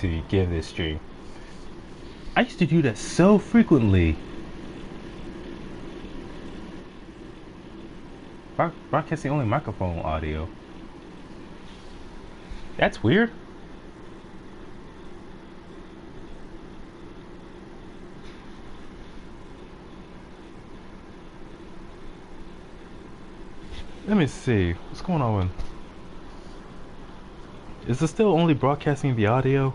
to give this stream. I used to do that so frequently. Broadcasting only microphone audio. That's weird. Let me see. What's going on? Is it still only broadcasting the audio?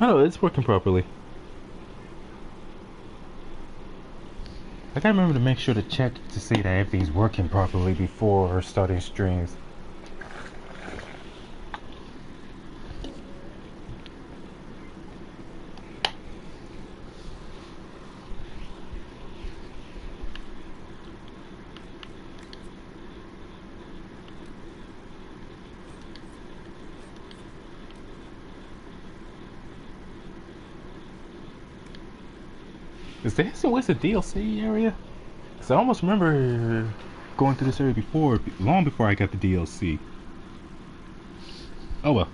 Oh, it's working properly. I gotta remember to make sure to check to see that everything's working properly before starting streams. Is there some ways the DLC area? Cause I almost remember going through this area before, long before I got the DLC. Oh well.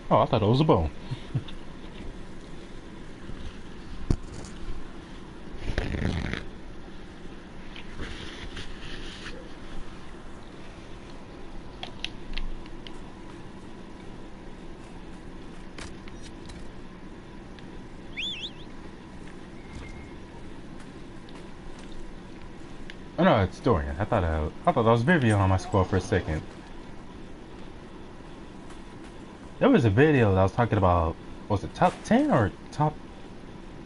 Oh, I thought it was a bone. Oh no, it's Dorian. I thought that was Vivian on my squad for a second. There was a video that I was talking about. Was it top 10 or top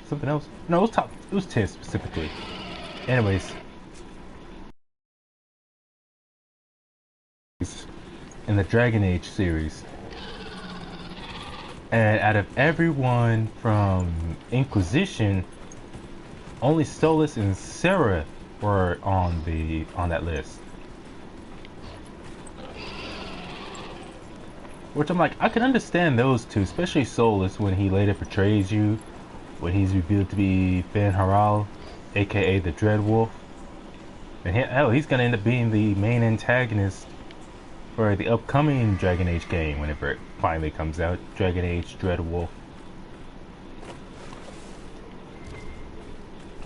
something else? No, it was top. It was 10 specifically. Anyways, in the Dragon Age series, and out of everyone from Inquisition, only Stolas and Seraph were on that list. Which I'm like, I can understand those two, especially Solus when he later portrays you, when he's revealed to be Ben Haral, aka the Dreadwolf. And hell, he's gonna end up being the main antagonist for the upcoming Dragon Age game whenever it finally comes out, Dragon Age Dreadwolf.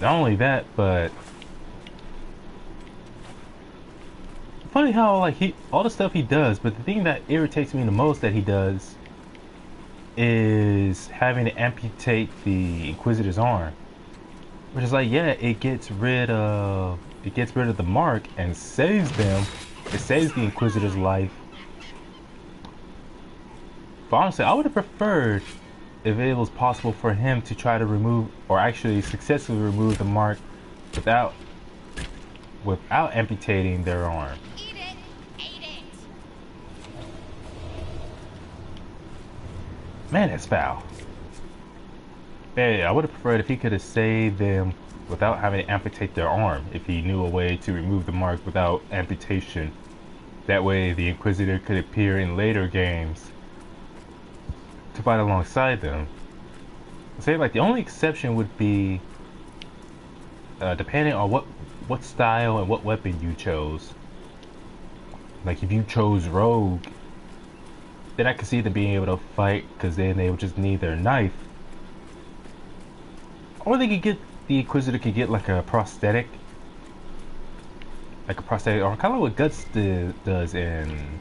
Not only that, but funny how like all the stuff he does, but the thing that irritates me the most that he does is having to amputate the Inquisitor's arm. Which is like, yeah, it gets rid of the mark and saves them. It saves the Inquisitor's life. But honestly, I would have preferred if it was possible for him to try to remove, or actually successfully remove the mark without amputating their arm. Man, that's foul. Yeah, I would have preferred if he could have saved them without having to amputate their arm, if he knew a way to remove the mark without amputation. That way the Inquisitor could appear in later games to fight alongside them. I'd say like the only exception would be depending on what style and what weapon you chose. Like if you chose Rogue, then I could see them being able to fight, because then they would just need their knife. Or they could get, the Inquisitor could get like a prosthetic arm, kind of like what Guts does in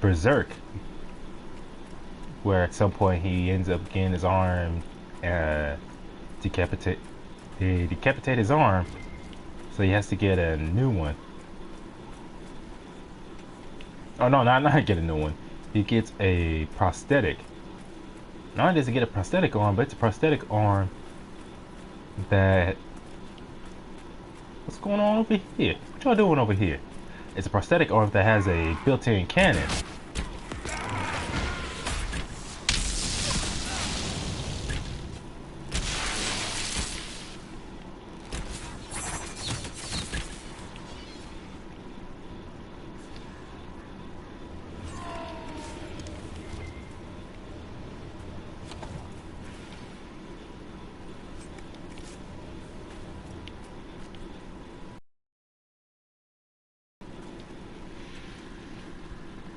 Berserk, where at some point he ends up getting his arm decapitate his arm, so he has to get a new one. Oh no, not get a new one. He gets a prosthetic. Not only does he get a prosthetic arm, but it's a prosthetic arm that. What's going on over here? What y'all doing over here? It's a prosthetic arm that has a built-in cannon.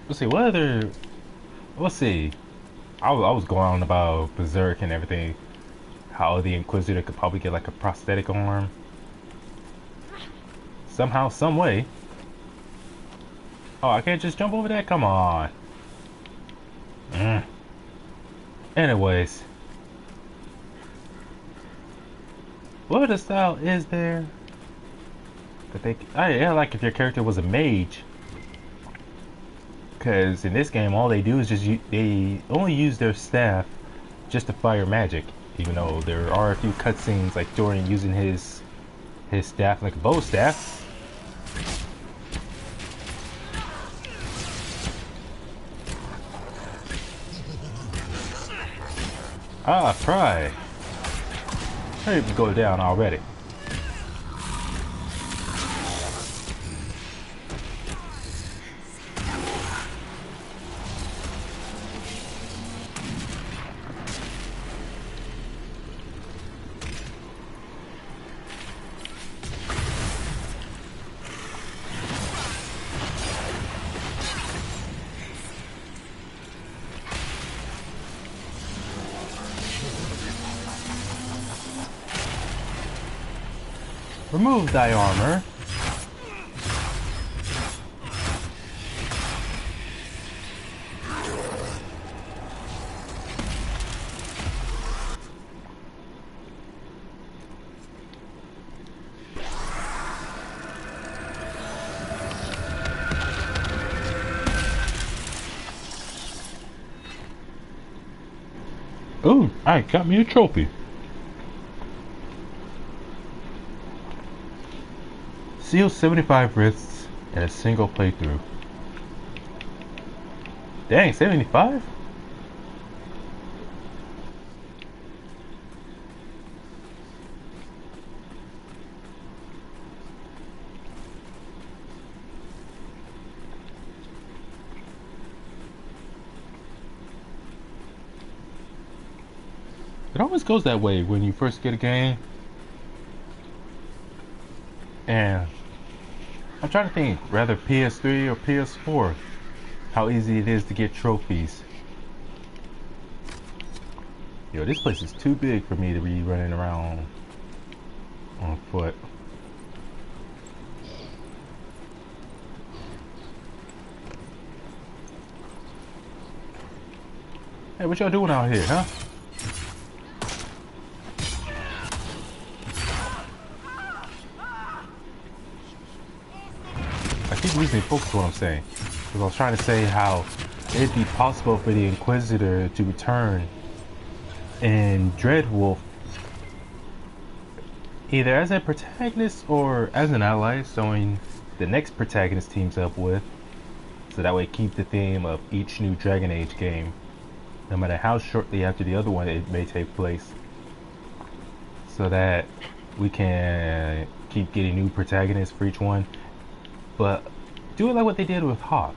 Let's see, what other... Let's see. I was going on about Berserk and everything. How the Inquisitor could probably get like a prosthetic arm. Somehow, some way. Oh, I can't just jump over that? Come on. Anyways. What other style is there? That they... I like if your character was a mage. Because in this game, all they do is just they only use their staff just to fire magic. Even though there are a few cutscenes like Dorian using his staff like a bow staff. Ah, pride. Hurry up and go down already. Remove thy armor. Ooh, I got me a trophy. Seal 75 wrists in a single playthrough. Dang, 75? It always goes that way when you first get a game. And I'm trying to think, rather PS3 or PS4, how easy it is to get trophies. Yo, this place is too big for me to be running around on foot. Hey, what y'all doing out here, huh? I keep losing focus on what I'm saying. Because I was trying to say how it'd be possible for the Inquisitor to return in Dreadwolf either as a protagonist or as an ally, showing the next protagonist teams up with. So that way keep the theme of each new Dragon Age game. No matter how shortly after the other one it may take place. So that we can keep getting new protagonists for each one. But do it like what they did with Hawk.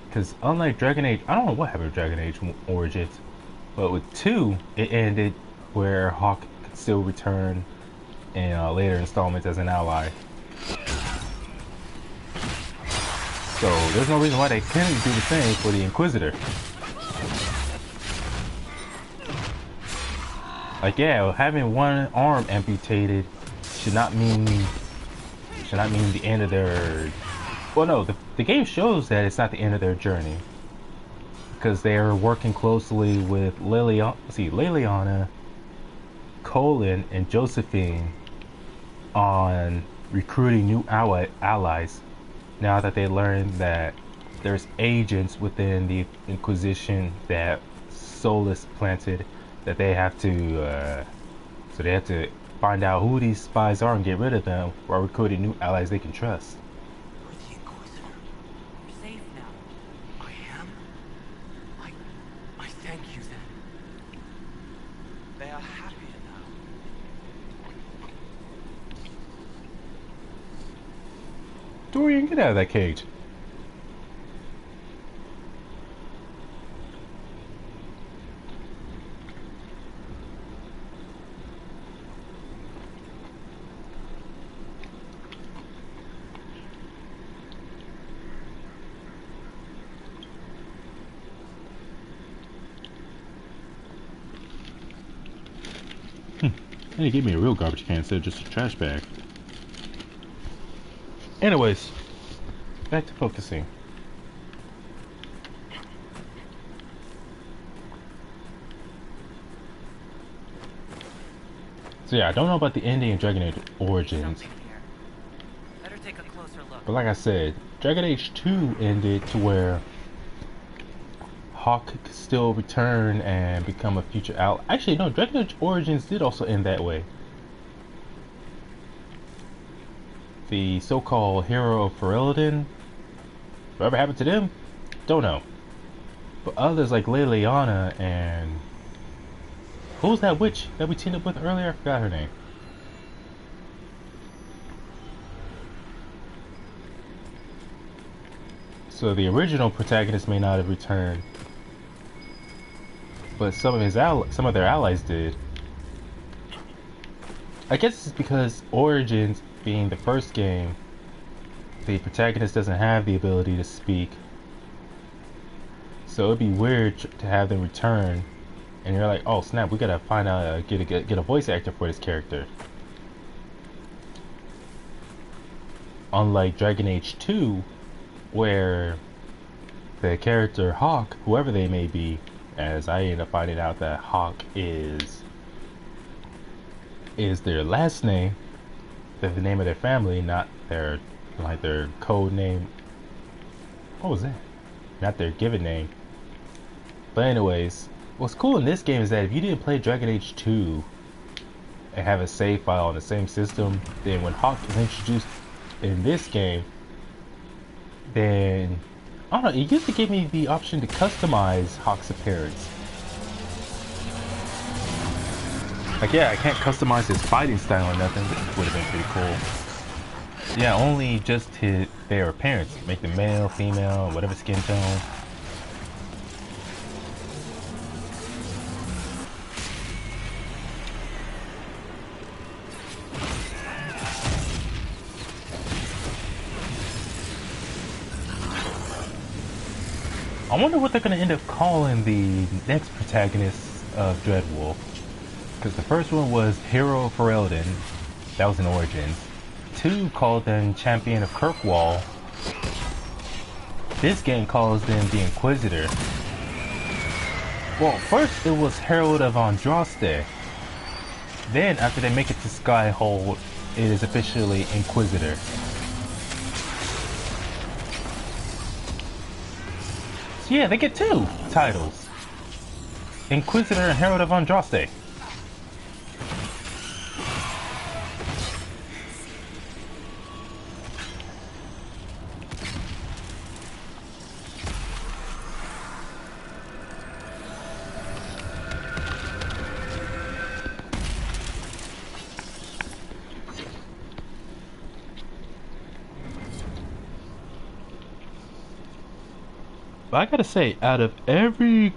Because unlike Dragon Age, I don't know what happened with Dragon Age Origins. But with 2, it ended where Hawk could still return in later installments as an ally. So there's no reason why they couldn't do the same for the Inquisitor. Like, yeah, having one arm amputated should not mean the end of their... Well, no, the game shows that it's not the end of their journey. Because they are working closely with Liliana, Colin, and Josephine on recruiting new allies. Now that they learned that there's agents within the Inquisition that Solus planted that they have to so they have to find out who these spies are and get rid of them while recruiting new allies they can trust. You're the Inquisitor. You're safe now. I am? I thank you then. They are happier now. Dorian, get out of that cage. They gave me a real garbage can instead of just a trash bag. Anyways, back to focusing. So yeah, I don't know about the ending of Dragon Age Origins. Better take a closer look. But like I said, Dragon Age 2 ended to where Hawk could still return and become a future ally. Actually, no, Dragon Age Origins did also end that way. The so-called hero of Ferelden, whatever happened to them, don't know. But others like Liliana and... who was that witch that we teamed up with earlier? I forgot her name. So the original protagonist may not have returned, but some of their allies did. I guess it's because Origins being the first game, the protagonist doesn't have the ability to speak, so it'd be weird to have them return, and you're like, oh snap, we gotta find out get a voice actor for this character. Unlike Dragon Age 2, where the character Hawk, whoever they may be, as I end up finding out that Hawk is their last name, the name of their family, not their code name. What was that? Not their given name. But anyways, what's cool in this game is that if you didn't play Dragon Age 2 and have a save file on the same system, then when Hawk is introduced in this game, then I don't know, it used to give me the option to customize Hawk's appearance. Like, yeah, I can't customize his fighting style or nothing, which would have been pretty cool. Yeah, only just their appearance. Make them male, female, whatever skin tone. I wonder what they're going to end up calling the next protagonist of Dreadwolf. Because the first one was Hero of Ferelden. That was in Origins. 2 called them Champion of Kirkwall. This game calls them the Inquisitor. Well, first it was Herald of Andraste. Then, after they make it to Skyhold, it is officially Inquisitor. So yeah, they get 2 titles. Inquisitor and Herald of Andraste. But I gotta say, out of every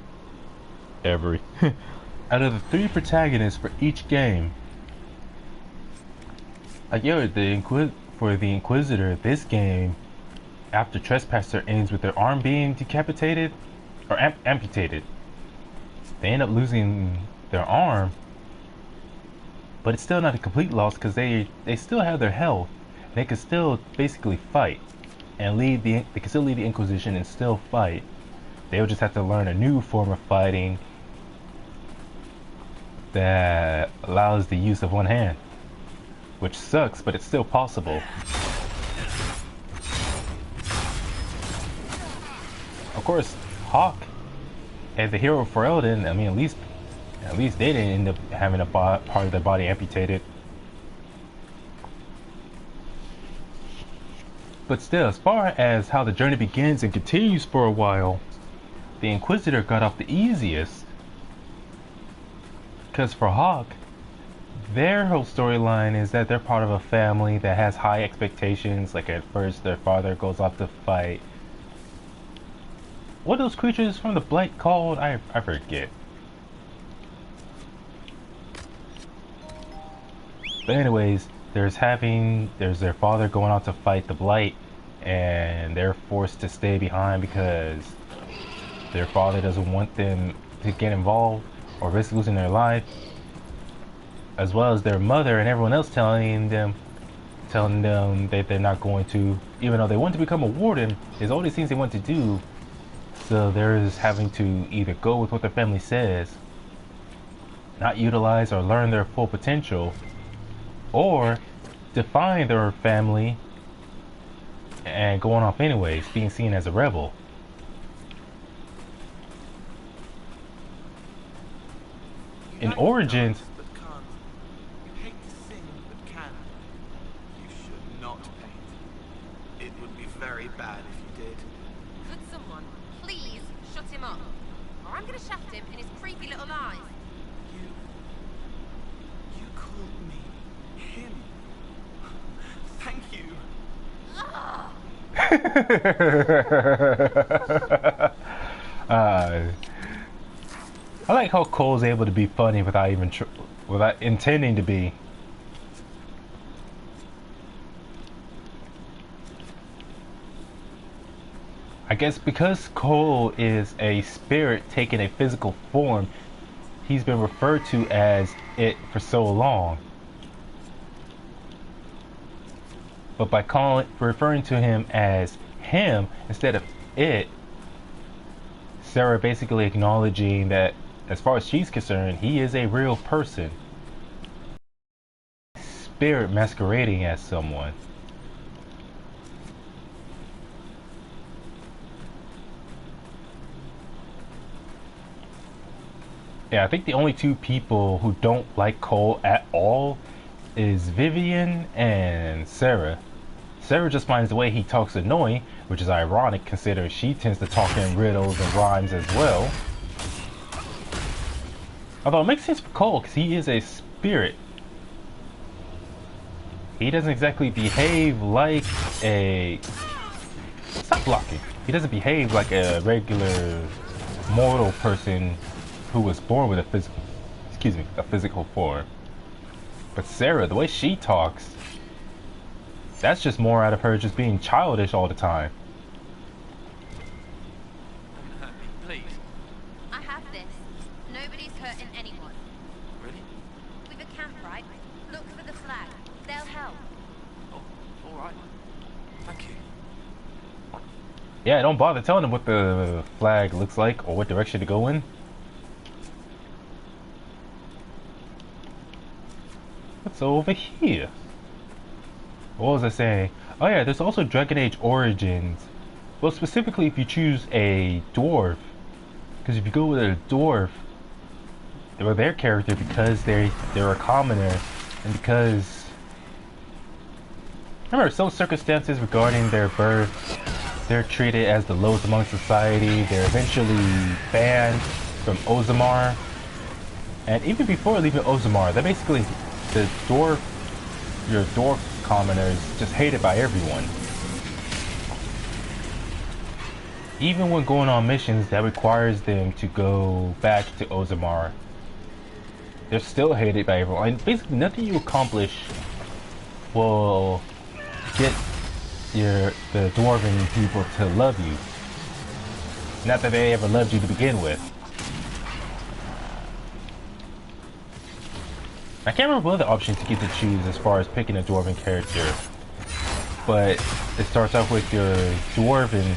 out of the 3 protagonists for each game, like yo, for the Inquisitor, this game, after Trespasser ends with their arm being decapitated or amputated, they end up losing their arm, but it's still not a complete loss because they still have their health. They can still basically fight and they can still lead the Inquisition and still fight. They'll just have to learn a new form of fighting that allows the use of one hand, which sucks, but it's still possible. course, Hawk and the hero for Elden, I mean, at least they didn't end up having a part of their body amputated. But still, as far as how the journey begins and continues for a while, the Inquisitor got off the easiest. Because for Hawk, their whole storyline is that they're part of a family that has high expectations. Like at first, their father goes off to fight. What are those creatures from the Blight called? I forget. But anyways, there's their father going out to fight the Blight, and they're forced to stay behind because their father doesn't want them to get involved or risk losing their life, as well as their mother and everyone else telling them that they're not going to, even though they want to become a warden, there's all these things they want to do. So they're just having to either go with what their family says, not utilize or learn their full potential, or define their family and going off anyways, being seen as a rebel. In Origins, You hate to sing but can. You should not paint. It would be very bad if you did. Could someone please shut him up? Or I'm gonna shaft him in his creepy little eyes. You called me him. Thank you. I like how Cole's able to be funny without even without intending to be. I guess because Cole is a spirit taking a physical form, he's been referred to as it for so long. But by referring to him as him instead of it, Sarah basically acknowledging that as far as she's concerned, he is a real person. Spirit masquerading as someone. Yeah, I think the only two people who don't like Cole at all is Vivian and Sarah. Sarah just finds the way he talks annoying, which is ironic considering she tends to talk in riddles and rhymes as well. Although it makes sense for Cole because he is a spirit. He doesn't exactly behave like a... Stop blocking. He doesn't behave like a regular mortal person who was born with a physical form. But Sarah, the way she talks, that's just more out of her just being childish all the time. Don't hurt me, please. I have this. Nobody's hurting anyone. Really? We've a camp, right? Look for the flag. They'll help. Oh, all right. Thank you. Yeah, don't bother telling them what the flag looks like or what direction to go in. What's over here? What was I saying? Oh yeah, there's also Dragon Age Origins. Well, specifically if you choose a dwarf. Because if you go with a dwarf, or their character, because they're a commoner, and because... Remember, some circumstances regarding their birth, they're treated as the lowest among society. They're eventually banned from Ozamar. And even before leaving Ozamar, they're basically... your dwarf commoners just hated by everyone. Even when going on missions that requires them to go back to Ozamar, they're still hated by everyone. And basically nothing you accomplish will get the dwarven people to love you. Not that they ever loved you to begin with. I can't remember what other options you get to choose as far as picking a dwarven character, but it starts off with your dwarven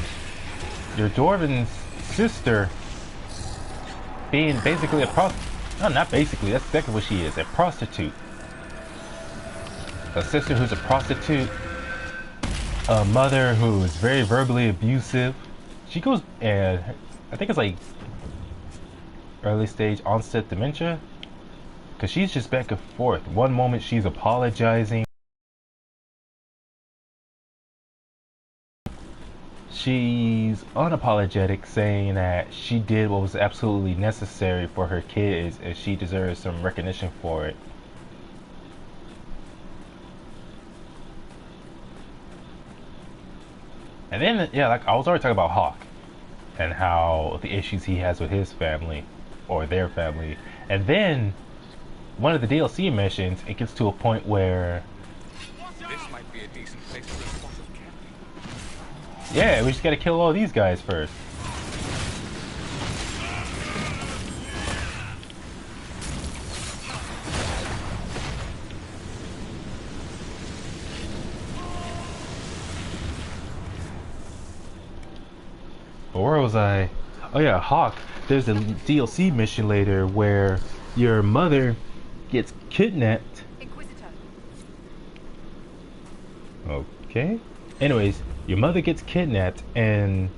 sister being basically no, not basically, that's exactly what she is, a prostitute. A sister who's a prostitute, a mother who is very verbally abusive. She goes and I think it's like early stage onset dementia, because she's just back and forth. One moment she's apologizing, she's unapologetic, saying that she did what was absolutely necessary for her kids and she deserves some recognition for it. And then, yeah, like I was already talking about Hawk and how the issues he has with his family or their family. And then one of the DLC missions, it gets to a point where, This might be a decent place for a spot of camping. yeah, we just gotta kill all these guys first. But where was I? Oh yeah, Hawk. There's a DLC mission later where your mother gets kidnapped. Inquisitor. Okay. Anyways, your mother gets kidnapped and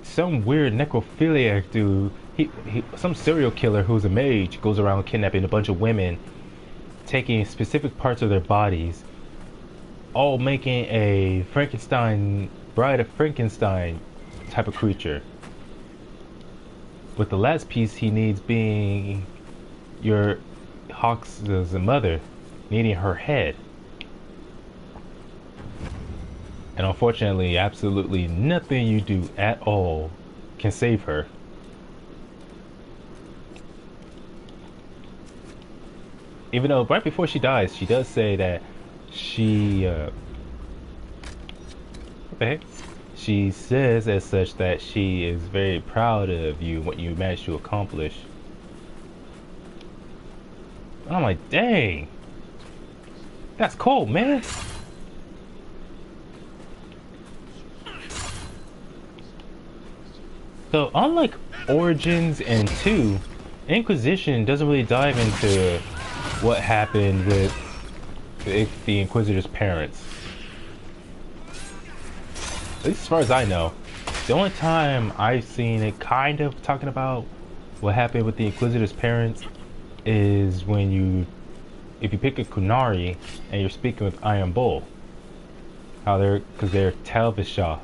some weird necrophiliac dude, some serial killer who's a mage goes around kidnapping a bunch of women, taking specific parts of their bodies, all making a Frankenstein, Bride of Frankenstein type of creature. With the last piece he needs being your Hawk's mother, needing her head. And unfortunately, absolutely nothing you do at all can save her. Even though right before she dies, she does say that she, what the heck? She says as such that she is very proud of you, what you managed to accomplish. And I'm like, dang, that's cold, man. So unlike Origins and 2, Inquisition doesn't really dive into what happened with the Inquisitor's parents. At least as far as I know. The only time I've seen it kind of talking about what happened with the Inquisitor's parents is when if you pick a Kunari and you're speaking with Iron Bull. How because they're Talvishaw.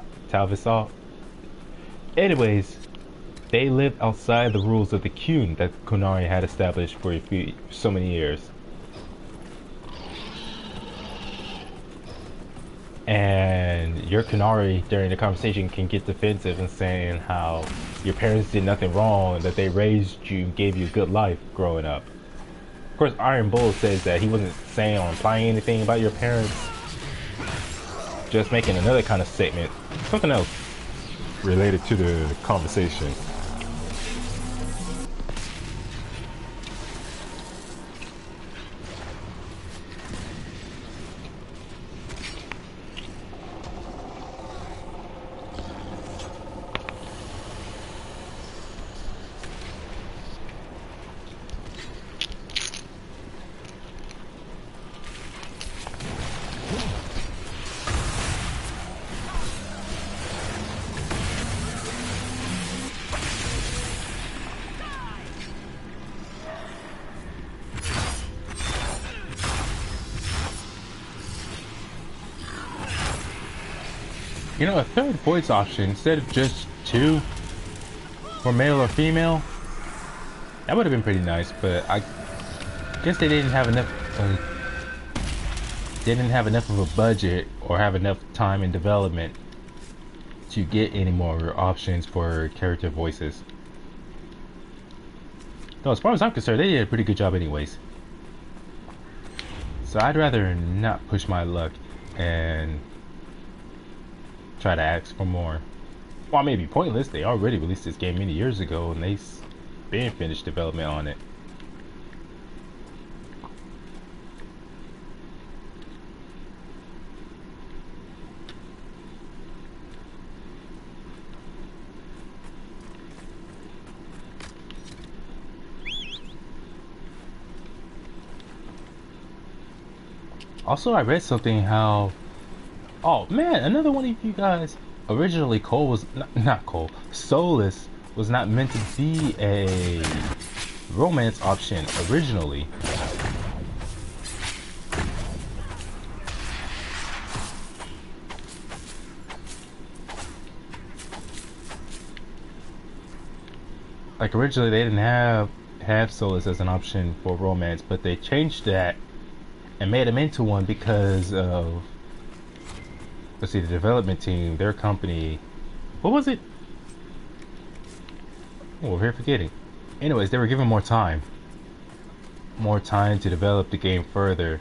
Anyways, they lived outside the rules of the Qun that Kunari had established for so many years. And your Kunari during the conversation can get defensive and saying how your parents did nothing wrong, that they raised you, gave you a good life growing up. Of course, Iron Bull says that he wasn't saying or implying anything about your parents, just making another kind of statement, something else related to the conversation. You know, a third voice option instead of just 2 for male or female, that would have been pretty nice, but I guess they didn't have enough of a budget or have enough time in development to get any more options for character voices. Though as far as I'm concerned, they did a pretty good job anyways. So I'd rather not push my luck and try to ask for more. Well, it may be pointless. They already released this game many years ago and they've been finished development on it. Also, I read something how, oh man, another one of you guys Originally, Cole was not Cole. Solus was not meant to be a romance option originally. Like originally, they didn't have Solus as an option for romance, but they changed that and made him into one because of, let's see, the development team, their company. What was it? Oh, we're forgetting. Anyways, they were given more time to develop the game further,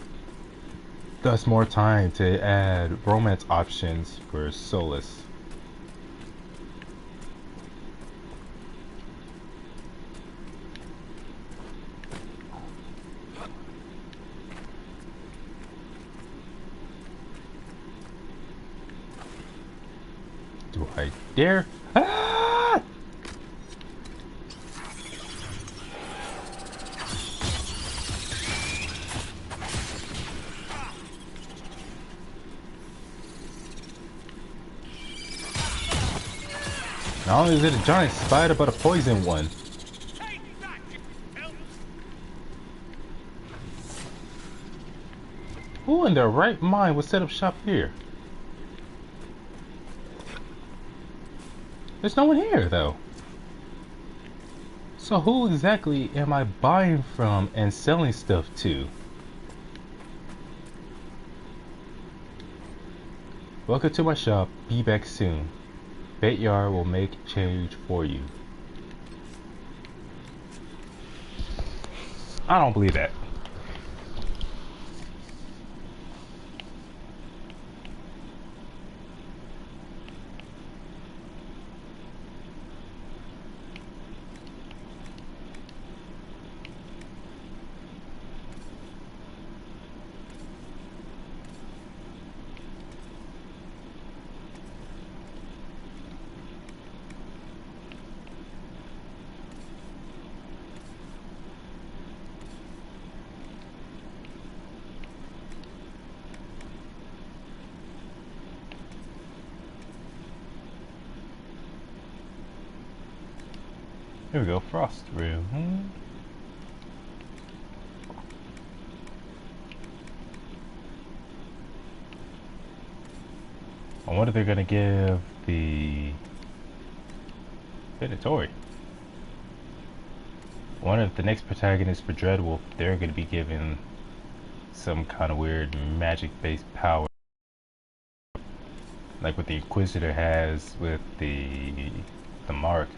thus more time to add romance options for Solus. Do I dare? Ah! Not only is it a giant spider, but a poison one. Who in their right mind would set up shop here? There's no one here, though. So who exactly am I buying from and selling stuff to? Welcome to my shop. Be back soon. Bet Yard will make change for you. I don't believe that. Here we go, Frost Room. I wonder if they're gonna give the Venatori. I wonder if the next protagonist for Dreadwolf, they're gonna be given some kind of weird magic-based power, like what the Inquisitor has with the Mark.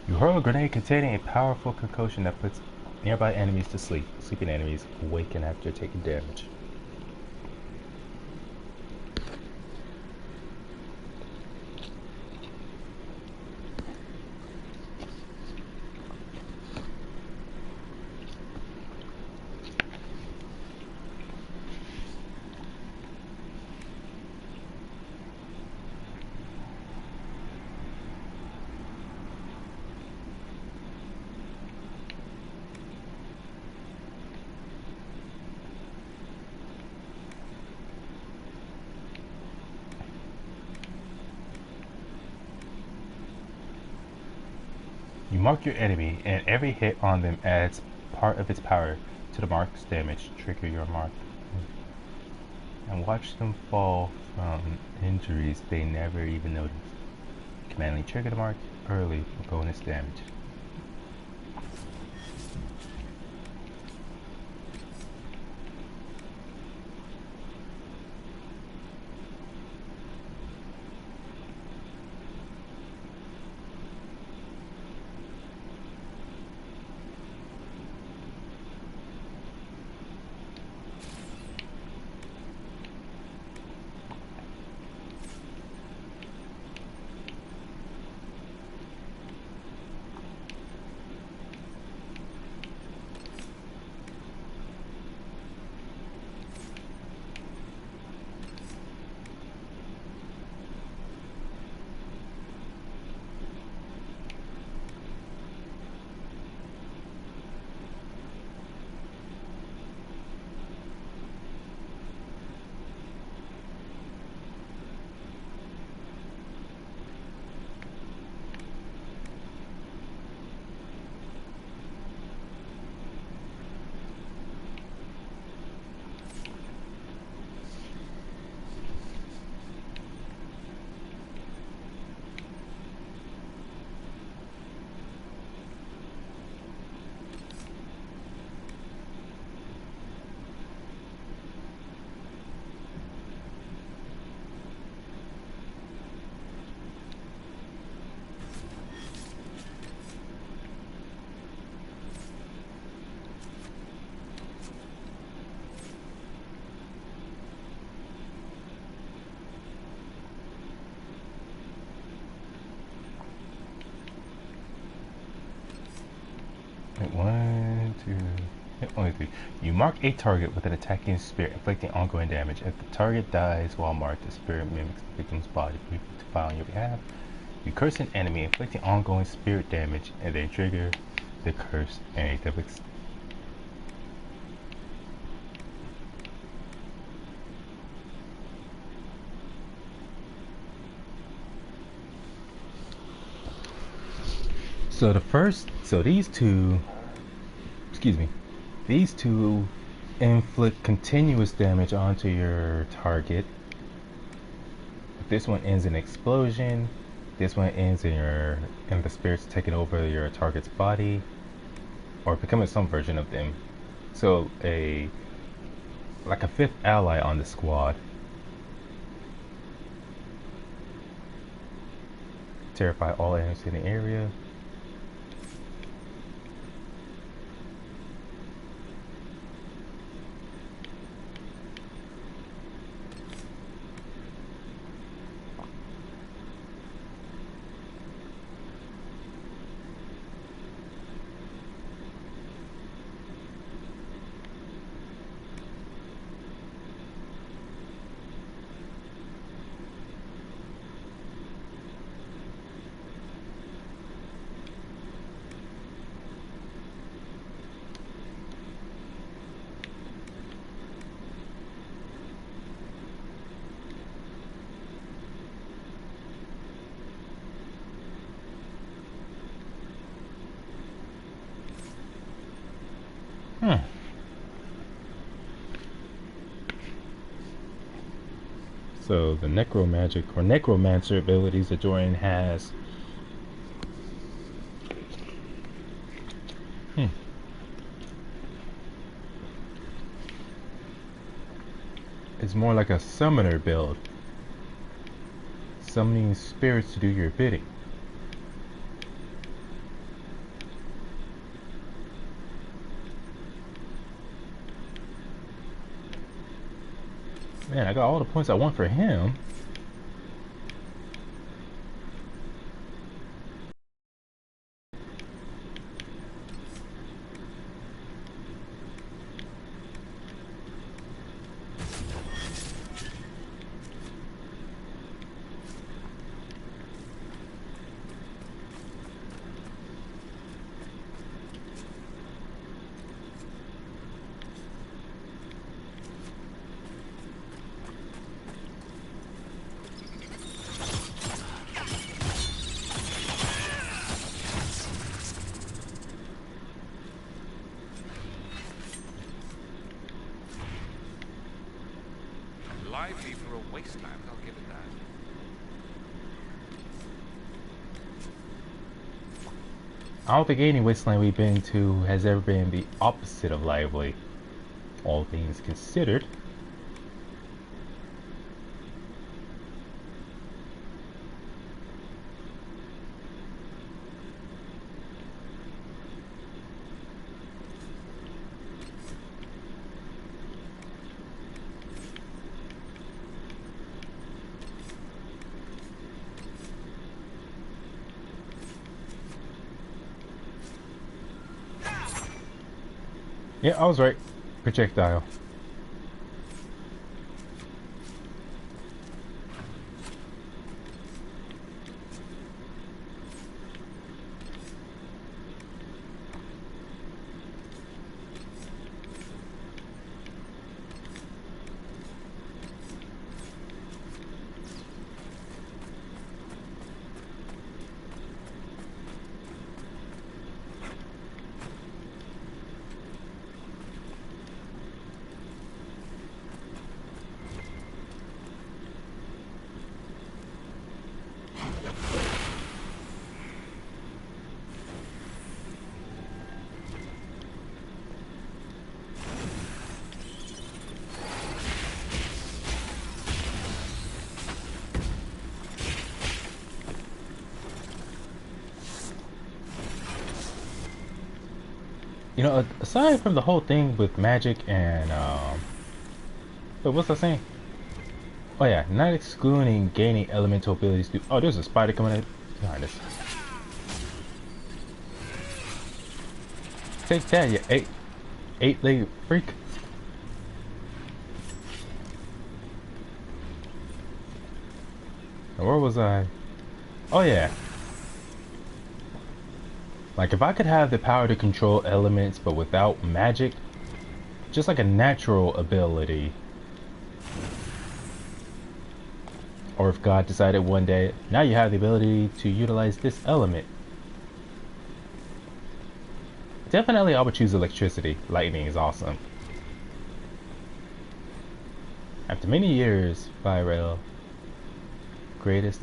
You hurl a grenade containing a powerful concoction that puts nearby enemies to sleep. Sleeping enemies awaken after taking damage. You mark your enemy, and every hit on them adds part of its power to the mark's damage. Trigger your mark. And watch them fall from injuries they never even noticed. Commandly trigger the mark early for bonus damage. 2, only 3. You mark a target with an attacking spirit, inflicting ongoing damage. If the target dies while marked, the spirit mimics the victim's body to fight on your behalf. You curse an enemy, inflicting ongoing spirit damage, and then trigger the curse and a double. So these two, excuse me, these two inflict continuous damage onto your target. This one ends in explosion. This one ends in the spirits taking over your target's body or becoming some version of them. So like a fifth ally on the squad. Terrify all enemies in the area. So the necromagic or necromancer abilities that Dorian has. It's more like a summoner build. Summoning spirits to do your bidding. Man, I got all the points I want for him. Lively for a wasteland, I'll give it that. I don't think any wasteland we've been to has ever been the opposite of lively, all things considered. Yeah, I was right. Projectile. You know, aside from the whole thing with magic and but what's I saying? Oh yeah, not excluding gaining elemental abilities. Oh, there's a spider coming in behind us. Take that, you eight-legged freak. Where was I? Oh yeah. Like if I could have the power to control elements but without magic, just like a natural ability. Or if God decided one day, now you have the ability to utilize this element. Definitely I would choose electricity. Lightning is awesome. After many years, Firel, greatest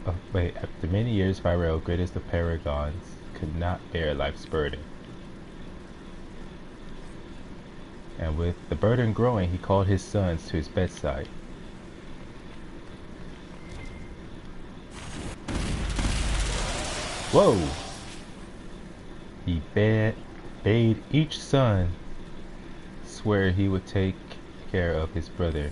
of after many years, Firel, greatest of paragons, could not bear life's burden. And with the burden growing, he called his sons to his bedside. Whoa! He bade each son swear he would take care of his brother.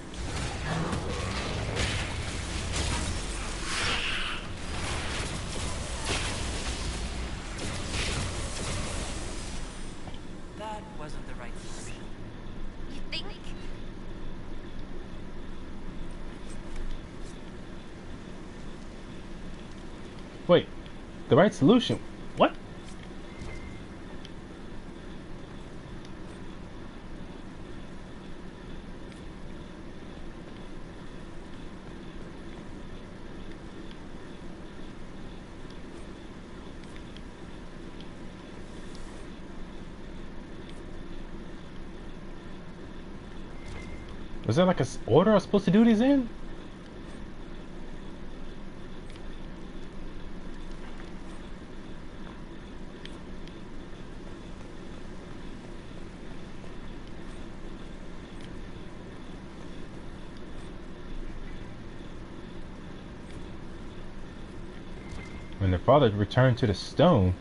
That wasn't the right solution. You think? Wait, the right solution? What? Was there like a order I was supposed to do these in? When their father returned to the stone.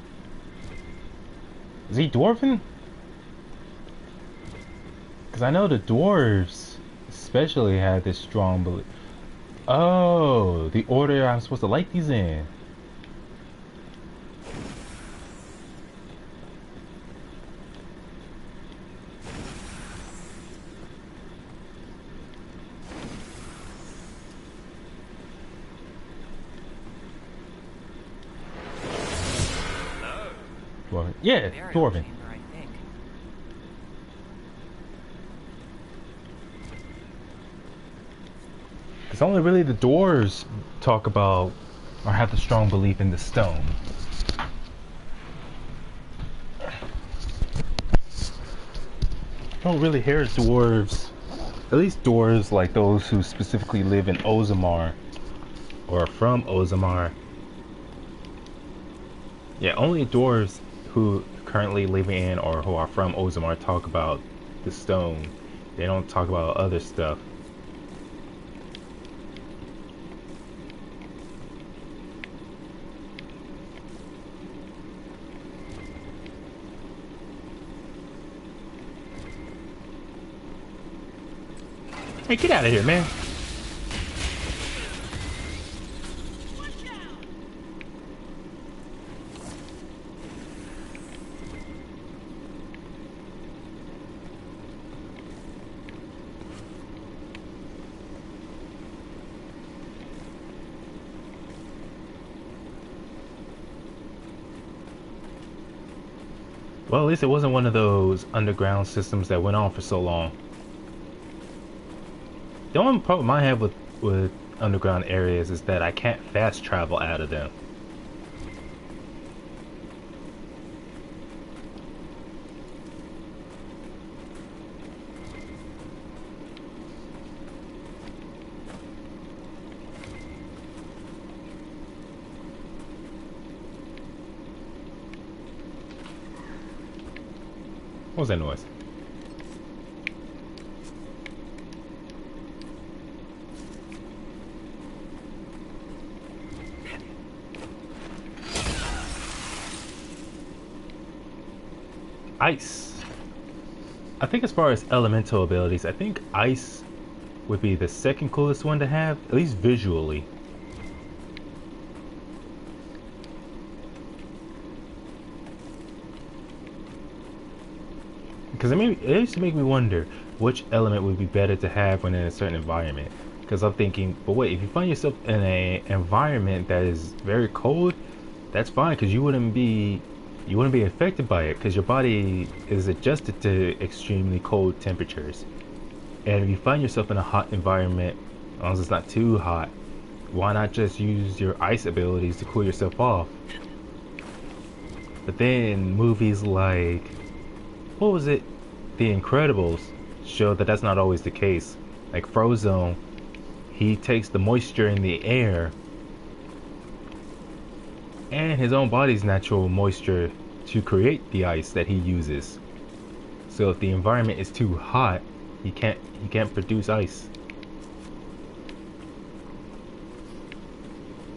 Is he dwarven? Because I know the dwarves especially had this strong belief. Oh, the order I'm supposed to light these in. Dwarven. Yeah, Burial dwarven. chamber, I think. It's only really the dwarves talk about or have the strong belief in the stone. Don't really hear dwarves, at least dwarves like those who specifically live in Ozamar or are from Ozamar. Yeah, only dwarves who currently live in or who are from Ozamar talk about the stone. They don't talk about other stuff. Hey, get out of here, man. Well, at least it wasn't one of those underground systems that went on for so long. The only problem I have with underground areas is that I can't fast travel out of them. What was that noise? Ice. I think as far as elemental abilities, I think ice would be the second coolest one to have, at least visually. Because I mean, it used to make me wonder which element would be better to have when in a certain environment. Because I'm thinking, but wait, if you find yourself in a environment that is very cold, that's fine because you wouldn't be affected by it because your body is adjusted to extremely cold temperatures. And if you find yourself in a hot environment, as long as it's not too hot, why not just use your ice abilities to cool yourself off? But then movies like, what was it? The Incredibles show that that's not always the case. Like Frozone, he takes the moisture in the air and his own body's natural moisture to create the ice that he uses. So if the environment is too hot, he can't produce ice.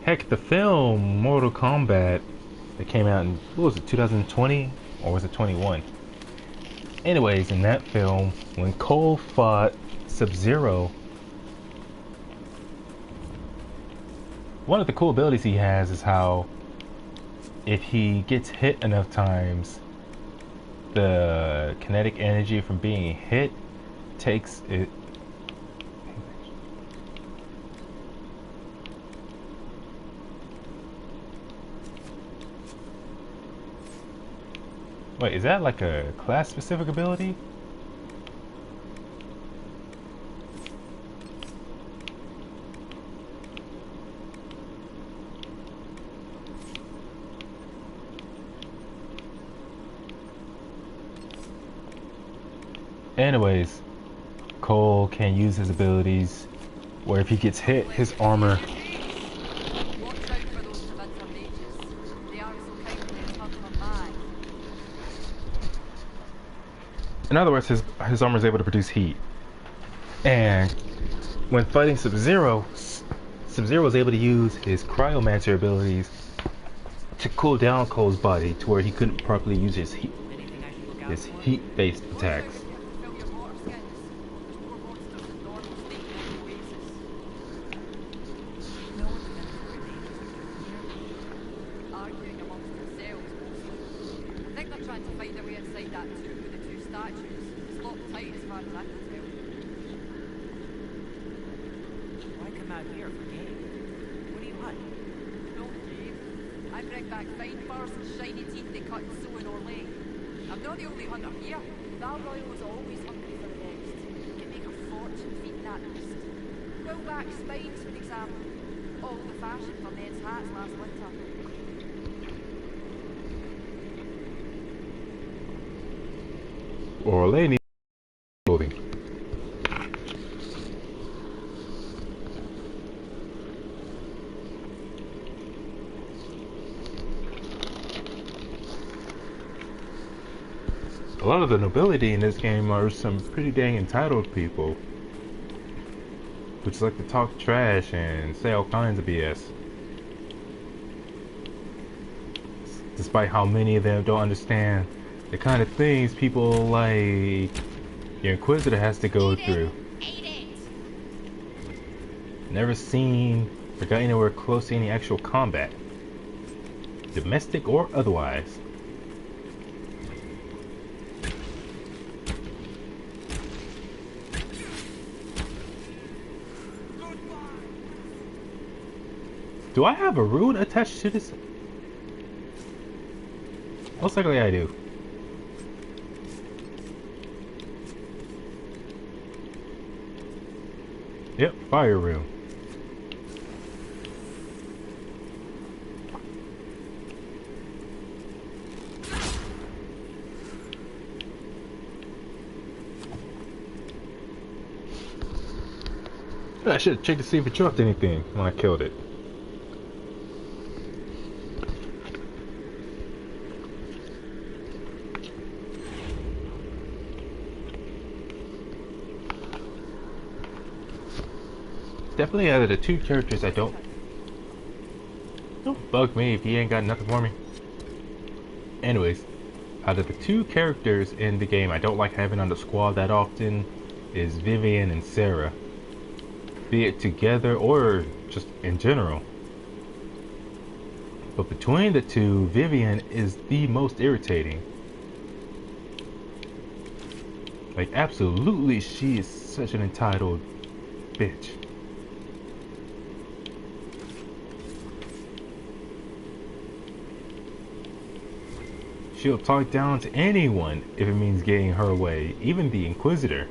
Heck, the film Mortal Kombat that came out in, what was it, 2020 or was it 21? Anyways, in that film, when Cole fought Sub-Zero, one of the cool abilities he has is how if he gets hit enough times, the kinetic energy from being hit takes it. Wait, is that like a class specific ability? Anyways, Cole can use his abilities where if he gets hit, his armor. Watch out for those Savannah mages. They are so kindly as hug them back. In other words, his armor is able to produce heat. And when fighting Sub-Zero, Sub-Zero was able to use his Cryomancer abilities to cool down Cole's body to where he couldn't properly use his heat-based attacks. Fill your water skins. There's more monsters than normal state in the oasis. No one's been to remains arguing amongst themselves mostly. I think they're trying to find their way inside that tomb with the two statues. It's locked tight as far as I can tell. Why come out here for game? What do you hunt? No, Dave. I bring back fine furs and shiny teeth they cut and sew in Orlais. I'm not the only hunter here. Val Royal was always hungry for the next. You can make a fortune feeding that beast. Pull back spines, for example. All the fashion for men's hats last winter. Orlais needs clothing. A lot of the nobility in this game are some pretty dang entitled people, which like to talk trash and say all kinds of BS. Despite how many of them don't understand the kind of things people like your Inquisitor has to go through. Never seen or got anywhere close to any actual combat, domestic or otherwise. Do I have a rune attached to this? Most likely I do. Yep, fire rune. I should have checked to see if it dropped anything when I killed it. Definitely out of the two characters I don't bug me if he ain't got nothing for me. Anyways, out of the two characters in the game I don't like having on the squad that often is Vivian and Sarah. Be it together or just in general. But between the two, Vivian is the most irritating. Like, absolutely, she is such an entitled bitch. She'll talk down to anyone if it means getting her way, even the Inquisitor.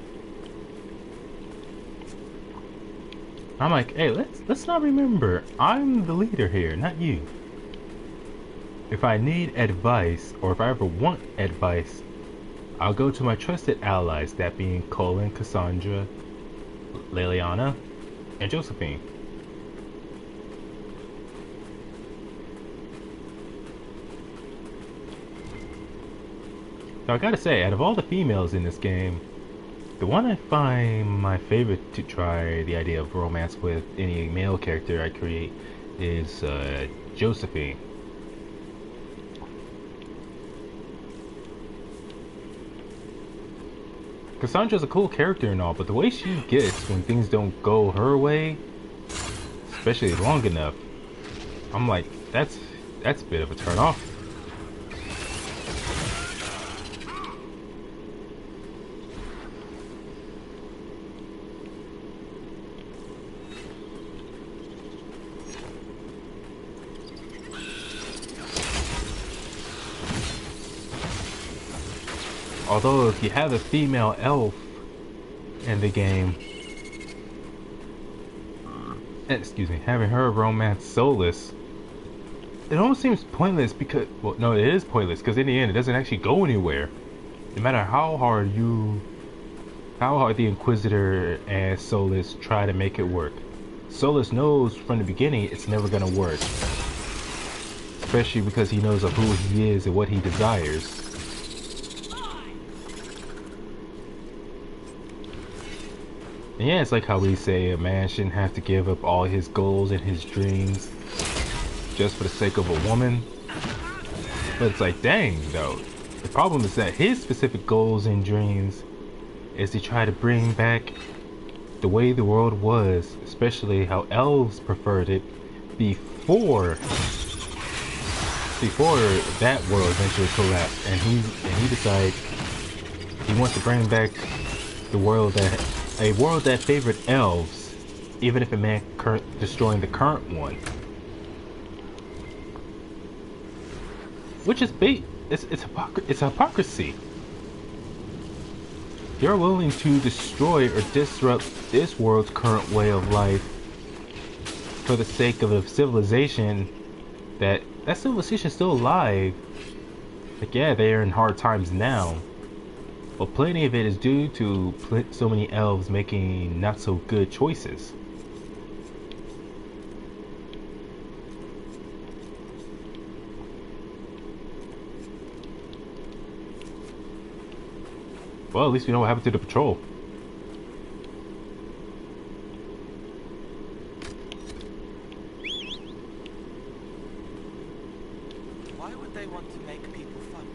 I'm like, hey, let's not remember, I'm the leader here, not you. If I need advice, or if I ever want advice, I'll go to my trusted allies, that being Colin, Cassandra, Liliana, and Josephine. Now I gotta say, out of all the females in this game, the one I find my favorite to try the idea of romance with any male character I create is Josephine. Cassandra's a cool character and all, but the way she gets when things don't go her way, especially long enough, I'm like, that's a bit of a turn off. Although if you have a female elf in the game, excuse me, having her romance Solus, it almost seems pointless because, well, no, it is pointless because in the end it doesn't actually go anywhere. No matter how hard the Inquisitor and Solus try to make it work, Solus knows from the beginning it's never gonna work. Especially because he knows of who he is and what he desires. And yeah, it's like how we say a man shouldn't have to give up all his goals and his dreams just for the sake of a woman. But it's like, dang, though. The problem is that his specific goals and dreams is to try to bring back the way the world was, especially how elves preferred it before that world eventually collapsed. And he decides he wants to bring back the world a world that favored elves, even if it meant destroying the current one. Which is it's hypocrisy. You're willing to destroy or disrupt this world's current way of life for the sake of a civilization that civilization is still alive. Like, yeah, they are in hard times now, but plenty of it is due to so many elves making not so good choices. Well, at least we know what happened to the patrol. Why would they want to make people fun?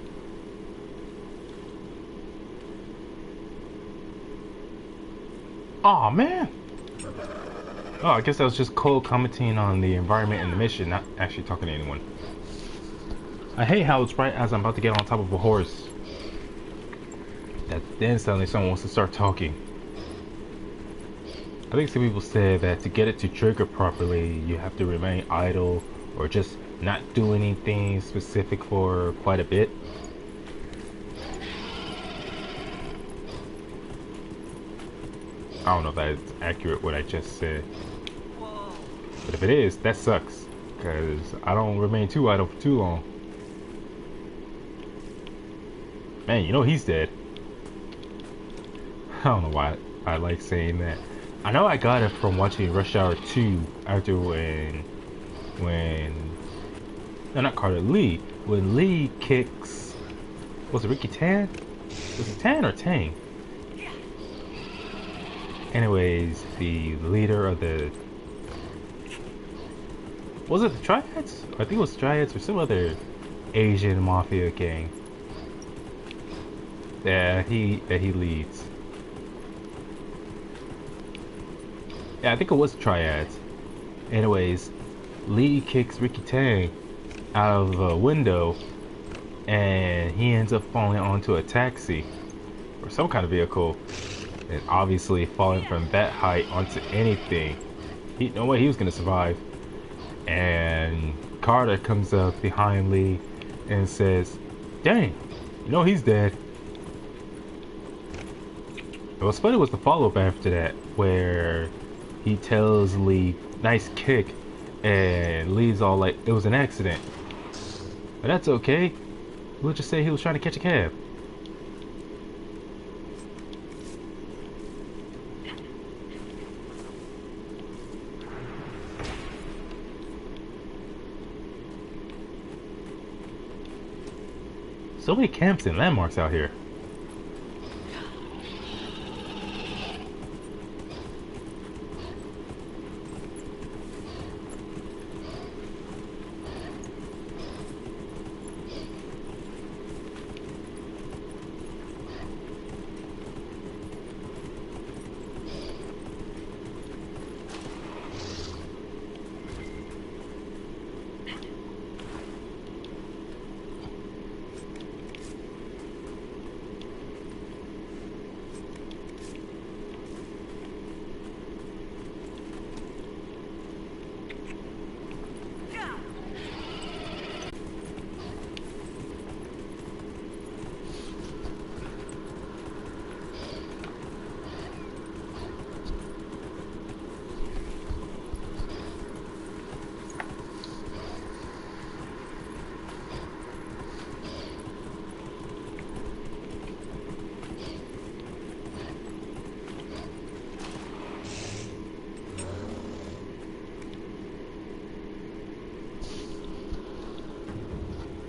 Aw, man! Oh, I guess that was just Cole commenting on the environment and the mission, not actually talking to anyone. I hate how it's right as I'm about to get on top of a horse that then suddenly someone wants to start talking. I think some people said that to get it to trigger properly, you have to remain idle or just not do anything specific for quite a bit. I don't know if that's accurate what I just said. But if it is, that sucks. Because I don't remain too idle for too long. Man, you know he's dead. I don't know why I like saying that. I know I got it from watching Rush Hour 2 after when no, not Carter, Lee. When Lee kicks, was it Ricky Tan? Was it Tan or Tang? Anyways, the leader of the, was it the Triads? I think it was Triads or some other Asian mafia gang that he leads. Yeah, I think it was Triads. Anyways, Lee kicks Ricky Tang out of a window and he ends up falling onto a taxi. or some kind of vehicle, and obviously falling from that height onto anything, no way he was gonna survive. And Carter comes up behind Lee and says, "Dang, you know he's dead." And what's funny was the follow-up after that, where he tells Lee, "Nice kick," and Lee's all like, "It was an accident." But that's okay. We'll just say he was trying to catch a cab. So many camps and landmarks out here.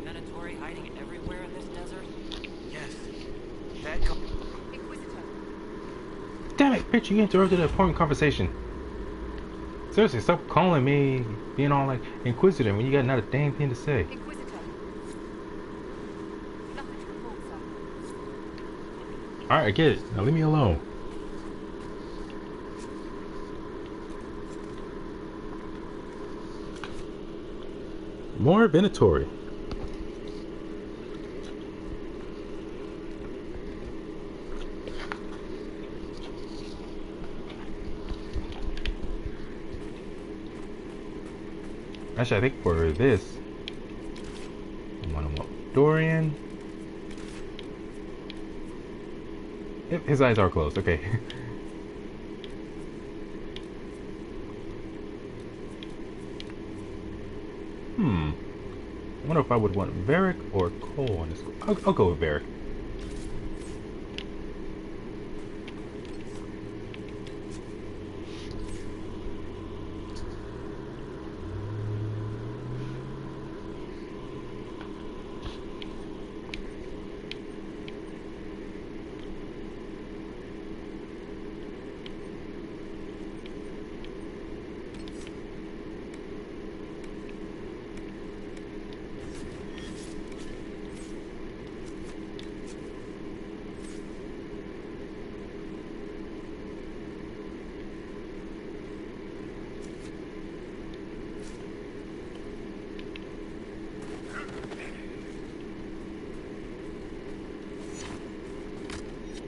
Mandatory hiding everywhere in this desert? Yes. That Inquisitor. Damn it, bitch, you interrupted an important conversation. Seriously, stop calling me, being all like Inquisitor when you got not a damn thing to say. Inquisitor. Nothing to report, sir. Alright, I get it. Now leave me alone. More Venatori. Actually, I think for this, I want to Dorian. Yep, his eyes are closed. Okay. I wonder if I would want Varric or Cole on this. I'll go with Varric.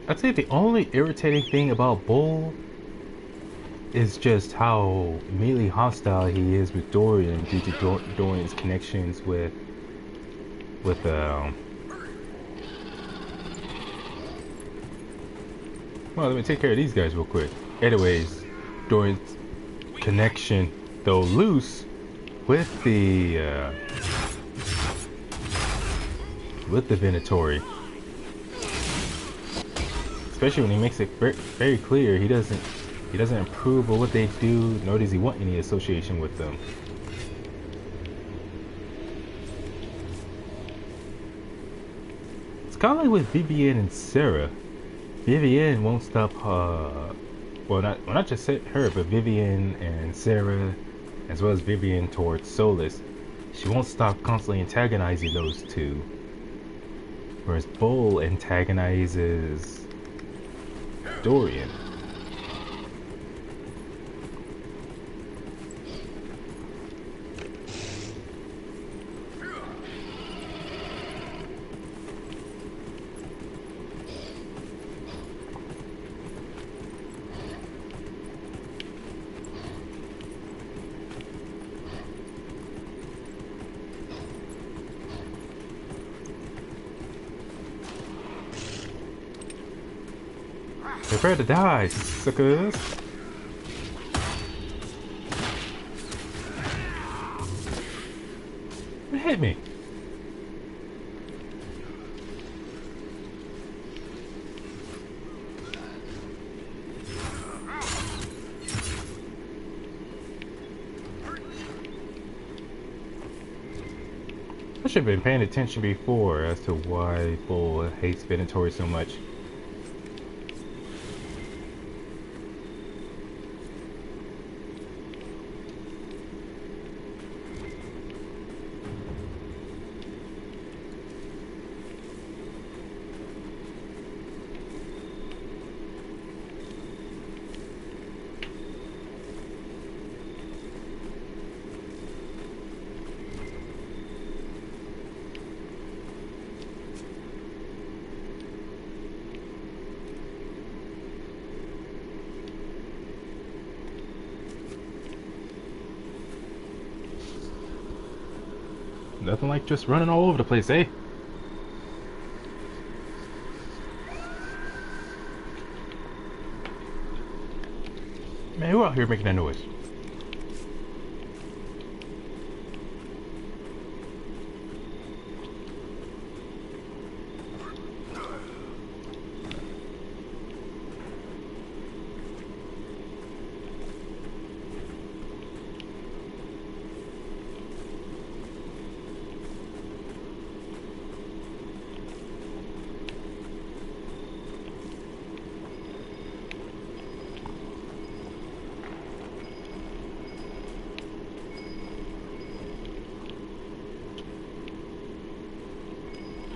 I'd say the only irritating thing about Bull is just how immediately hostile he is with Dorian due to Dorian's connections with well, let me take care of these guys real quick. Anyways, Dorian's connection, though loose, with the Venatori. Especially when he makes it very clear he doesn't approve of what they do, nor does he want any association with them. It's kind of like with Vivienne and Sarah. Vivienne won't stop. Well, not just her, but Vivienne and Sarah, as well as Vivienne towards Solus. She won't stop constantly antagonizing those two. Whereas Bull antagonizes Dorian. Prepare to die, suckers. What hit me? I should have been paying attention before as to why Bull hates Venatori so much. Nothing like just running all over the place, eh? Man, who out here making that noise?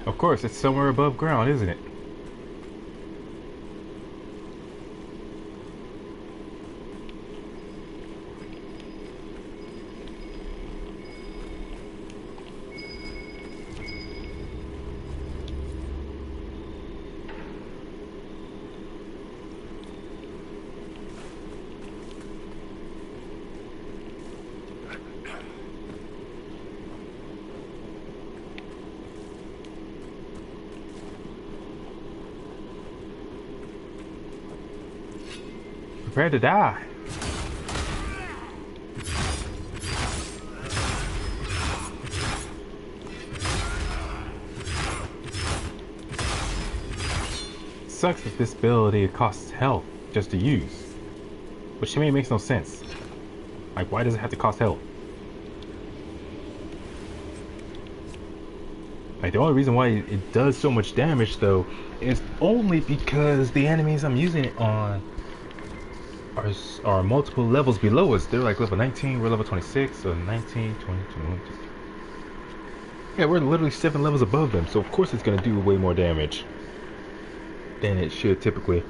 Of course, it's somewhere above ground, isn't it? Prepare to die. Sucks that this ability costs health just to use, which to me makes no sense. Like, why does it have to cost health? Like, the only reason why it does so much damage though is only because the enemies I'm using it on are multiple levels below us. They're like level 19, we're level 26, so 19, 20, 21. Yeah, we're literally 7 levels above them, so of course it's gonna do way more damage than it should typically.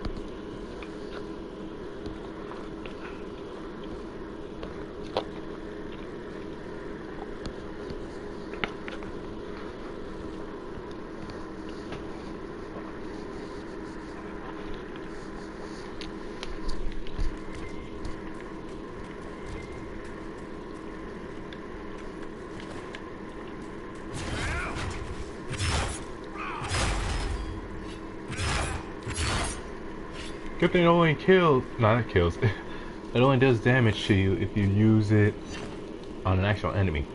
Good thing it only kills, not kills, it only does damage to you if you use it on an actual enemy.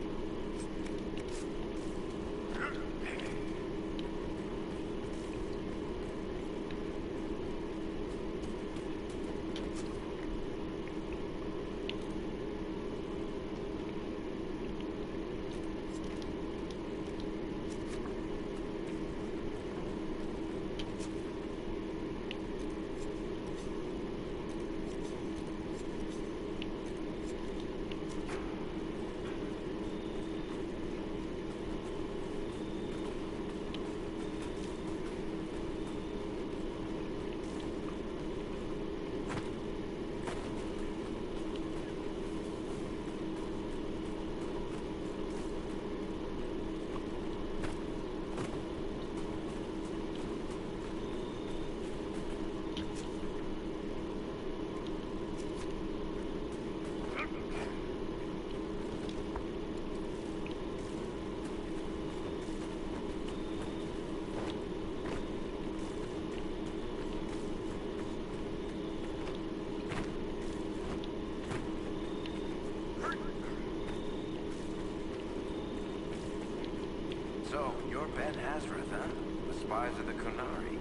So, you're Ben Hazareth, huh? The spies of the Kunari.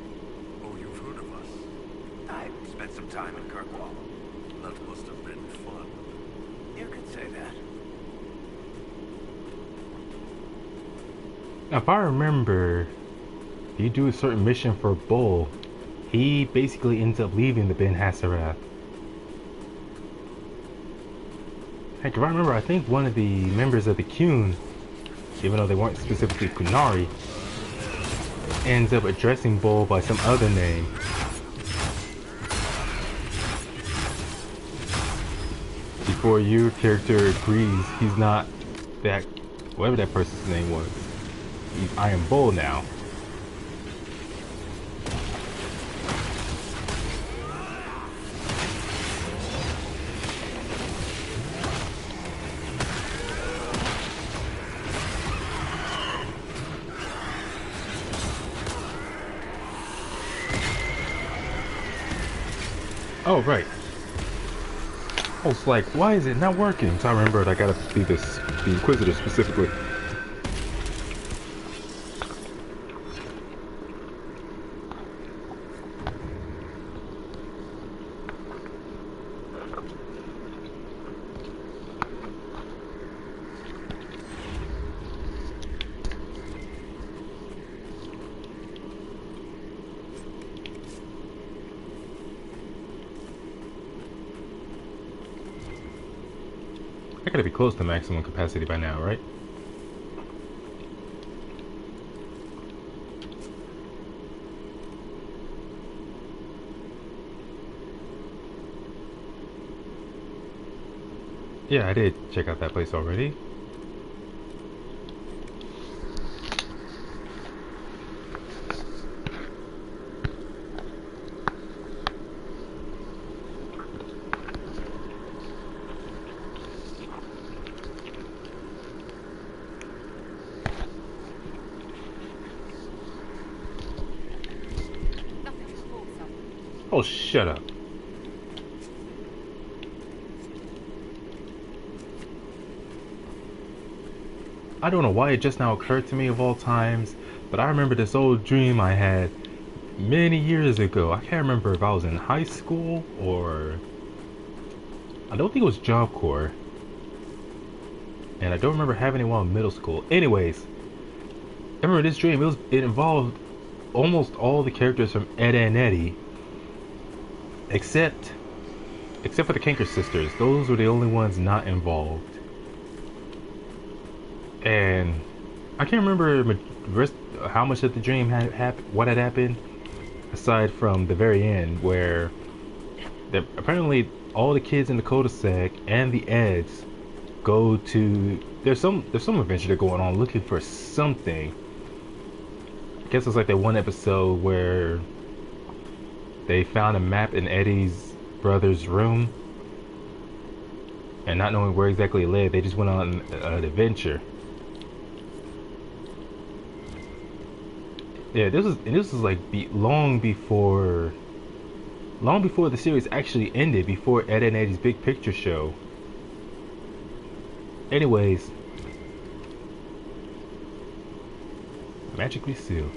Oh, you've heard of us? I spent some time in Kirkwall. That must have been fun. You could say that. Now, if I remember, if you do a certain mission for Bull, he basically ends up leaving the Ben Hassarath. Heck, if I remember, I think one of the members of the Qun, even though they weren't specifically Kunari, ends up addressing Bull by some other name. Before your character agrees he's not that, whatever that person's name was. I am Bull now. Oh, right. I was like, why is it not working? So I remembered I gotta be the Inquisitor specifically. I gotta be close to maximum capacity by now, right? Yeah, I did check out that place already. Nothing to report, sir. Oh, shut up. I don't know why it just now occurred to me of all times, but I remember this old dream I had many years ago. I can't remember if I was in high school or... I don't think it was Job Corps. And I don't remember having it while in middle school. Anyways, I remember this dream. It involved almost all the characters from Ed and Eddie, except for the Kanker sisters. Those were the only ones not involved. And I can't remember how much of the dream had happened, what had happened, aside from the very end, where apparently all the kids in the cul-de-sac and the Eds go to there's some adventure going on looking for something. I guess it's like that one episode where they found a map in Eddie's brother's room, and not knowing where exactly it led, they just went on an adventure. Yeah, this was like long before the series actually ended, before Ed and Eddie's Big Picture show. Anyways, magically sealed.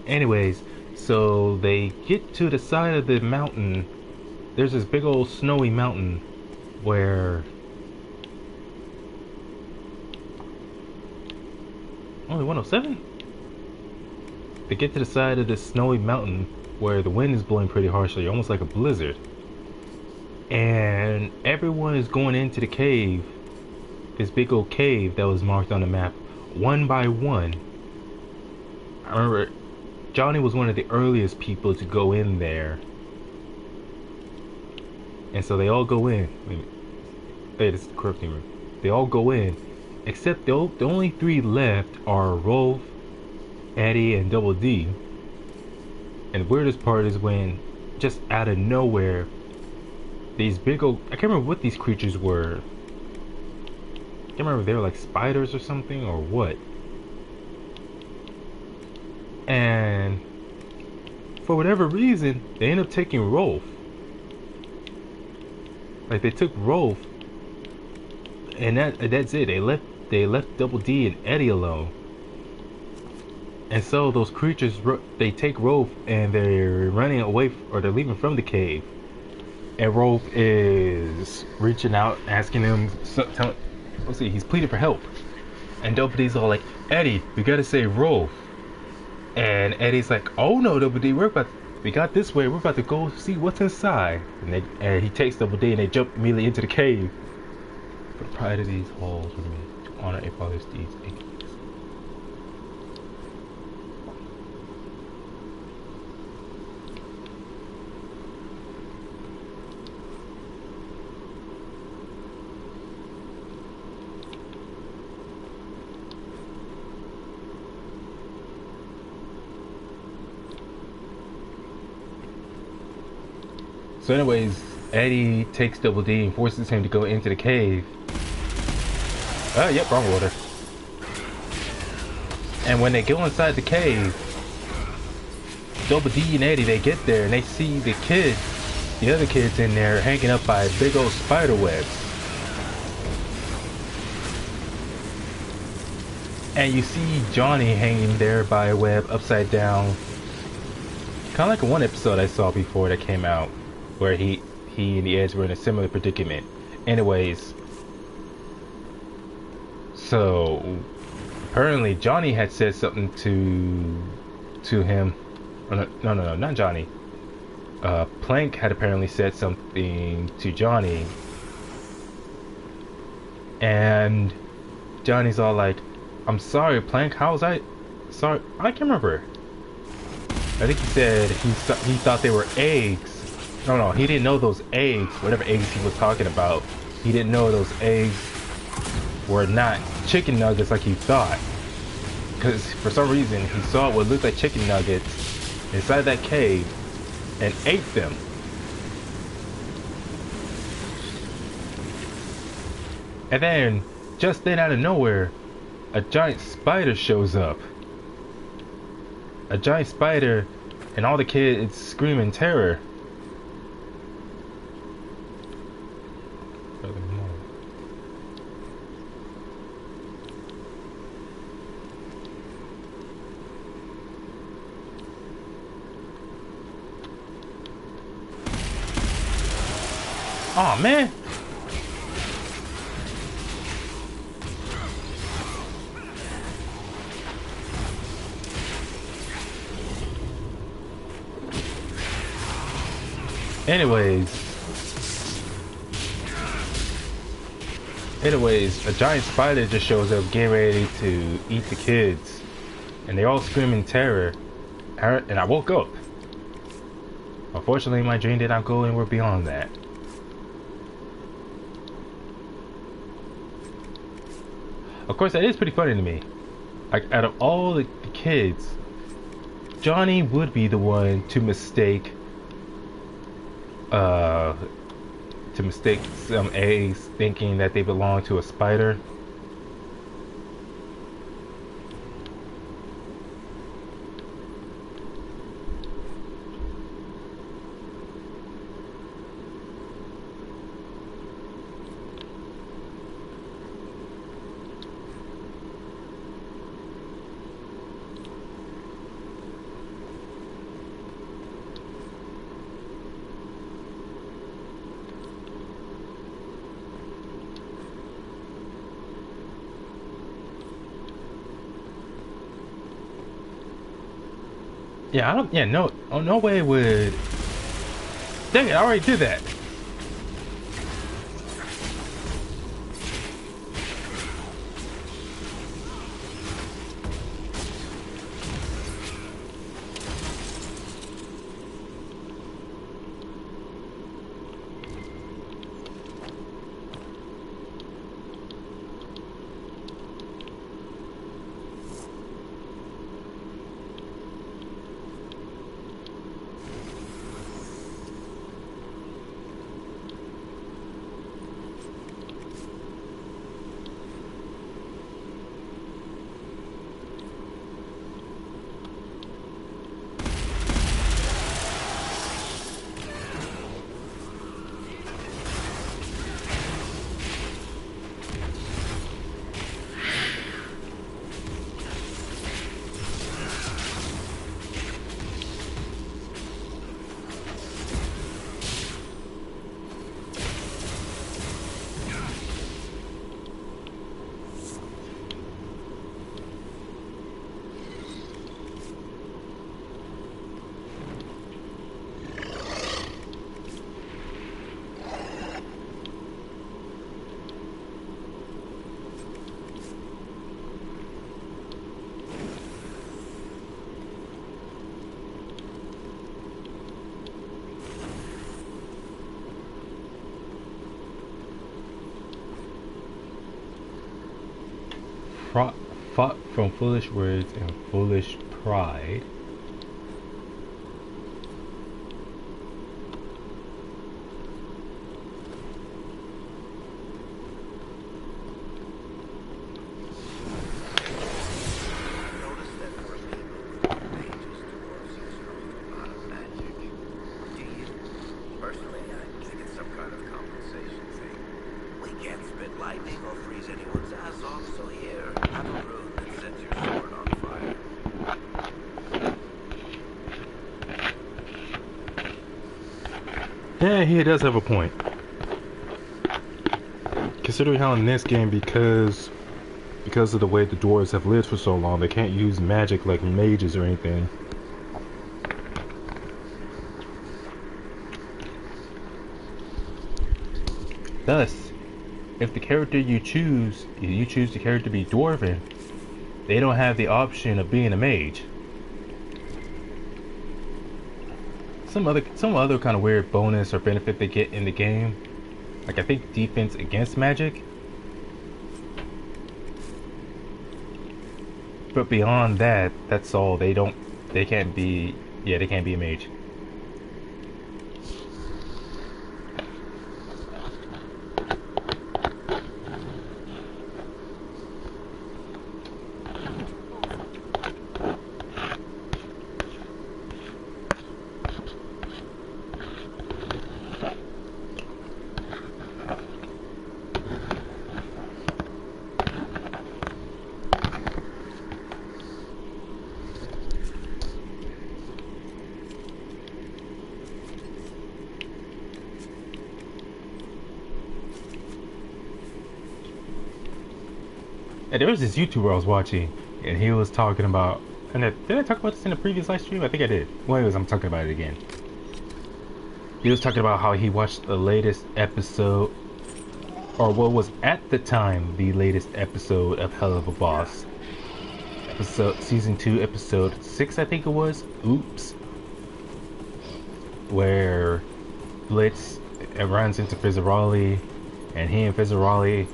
Anyways, so they get to the side of the mountain. There's this big old snowy mountain where only 107? They get to the side of this snowy mountain where the wind is blowing pretty harshly, almost like a blizzard. And everyone is going into the cave, this big old cave that was marked on the map, one by one. I remember Johnny was one of the earliest people to go in there. And so they all go in. Hey, this is the corrupting room. They all go in. Except the only three left are Rolf, Eddie, and Double D. And the weirdest part is when, just out of nowhere, these big old... I can't remember what these creatures were. I can't remember if they were like spiders or something or what. And for whatever reason, they end up taking Rolf. Like, they took Rolf And that's it. They left Double D and Eddie alone. And so those creatures, they take Rolf and they're running away, or they're leaving from the cave. And Rolf is reaching out, asking him, let's see, he's pleading for help. And Double D's all like, Eddie, we gotta save Rolf. And Eddie's like, oh no, Double D, we got this way, we're about to go see what's inside. And he takes Double D and they jump immediately into the cave. For the pride of these halls, to honor a father's deeds. So anyways, Eddie takes Double D and forces him to go into the cave. Yep, wrong order. And when they go inside the cave, Double D and Eddie, they get there and they see the other kids in there hanging up by big old spider webs. And you see Johnny hanging there by a web upside down. Kind of like one episode I saw before that came out, where he and the Eds were in a similar predicament. Anyways, so apparently Johnny had said something to him. Oh, no, not Johnny. Plank had apparently said something to Johnny, and Johnny's all like, "I'm sorry, Plank. How was I sorry? I can't remember." I think he said he thought they were eggs. No, he didn't know those eggs, whatever eggs he was talking about, he didn't know those eggs were not chicken nuggets like he thought. Because for some reason, he saw what looked like chicken nuggets inside that cave and ate them. And then, just then out of nowhere, a giant spider shows up. A giant spider, and all the kids scream in terror. Oh man. Anyways, a giant spider just shows up getting ready to eat the kids. And they all scream in terror. And I woke up. Unfortunately, my dream did not go anywhere beyond that. Of course, that is pretty funny to me. Like, out of all the kids, Johnny would be the one to mistake some eggs, thinking that they belong to a spider. Yeah, no way would. Dang it, I already did that. fought from foolish words and foolish pride. Yeah, he does have a point. Considering how in this game, because of the way the dwarves have lived for so long, they can't use magic like mages or anything. Thus, if the character you choose the character to be dwarven, they don't have the option of being a mage. Some other kind of weird bonus or benefit they get in the game, like I think defense against magic. But beyond that, that's all. They can't be a mage. And there was this YouTuber I was watching, and he was talking about, and did I talk about this in the previous live stream? I think I did. Well, anyways, I'm talking about it again. He was talking about how he watched the latest episode, or what was at the time the latest episode of Hell of a Boss. Season 2, episode 6, I think it was. Oops. Where Blitz runs into Fizzarolli, and he and Fizzarolli,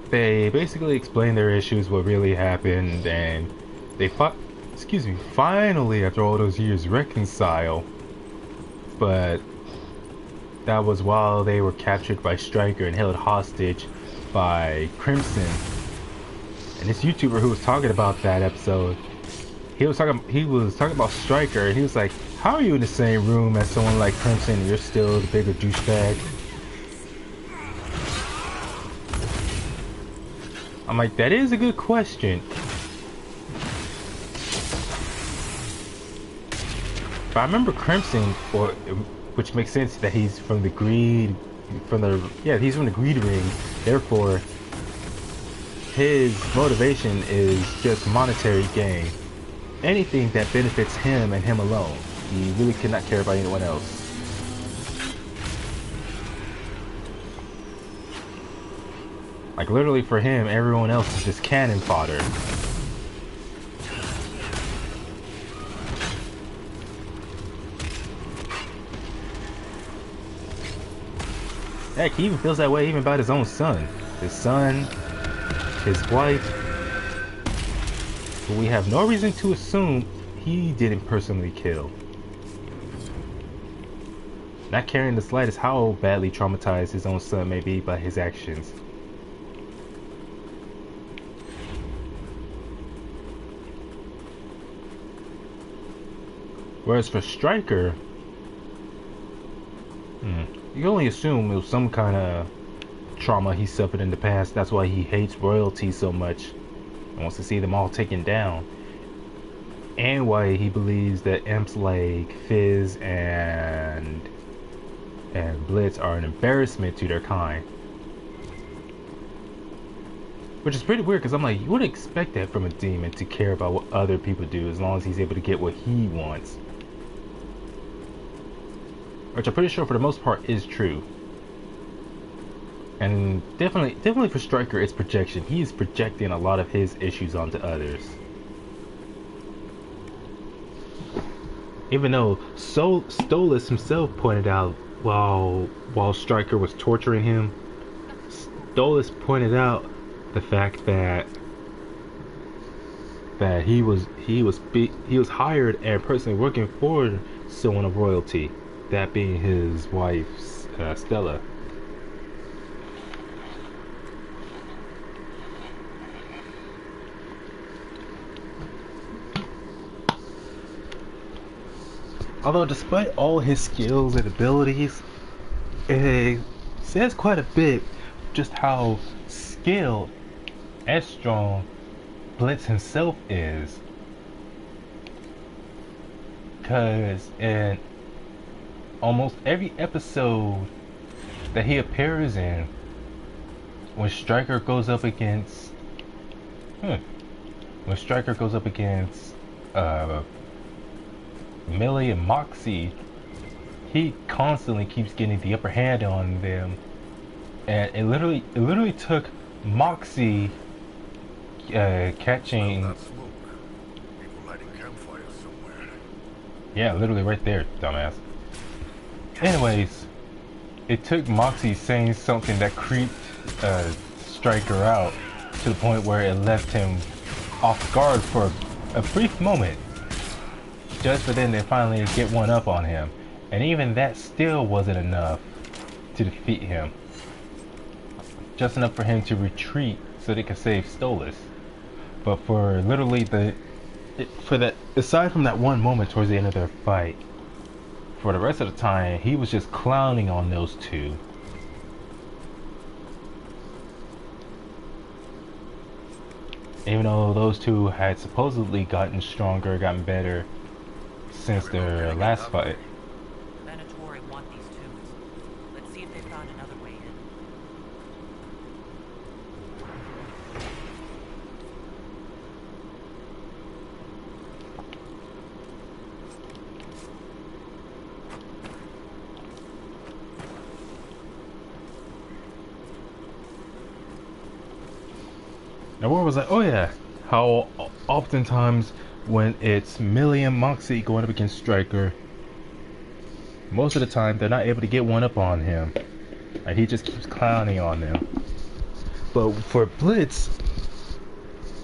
they basically explain their issues, what really happened, and they finally, after all those years, reconcile. But that was while they were captured by Stryker and held hostage by Crimson. And this YouTuber who was talking about that episode, he was talking about Stryker, and he was like, how are you in the same room as someone like Crimson and you're still the bigger douchebag? I'm like, that is a good question. But I remember Crimson, which makes sense that he's from the greed, he's from the greed ring. Therefore, his motivation is just monetary gain. Anything that benefits him and him alone. He really could not care about anyone else. Like, literally for him, everyone else is just cannon fodder. Heck, he even feels that way even about his own son. His son, his wife, who we have no reason to assume he didn't personally kill. Not caring the slightest how badly traumatized his own son may be by his actions. Whereas for Stryker, you can only assume it was some kind of trauma he suffered in the past. That's why he hates royalty so much and wants to see them all taken down. And why he believes that imps like Fizz and Blitz are an embarrassment to their kind. Which is pretty weird, because I'm like, you would expect that from a demon, to care about what other people do as long as he's able to get what he wants. Which I'm pretty sure for the most part is true. And definitely for Stryker, it's projection. He is projecting a lot of his issues onto others. Even though Stolas himself pointed out while Stryker was torturing him, Stolas pointed out the fact that that he was hired and personally working for someone of royalty, that being his wife, Stella. Although despite all his skills and abilities, it says quite a bit just how skilled and strong Blitz himself is. Because in almost every episode that he appears in, when Stryker goes up against Millie and Moxie, he constantly keeps getting the upper hand on them, and it literally took Moxie catching. Smell that smoke. People lighting campfires somewhere. Yeah, literally right there, dumbass. Anyways, it took Moxie saying something that creeped Stryker out to the point where it left him off guard for a brief moment, just for then to finally get one up on him. And even that still wasn't enough to defeat him. Just enough for him to retreat so they could save Stolas. But for literally aside from that one moment towards the end of their fight, for the rest of the time, he was just clowning on those two. Even though those two had supposedly gotten stronger, gotten better since their last fight. Venatori want these tombs. Let's see if they found another way in. And where was I? Oh yeah, how oftentimes when it's Millie and Moxie going up against Stryker, most of the time they're not able to get one up on him, and he just keeps clowning on them. But for Blitz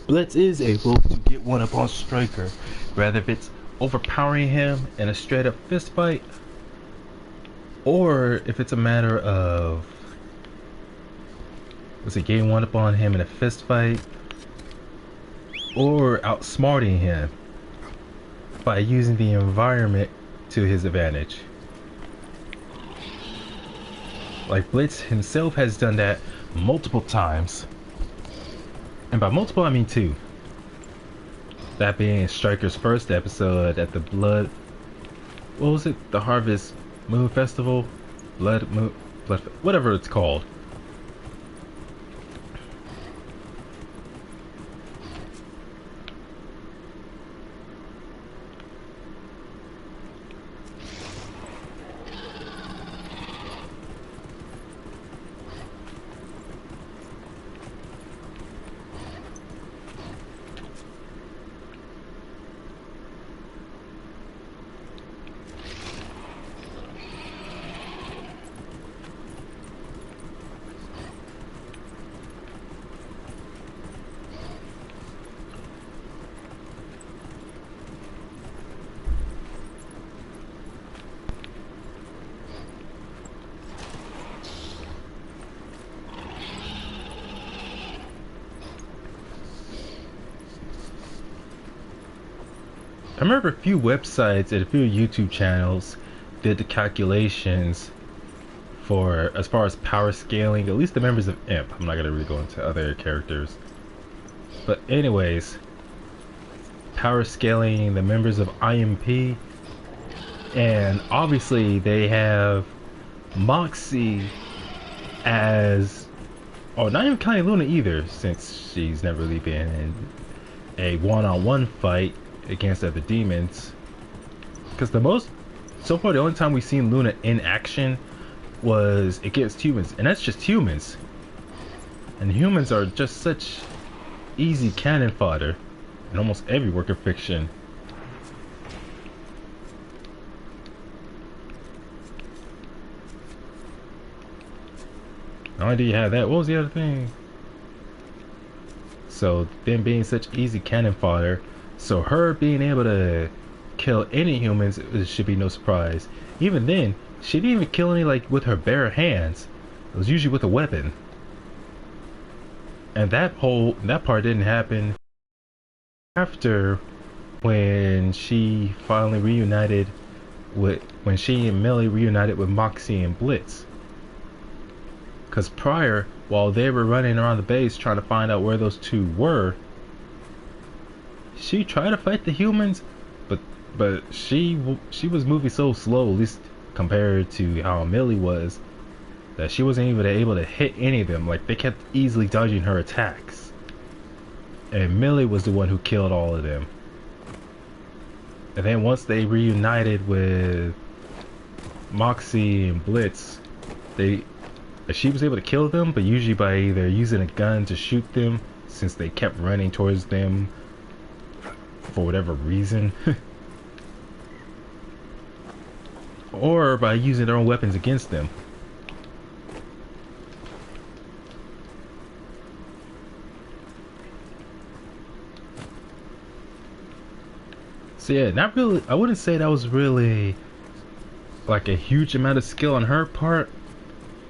is able to get one up on Stryker, whether if it's overpowering him in a straight up fist fight, or if it's a matter of getting one up on him in a fist fight, or outsmarting him by using the environment to his advantage. Like Blitz himself has done that multiple times, and by multiple I mean two. That being Stryker's first episode at the what was it? The Harvest Moon Festival? Blood, whatever it's called. I remember a few websites and a few YouTube channels did the calculations for as far as power scaling, at least the members of Imp. I'm not gonna really go into other characters. But anyways, power scaling the members of IMP, and obviously they have Moxie as, oh, not even counting Luna either, since she's never really been in a one-on-one fight against other demons. Because so far the only time we've seen Luna in action was against humans, and that's just humans. And humans are just such easy cannon fodder in almost every work of fiction. Not only do you have that, what was the other thing? So them being such easy cannon fodder, so her being able to kill any humans should be no surprise. Even then, she didn't even kill any like with her bare hands. It was usually with a weapon. And that part didn't happen after when she finally reunited with when she and Millie reunited with Moxie and Blitz. Cause prior, while they were running around the base trying to find out where those two were, she tried to fight the humans, but she was moving so slow, at least compared to how Millie was, that she wasn't even able to hit any of them. Like, they kept easily dodging her attacks. And Millie was the one who killed all of them. And then once they reunited with Moxie and Blitz, she was able to kill them, but usually by either using a gun to shoot them, since they kept running towards them for whatever reason, or by using their own weapons against them. So yeah, not really, I wouldn't say that was really like a huge amount of skill on her part.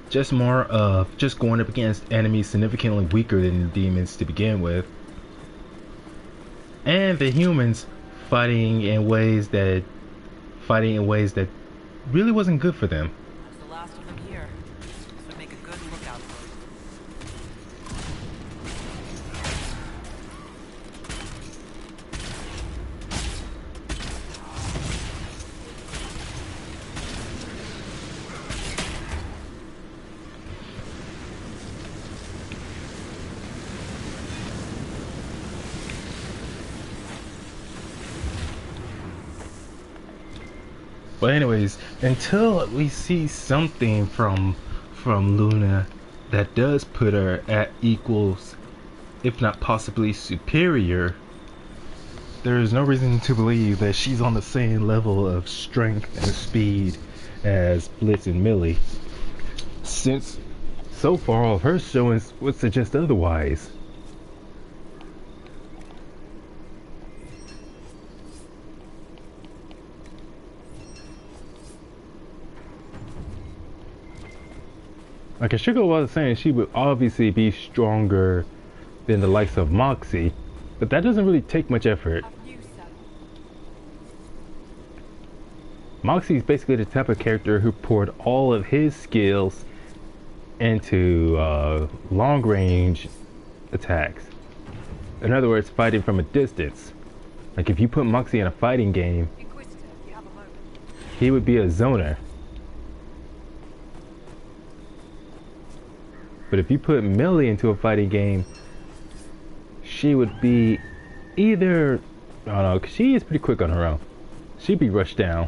Just more of just going up against enemies significantly weaker than the demons to begin with. And the humans fighting in ways that really wasn't good for them. That's the last of them here. So make a good lookout for them. But anyways, until we see something from Luna that does put her at equals, if not possibly superior, there is no reason to believe that she's on the same level of strength and speed as Blitz and Millie, since so far all of her showings would suggest otherwise. Like, I should go without saying she would obviously be stronger than the likes of Moxie, but that doesn't really take much effort. Moxie is basically the type of character who poured all of his skills into long-range attacks. In other words, fighting from a distance. Like, if you put Moxie in a fighting game, he would be a zoner. But if you put Millie into a fighting game, she would be either, I don't know, 'cause she is pretty quick on her own. She'd be rushed down.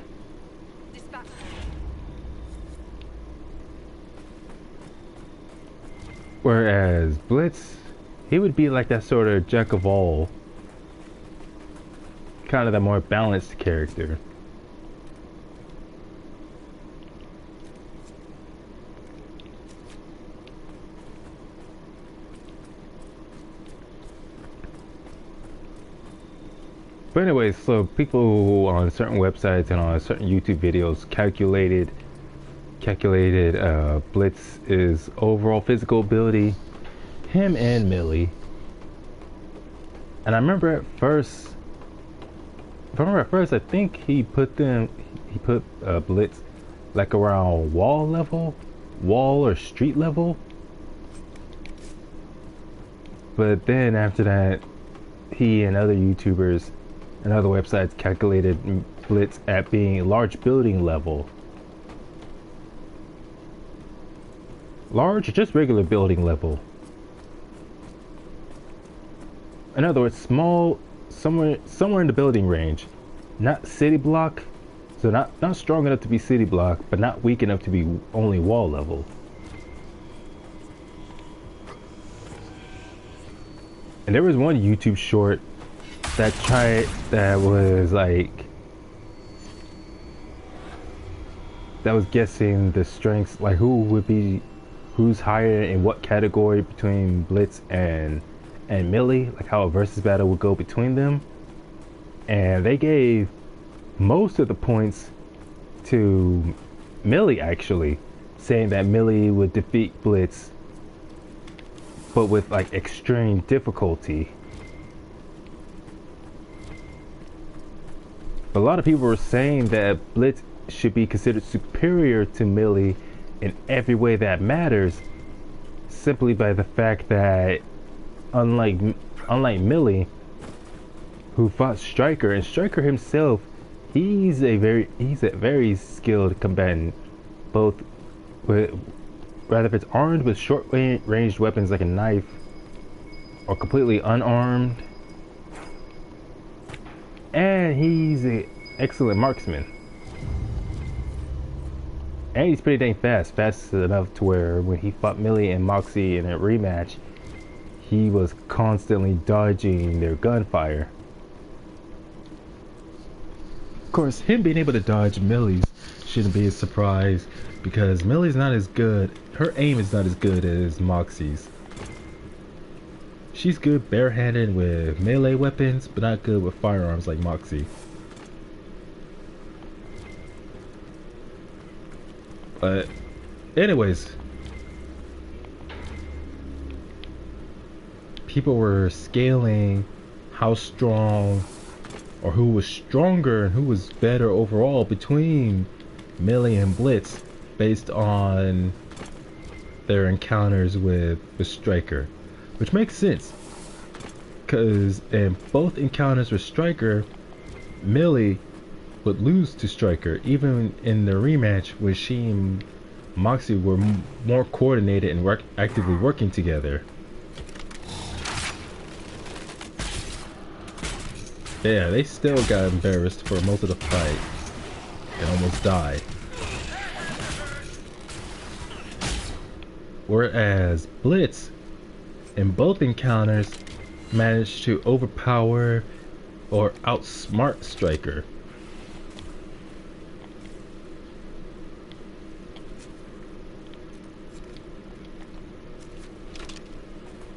Whereas Blitz, he would be like that sort of jack of all, kind of the more balanced character. But anyways, so people on certain websites and on certain YouTube videos calculated Blitz's overall physical ability, him and Millie. And I remember at first, I think he put Blitz like around wall or street level. But then after that, he and other YouTubers and other websites calculated Blitz at being large building level. Large or just regular building level. In other words, small, somewhere in the building range. Not city block, so not strong enough to be city block, but not weak enough to be only wall level. And there was one YouTube short that was guessing the strengths, like who's higher in what category between Blitz and and Millie, like how a versus battle would go between them. And they gave most of the points to Millie, actually, saying that Millie would defeat Blitz, but with like extreme difficulty. But a lot of people were saying that Blitz should be considered superior to Millie in every way that matters, simply by the fact that unlike Millie, who fought Stryker, and Stryker himself, he's a very skilled combatant, both with, rather if it's armed with short ranged weapons like a knife, or completely unarmed. And he's an excellent marksman. And he's pretty dang fast enough to where when he fought Millie and Moxie in a rematch, he was constantly dodging their gunfire. Of course, him being able to dodge Millie's shouldn't be a surprise, because Millie's not as good, her aim is not as good as Moxie's. She's good barehanded with melee weapons, but not good with firearms like Moxie. But anyways, people were scaling how strong, or who was stronger and who was better overall between Millie and Blitz based on their encounters with Stryker. Which makes sense, because in both encounters with Stryker, Millie would lose to Stryker, even in the rematch where she and Moxie were more coordinated and actively working together. Yeah, they still got embarrassed for most of the fight and almost died. Whereas Blitz, in both encounters, managed to overpower or outsmart Stryker.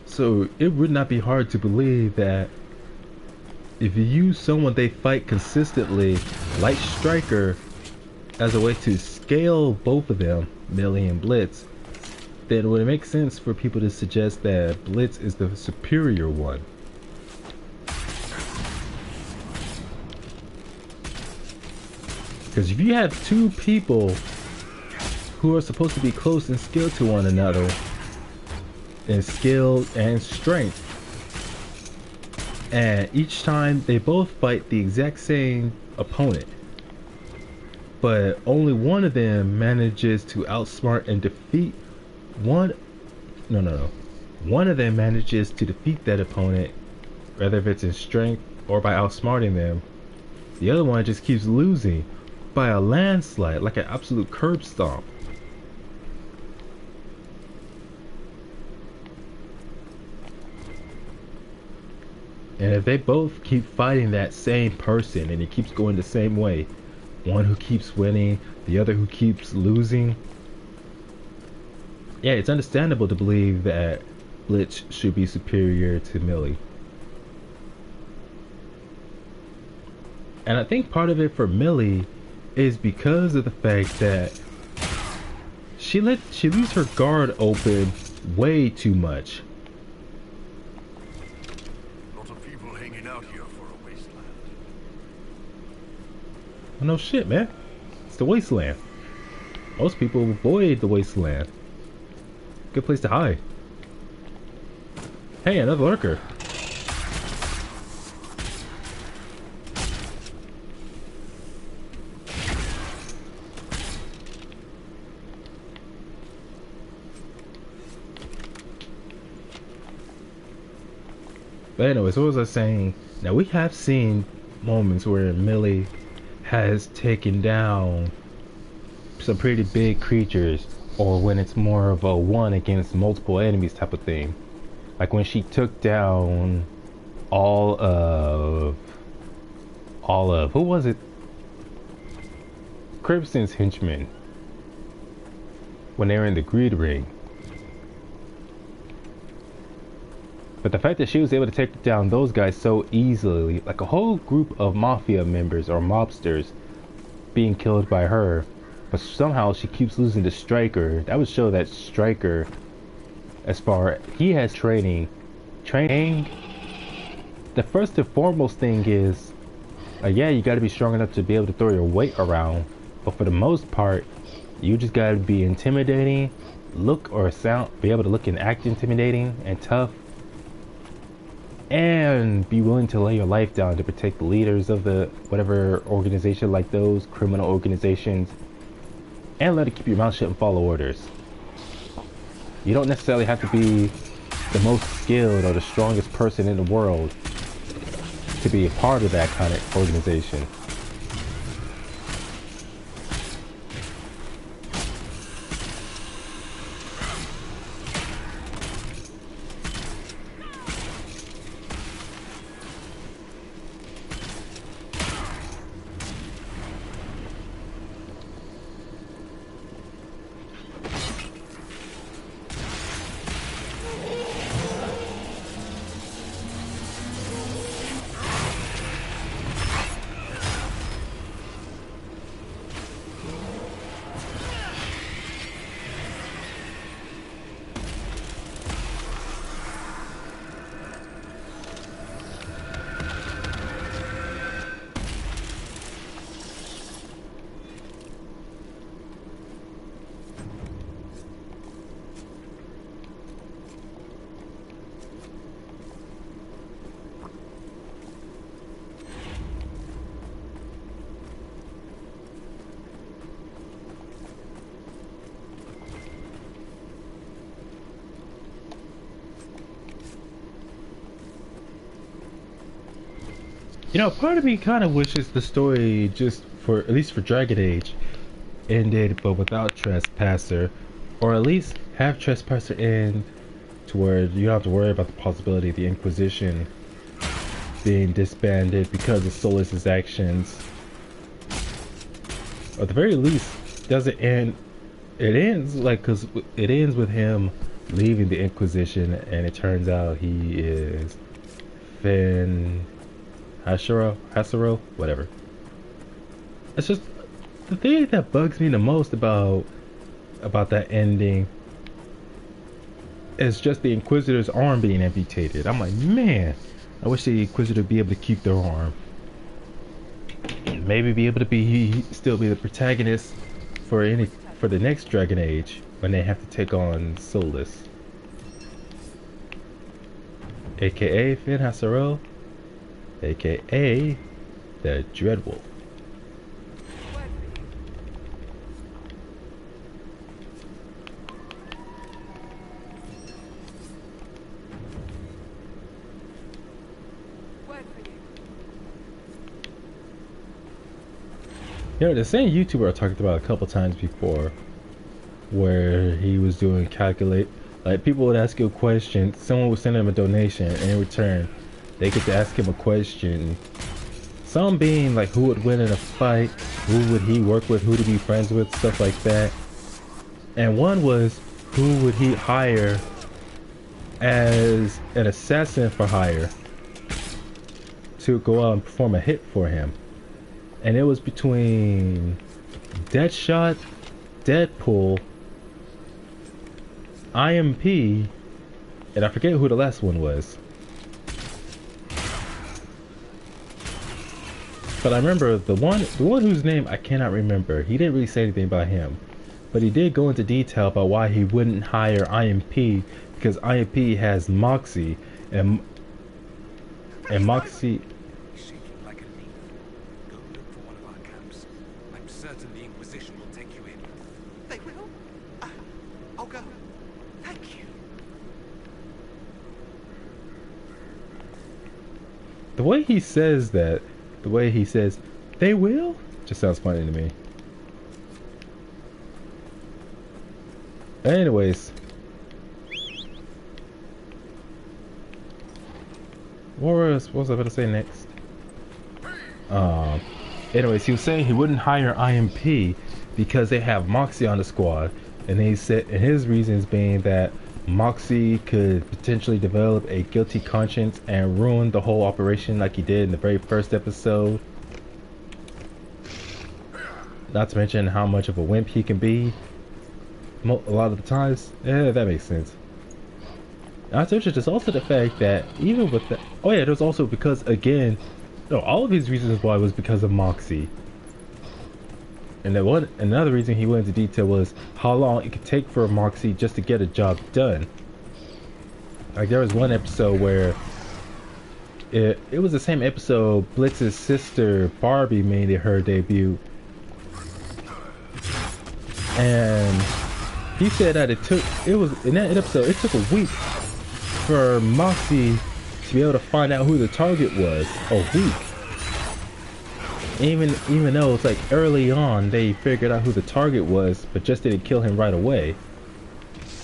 So it would not be hard to believe that if you use someone they fight consistently, like Stryker, as a way to scale both of them, Millie and Blitz, then it would make sense for people to suggest that Blitz is the superior one. Because if you have two people who are supposed to be close in skill to one another, in skill and strength, and each time they both fight the exact same opponent, but only one of them manages to outsmart and defeat one of them manages to defeat that opponent, whether if it's in strength or by outsmarting them. The other one just keeps losing by a landslide, like an absolute curb stomp. And if they both keep fighting that same person and it keeps going the same way, one who keeps winning, the other who keeps losing, yeah, it's understandable to believe that Blitz should be superior to Millie. And I think part of it for Millie is because of the fact that she leaves her guard open way too much. Lots of people hanging out here for a wasteland. Oh, no shit, man. It's the wasteland. Most people avoid the wasteland. Good place to hide. Hey, another lurker. But anyways, what was I saying? Now we have seen moments where Millie has taken down some pretty big creatures, or when it's more of a one against multiple enemies type of thing. Like when she took down all of who was it? Crimson's henchmen when they were in the greed ring. But the fact that she was able to take down those guys so easily, like a whole group of mafia members or mobsters being killed by her, but somehow she keeps losing to Stryker, that would show that Stryker, as far he has training. The first and foremost thing is, yeah, you got to be strong enough to be able to throw your weight around, but for the most part, you just got to be intimidating, look or sound, be able to look and act intimidating and tough, and be willing to lay your life down to protect the leaders of the whatever organization, like those criminal organizations, and let it keep your mouth shut and follow orders. You don't necessarily have to be the most skilled or the strongest person in the world to be a part of that kind of organization. You know, part of me kind of wishes the story, just for at least for Dragon Age, ended but without Trespasser, or at least have Trespasser end to where you don't have to worry about the possibility of the Inquisition being disbanded because of Solus's actions. Or at the very least, doesn't end. It ends like, cause it ends with him leaving the Inquisition, and it turns out he is Finn. Hasaro, whatever. It's just the thing that bugs me the most about that ending is just the Inquisitor's arm being amputated. I'm like, man, I wish the Inquisitor would be able to keep their arm. Maybe be able to still be the protagonist for the next Dragon Age when they have to take on Solus, aka Finn Hasaro, aka the Dreadwolf. You know, the same YouTuber I talked about a couple times before, where he was doing like people would ask you a question, someone would send him a donation, and in return they get to ask him a question. Some being like, who would win in a fight, who would he work with, who to be friends with, stuff like that. And one was, who would he hire as an assassin for hire to go out and perform a hit for him. And it was between Deadshot, Deadpool, IMP, and I forget who the last one was. But I remember the one whose name I cannot remember. He didn't really say anything about him, but he did go into detail about why he wouldn't hire IMP, because IMP has Moxie, and Moxie. Shaking like a leaf. Go look for one of our camps. I'm certain the Inquisition will take you in. They will? I'll go. Thank you. The way he says that, the way he says, they will, just sounds funny to me. Anyways. What was I about to say next? Anyways, he was saying he wouldn't hire IMP because they have Moxie on the squad. And he said, and his reasons being that Moxie could potentially develop a guilty conscience and ruin the whole operation like he did in the very first episode. Not to mention how much of a wimp he can be a lot of the times. Yeah, that makes sense. Not to mention, there's also the fact that even with the... Oh yeah, there's also because, again... No, all of his reasons why was because of Moxie. And another reason he went into detail was how long it could take for Moxie just to get a job done. Like there was one episode where it was the same episode Blitz's sister Barbie made her debut, and he said that it was in that episode it took a week for Moxie to be able to find out who the target was. A week. Even though it's like early on they figured out who the target was, but just didn't kill him right away.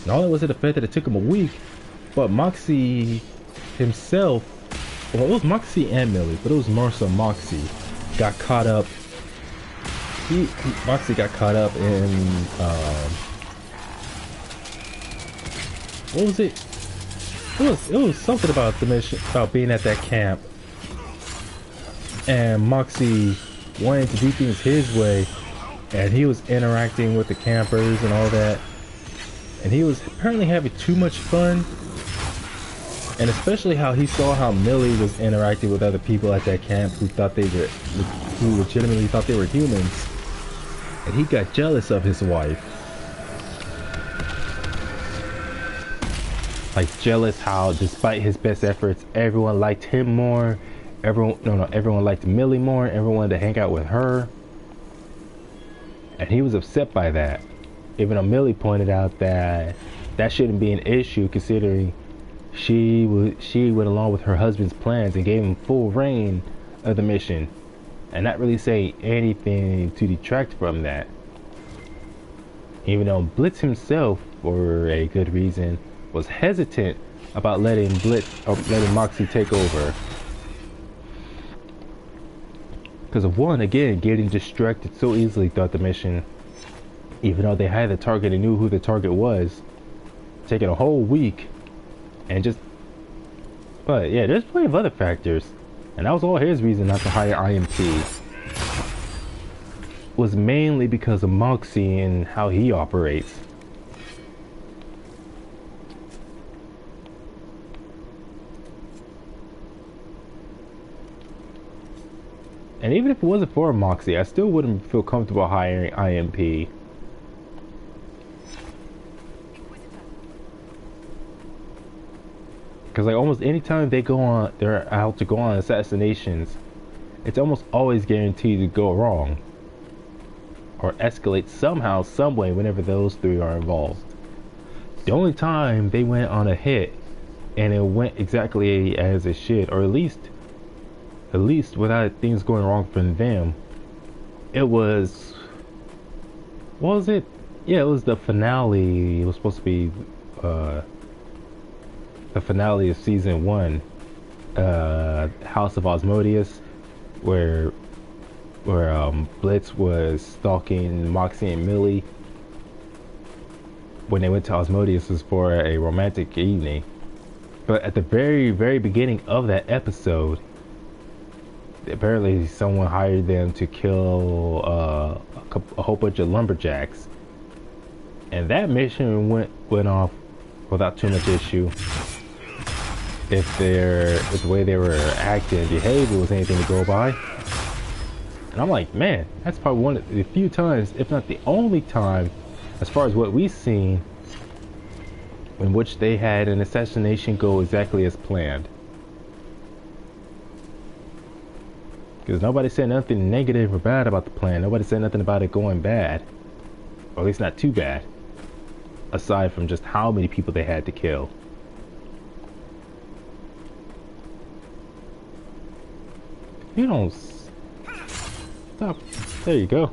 Not only was it the fact that it took him a week, but Moxie himself, well, it was Moxie and Millie, but it was more so Moxie got caught up. Moxie got caught up in what was it? It was something about the mission, about being at that camp. And Moxie wanted to do things his way, and he was interacting with the campers and all that, and he was apparently having too much fun, and especially how he saw how Millie was interacting with other people at that camp who legitimately thought they were humans, and he got jealous of his wife. Like jealous how despite his best efforts everyone liked him more. Everyone liked Millie more. Everyone wanted to hang out with her. And he was upset by that. Even though Millie pointed out that that shouldn't be an issue considering she went along with her husband's plans and gave him full reign of the mission. And not really say anything to detract from that. Even though Blitz himself, for a good reason, was hesitant about letting Moxie take over. Because of one, again, getting distracted so easily throughout the mission. Even though they had the target and knew who the target was. Taking a whole week. And just... But yeah, there's plenty of other factors. And that was all his reason not to hire IMP. Was mainly because of Moxie and how he operates. And even if it wasn't for Moxie, I still wouldn't feel comfortable hiring IMP. Because like almost any time they're out to go on assassinations, it's almost always guaranteed to go wrong. Or escalate somehow, some way whenever those three are involved. The only time they went on a hit and it went exactly as it should, or at least without things going wrong for them, it was, what was it? Yeah, it was the finale. It was supposed to be the finale of season 1, House of Asmodeus, where Blitz was stalking Moxie and Millie when they went to Asmodeus for a romantic evening. But at the very, very beginning of that episode, apparently someone hired them to kill a whole bunch of lumberjacks, and that mission went off without too much issue. If the way they were acting and behaving was anything to go by. And I'm like, man, that's probably one of the few times, if not the only time, as far as what we've seen, in which they had an assassination go exactly as planned. Because nobody said nothing negative or bad about the plan. Nobody said nothing about it going bad. Or at least not too bad. Aside from just how many people they had to kill. You don't... Stop. There you go.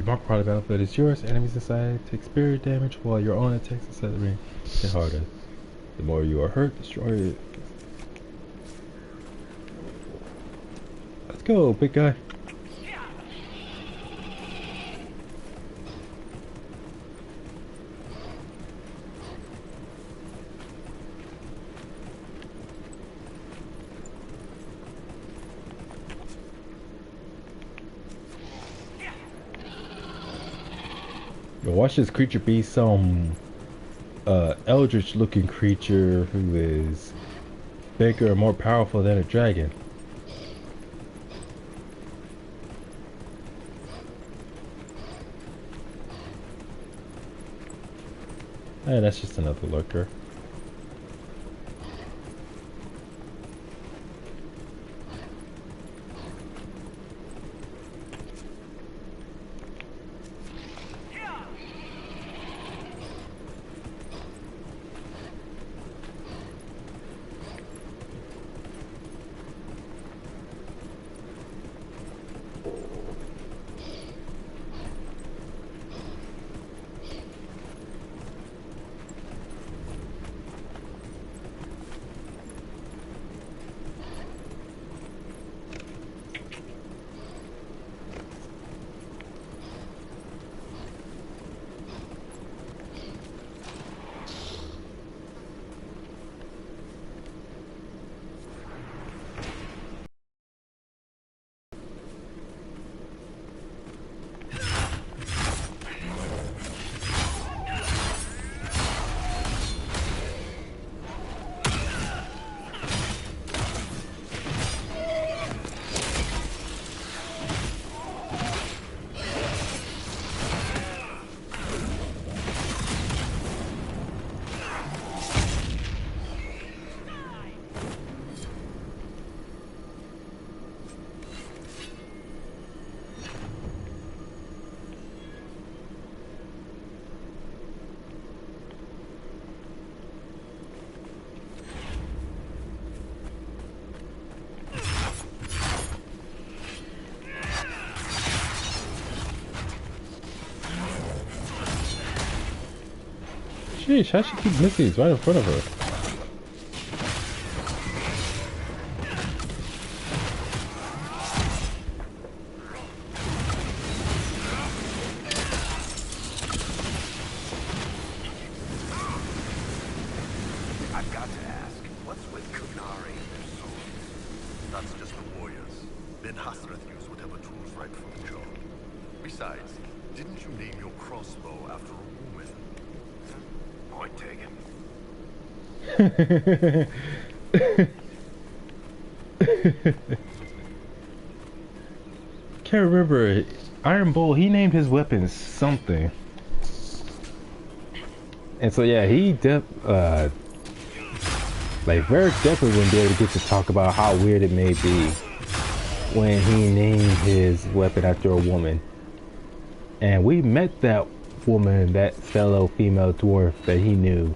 Your mark part of the battlefield is yours. Enemies inside take spirit damage while your own attacks inside the ring get harder. The more you are hurt, destroy it. Let's go, big guy. Yo, watch this creature be some eldritch looking creature who is bigger and more powerful than a dragon. Hey, that's just another lurker. Sheesh, how she keep missing these right in front of her? I've got to ask, what's with Kunari and their swords? That's just the warriors. Then Hasrath used whatever tools right for the job. Besides, didn't you name your crossbow after a woman? Point taken. Can't remember. Iron Bull, he named his weapons something. And so yeah, like Varric definitely wouldn't be able to get to talk about how weird it may be when he named his weapon after a woman. And we met that woman, that fellow female dwarf that he knew,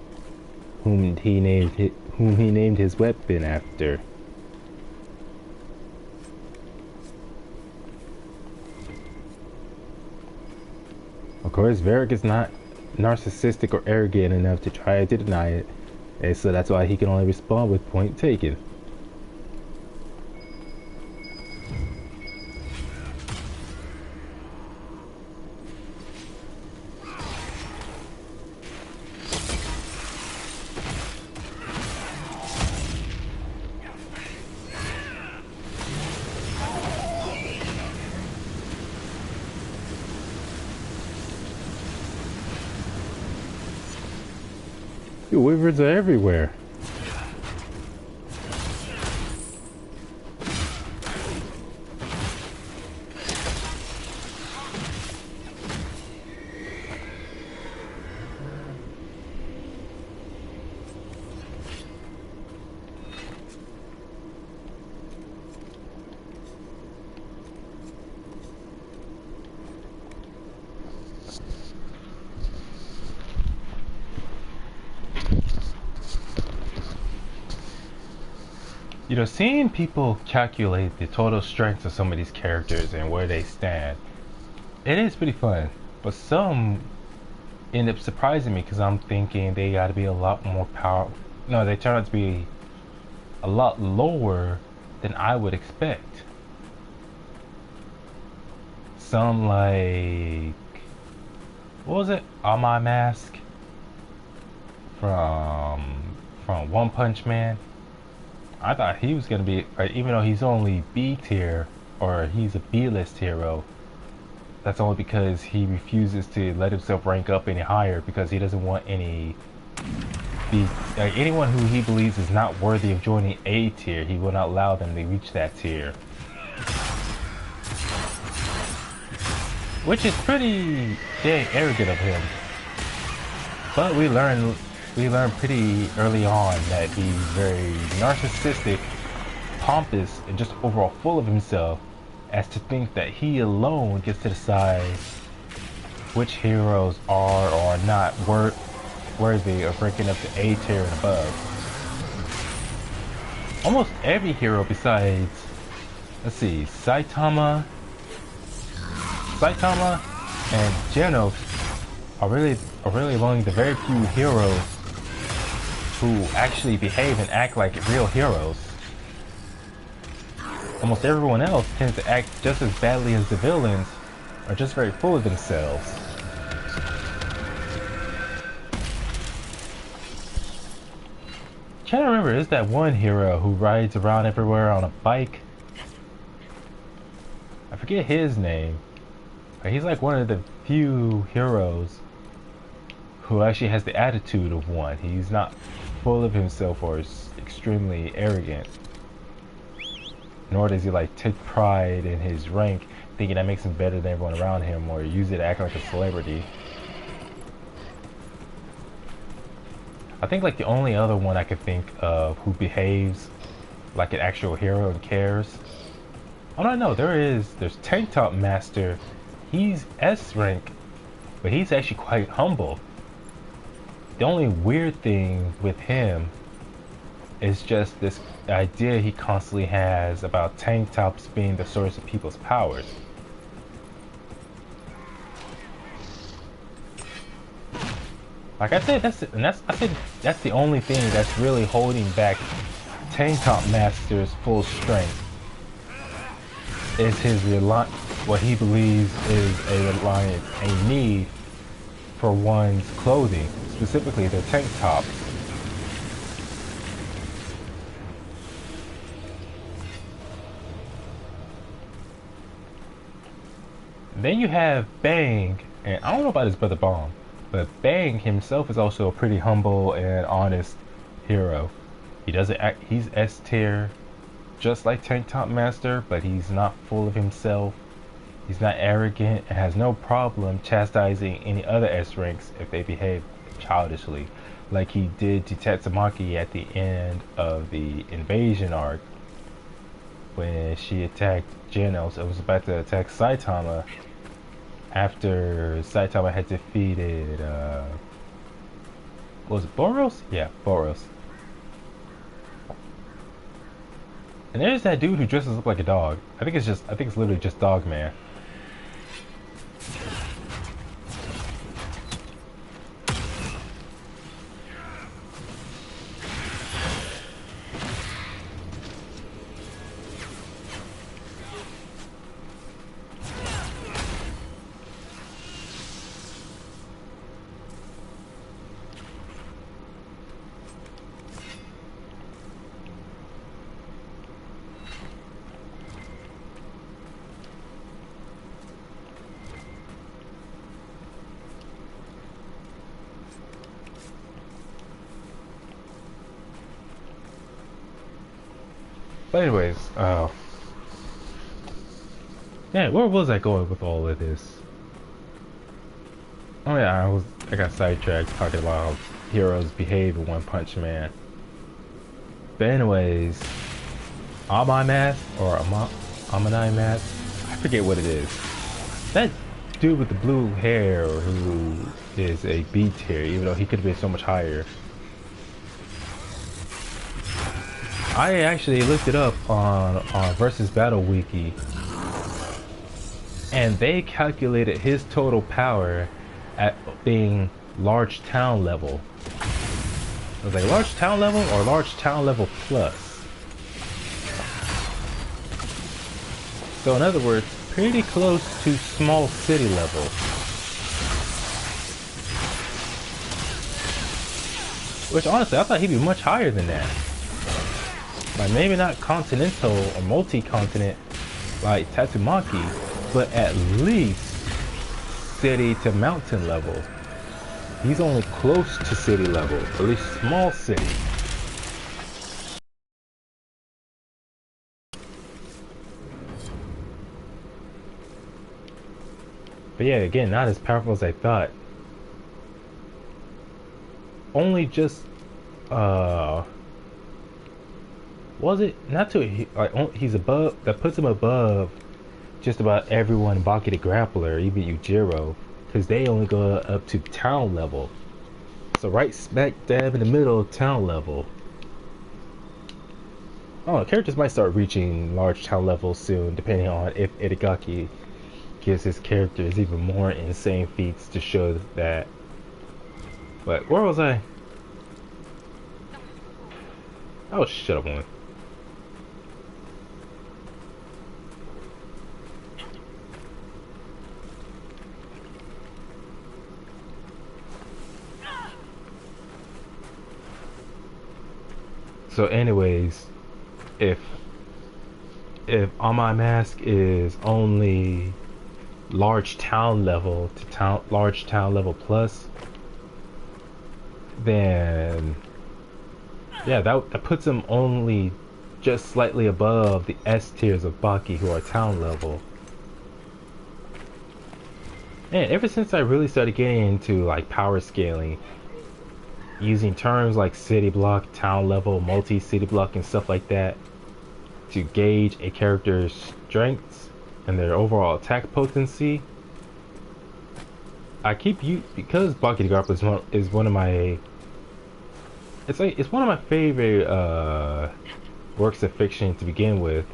whom he named his weapon after. Of course, Varric is not narcissistic or arrogant enough to try to deny it, and so that's why he can only respond with point taken. Dude, wyverns are everywhere. You know, seeing people calculate the total strength of some of these characters and where they stand, It is pretty fun, but some end up surprising me because I'm thinking they got to be a lot more power. No, they turn out to be a lot lower than I would expect. Some like, what was it? On My Mask from One Punch Man. I thought he was gonna be, even though he's only B tier or he's a B-list hero. That's only because he refuses to let himself rank up any higher because he doesn't want anyone who he believes is not worthy of joining A tier. He will not allow them to reach that tier, which is pretty dang arrogant of him. But we learn pretty early on that he's very narcissistic, pompous, and just overall full of himself, as to think that he alone gets to decide which heroes are or are not worthy of ranking up to A tier and above. Almost every hero besides, let's see, Saitama and Genos are really among the very few heroes who actually behave and act like real heroes. Almost everyone else tends to act just as badly as the villains, or just very full of themselves. Trying to remember, is that one hero who rides around everywhere on a bike? I forget his name. But he's like one of the few heroes who actually has the attitude of one. He's not full of himself or is extremely arrogant. Nor does he like take pride in his rank, thinking that makes him better than everyone around him, or use it to act like a celebrity. I think like the only other one I could think of who behaves like an actual hero and cares. Oh no, there's Tank Top Master. He's S rank, but he's actually quite humble. The only weird thing with him is just this idea he constantly has about tank tops being the source of people's powers. Like I said, that's the only thing that's really holding back Tank Top Master's full strength. Is his what he believes is a reliance, a need for one's clothing, specifically their tank tops. Then you have Bang, and I don't know about his brother Bomb, but Bang himself is also a pretty humble and honest hero. He doesn't act, he's S tier, just like Tank Top Master, but he's not full of himself. He's not arrogant and has no problem chastising any other S ranks if they behave childishly, like he did to Tatsumaki at the end of the invasion arc when she attacked Genos and was about to attack Saitama after Saitama had defeated what was it, Boros? Yeah, Boros. And there's that dude who dresses up like a dog. I think it's literally just Dog Man. But anyways, yeah, where was I going with all of this? Oh yeah, I got sidetracked talking about how heroes behave in One Punch Man. But anyways, Amai Mask or Amanai Mask, I forget what it is. That dude with the blue hair who is a B tier, even though he could have been so much higher. I actually looked it up on Versus Battle Wiki, and they calculated his total power at being large town level. I was like, large town level or large town level plus? So in other words, pretty close to small city level. Which honestly, I thought he'd be much higher than that. Like maybe not continental or multi-continent like Tatsumaki, but at least city to mountain level. He's only close to city level, at least small city. But yeah, again, not as powerful as I thought. Only just, was it not to like he's above, that puts him above just about everyone Baki the Grappler, even Yujiro, because they only go up to town level. So right smack dab in the middle of town level. Oh, characters might start reaching large town level soon, depending on if Itagaki gives his characters even more insane feats to show that. But where was I? Oh, shut up, one. So anyways, if on my mask is only large town level to large town level plus, then yeah, that puts him only just slightly above the S tiers of Baki, who are town level. And ever since I really started getting into like power scaling, using terms like city block, town level, multi-city block, and stuff like that to gauge a character's strengths and their overall attack potency, I keep because Baki the Grappler is one of my, it's one of my favorite works of fiction to begin with,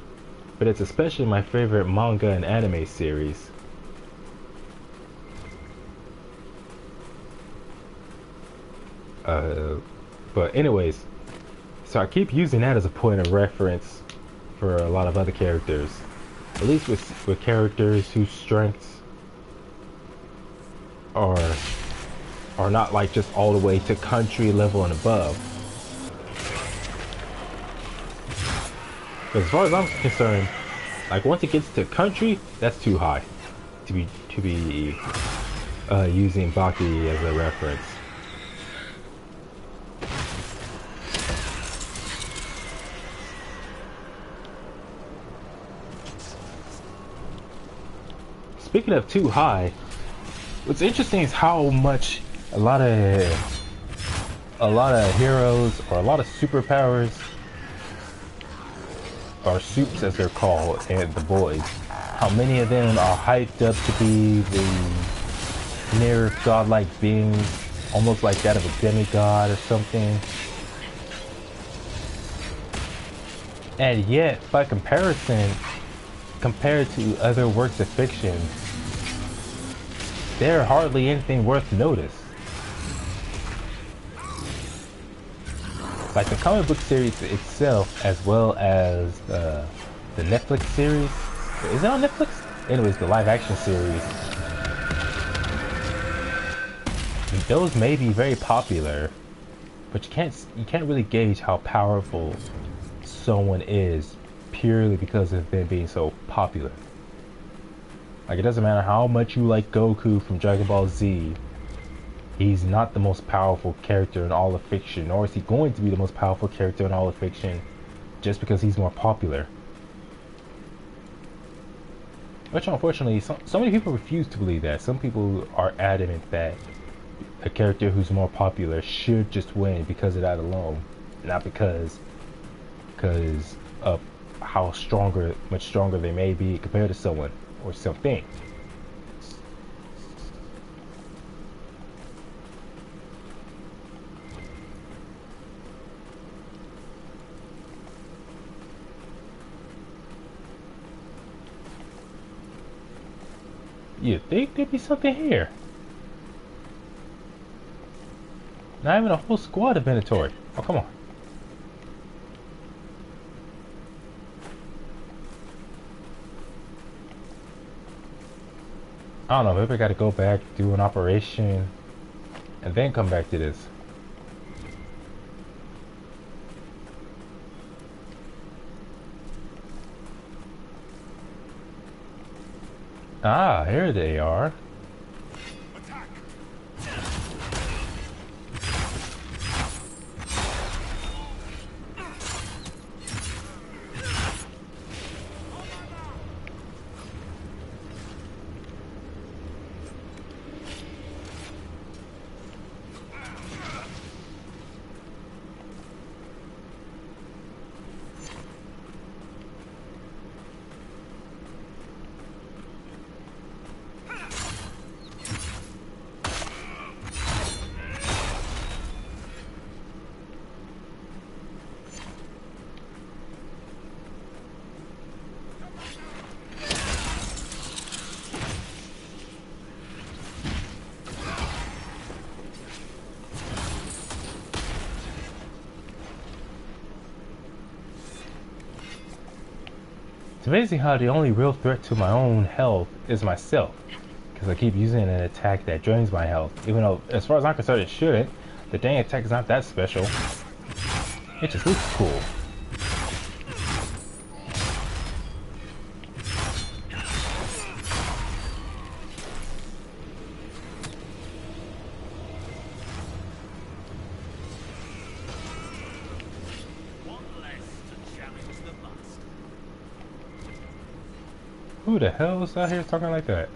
but it's especially my favorite manga and anime series. But anyways, so I keep using that as a point of reference for a lot of other characters, at least with characters whose strengths are not like just all the way to country level and above. Because as far as I'm concerned, like once it gets to country, that's too high to be using Baki as a reference. Speaking of too high, what's interesting is how much a lot of heroes or a lot of superpowers, or soups as they're called, and the boys, how many of them are hyped up to be the near godlike beings, almost like that of a demigod or something. And yet, by comparison, compared to other works of fiction, they're hardly anything worth notice. Like the comic book series itself, as well as the Netflix series. Is it on Netflix? Anyways, the live action series. Those may be very popular, but you can't really gauge how powerful someone is purely because of them being so popular. Like, it doesn't matter how much you like Goku from Dragon Ball Z, he's not the most powerful character in all of fiction, nor is he going to be the most powerful character in all of fiction just because he's more popular. Which unfortunately, so many people refuse to believe that. Some people are adamant that a character who's more popular should just win because of that alone, not because of how much stronger they may be compared to someone or something. You'd think there'd be something here. Not even a whole squad of inventory. Oh, come on. I don't know, maybe I gotta go back, do an operation, and then come back to this. Ah, here they are. It's amazing how the only real threat to my own health is myself, because I keep using an attack that drains my health, even though, as far as I'm concerned, it shouldn't. The dang attack is not that special. It just looks cool. Who the hell is out here talking like that?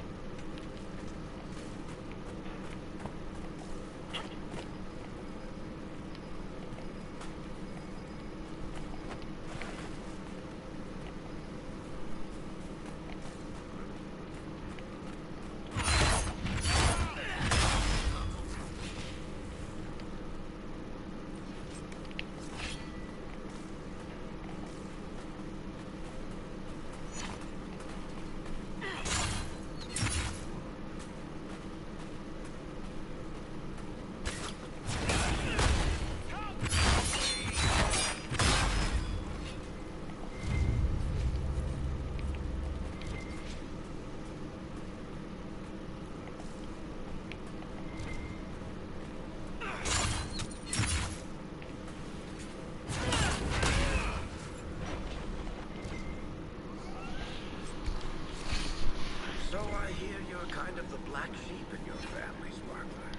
So I hear you're kind of the black sheep in your family, Sparkler.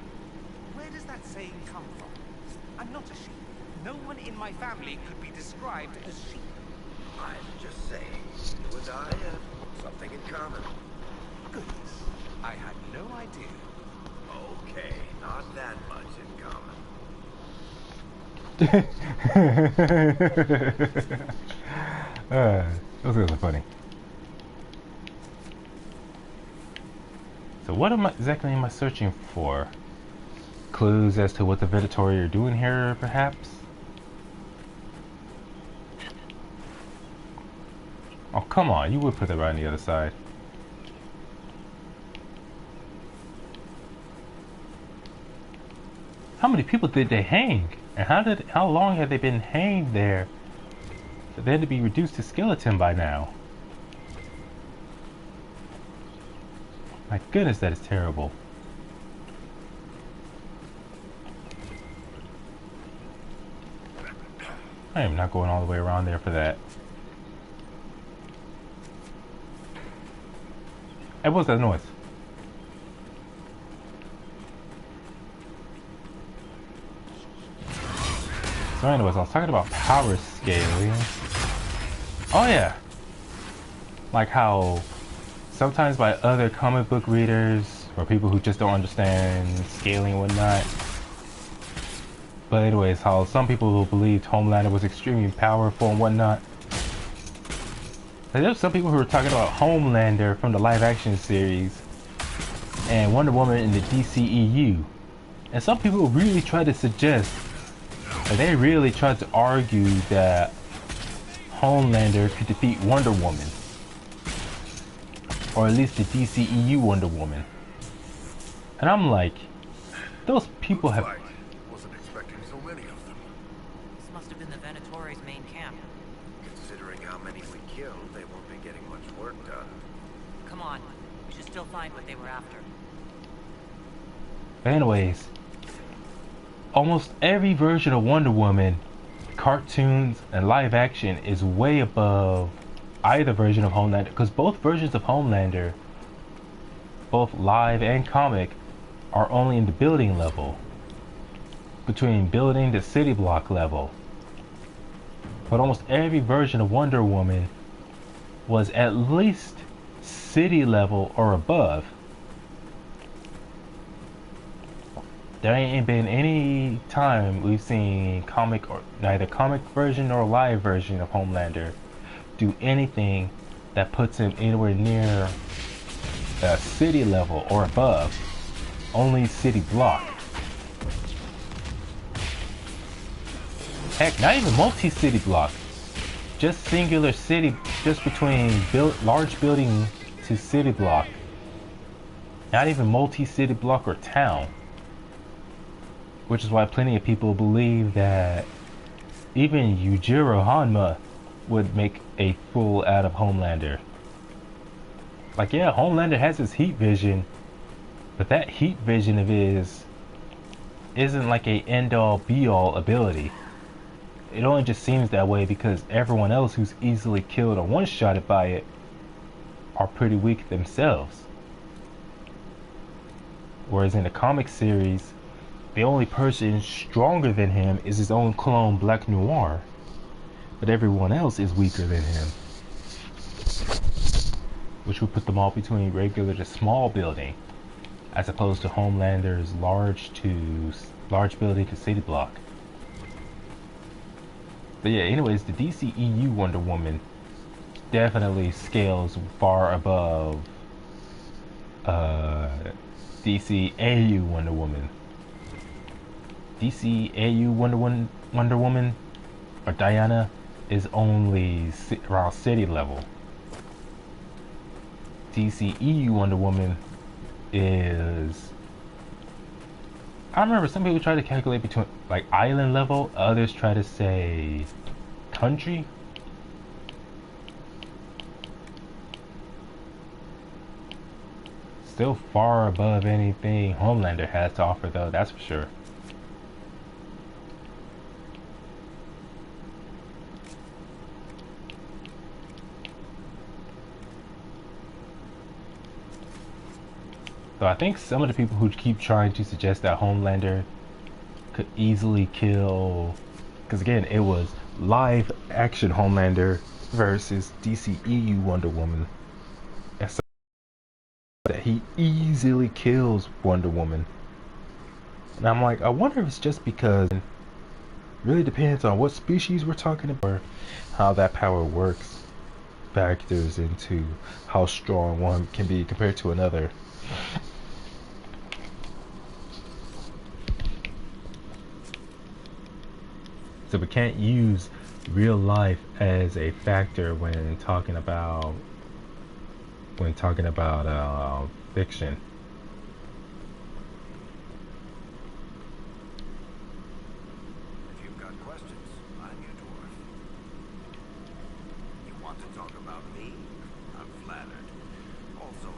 Where does that saying come from? I'm not a sheep. No one in my family could be described as sheep. I'm just saying, you and I have something in common. Goodness, I had no idea. Okay, not that much in common. Those guys are funny. So what exactly am I searching for? Clues as to what the Vedatori are doing here, perhaps? Oh, come on, you would put that right on the other side. How many people did they hang? And how long have they been hanged there? For them to be reduced to skeleton by now? My goodness, that is terrible. I am not going all the way around there for that. Hey, what's that noise? So anyways, I was talking about power scaling. Oh yeah! Like how sometimes by other comic book readers or people who just don't understand scaling and whatnot. But anyways, how some people believed Homelander was extremely powerful and whatnot. And there's some people who were talking about Homelander from the live action series and Wonder Woman in the DCEU. And some people really tried to suggest, and they really tried to argue that Homelander could defeat Wonder Woman. or at least the DCEU Wonder Woman. And I'm like, those people have. Right. Wasn't expecting so many of them. This must have been the Venatore's main camp. Considering how many we killed, they won't be getting much work done. Come on, we should still find what they were after. But anyways, almost every version of Wonder Woman, cartoons and live action, is way above either version of Homelander, because both versions of Homelander, both live and comic, are only in the building level, between building to city block level. But almost every version of Wonder Woman was at least city level or above. There ain't been any time we've seen comic, or neither comic version nor live version of Homelander, do anything that puts him anywhere near city level or above. Only city block. Heck, not even multi-city block. Just singular city, just between large building to city block. Not even multi-city block or town. Which is why plenty of people believe that even Yujiro Hanma would make a fool out of Homelander. Like, yeah, Homelander has his heat vision, but that heat vision of his isn't like a end-all be-all ability. It only just seems that way because everyone else who's easily killed or one-shotted by it are pretty weak themselves. Whereas in the comic series, the only person stronger than him is his own clone, Black Noir. But everyone else is weaker than him. Which would put them all between regular to small building, as opposed to Homelander's large building to city block. But yeah, anyways, the DCEU Wonder Woman definitely scales far above DCAU Wonder Woman. DCAU Wonder Woman, or Diana, is only around city level. DCEU Wonder Woman is, I remember some people try to calculate between like island level, others try to say country. Still far above anything Homelander has to offer though, that's for sure. So I think some of the people who keep trying to suggest that Homelander could easily kill, because again, it was live action Homelander versus DCEU Wonder Woman, and so that he easily kills Wonder Woman. And I'm like, I wonder if it's just because it really depends on what species we're talking about, or how that power works factors into how strong one can be compared to another. So we can't use real life as a factor when talking about fiction. If you've got questions, I'm your dwarf. You want to talk about me? I'm flattered. Also,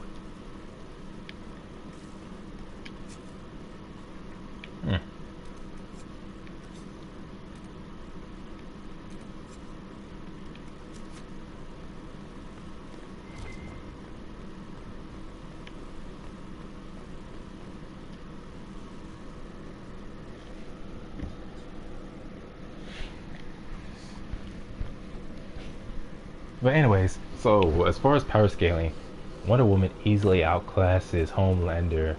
But anyways, so as far as power scaling, Wonder Woman easily outclasses Homelander.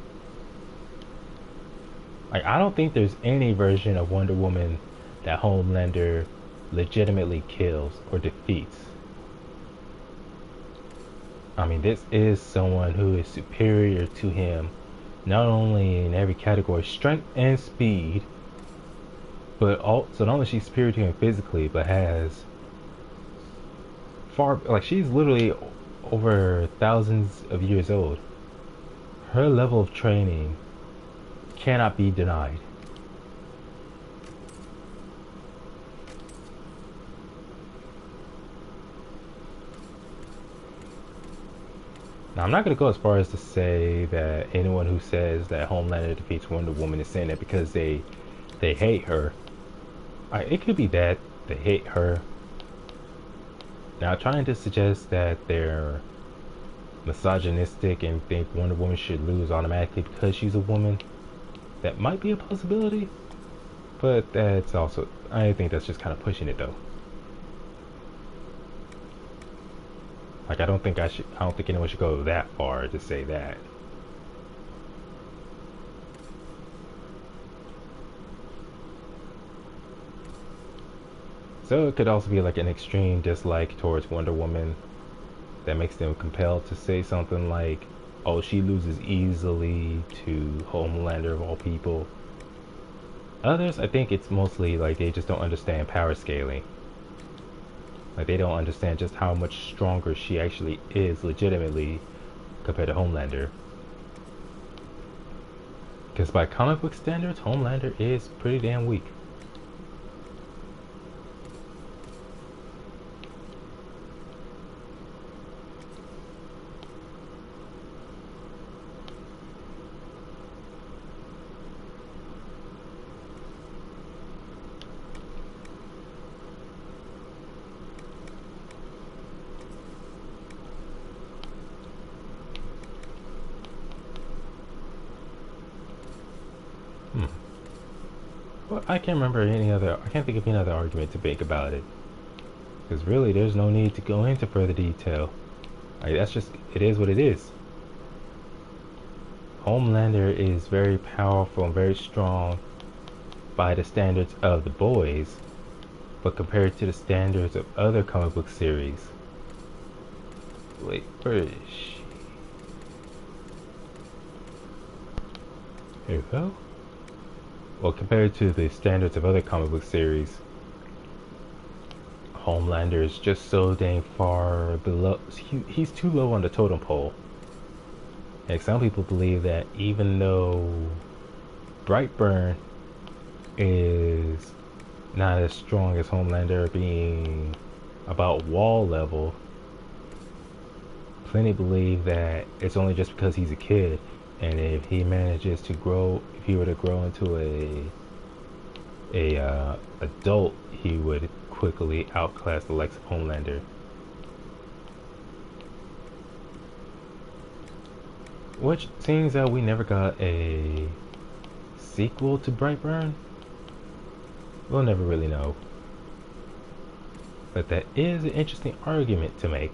Like, I don't think there's any version of Wonder Woman that Homelander legitimately kills or defeats. I mean, this is someone who is superior to him, not only in every category, strength and speed, but also not only she's superior to him physically, but has far, like, she's literally over thousands of years old. Her level of training cannot be denied. Now, I'm not going to go as far as to say that anyone who says that Homelander defeats Wonder Woman is saying that because they hate her. It could be that they hate her. Now, trying to suggest that they're misogynistic and think Wonder Woman should lose automatically because she's a woman, that might be a possibility. But that's also, I think that's just kind of pushing it though. Like, I don't think anyone should go that far to say that. So it could also be like an extreme dislike towards Wonder Woman that makes them compelled to say something like, oh, she loses easily to Homelander of all people. Others, I think it's mostly like they just don't understand power scaling. Like, they don't understand just how much stronger she actually is legitimately compared to Homelander. Because by comic book standards, Homelander is pretty damn weak. Well, I can't think of any other argument to make about it. Because really, there's no need to go into further detail. Like, it is what it is. Homelander is very powerful and very strong by the standards of the boys, but compared to the standards of other comic book series. Wait, where is she? Here we go. Well, compared to the standards of other comic book series, Homelander is just so dang far below. He's too low on the totem pole. And some people believe that even though Brightburn is not as strong as Homelander, being about wall level, plenty believe that it's only just because he's a kid, and if he manages to grow, if he were to grow into a adult, he would quickly outclass the likes of Homelander. Which seems that we never got a sequel to Brightburn. We'll never really know. But that is an interesting argument to make.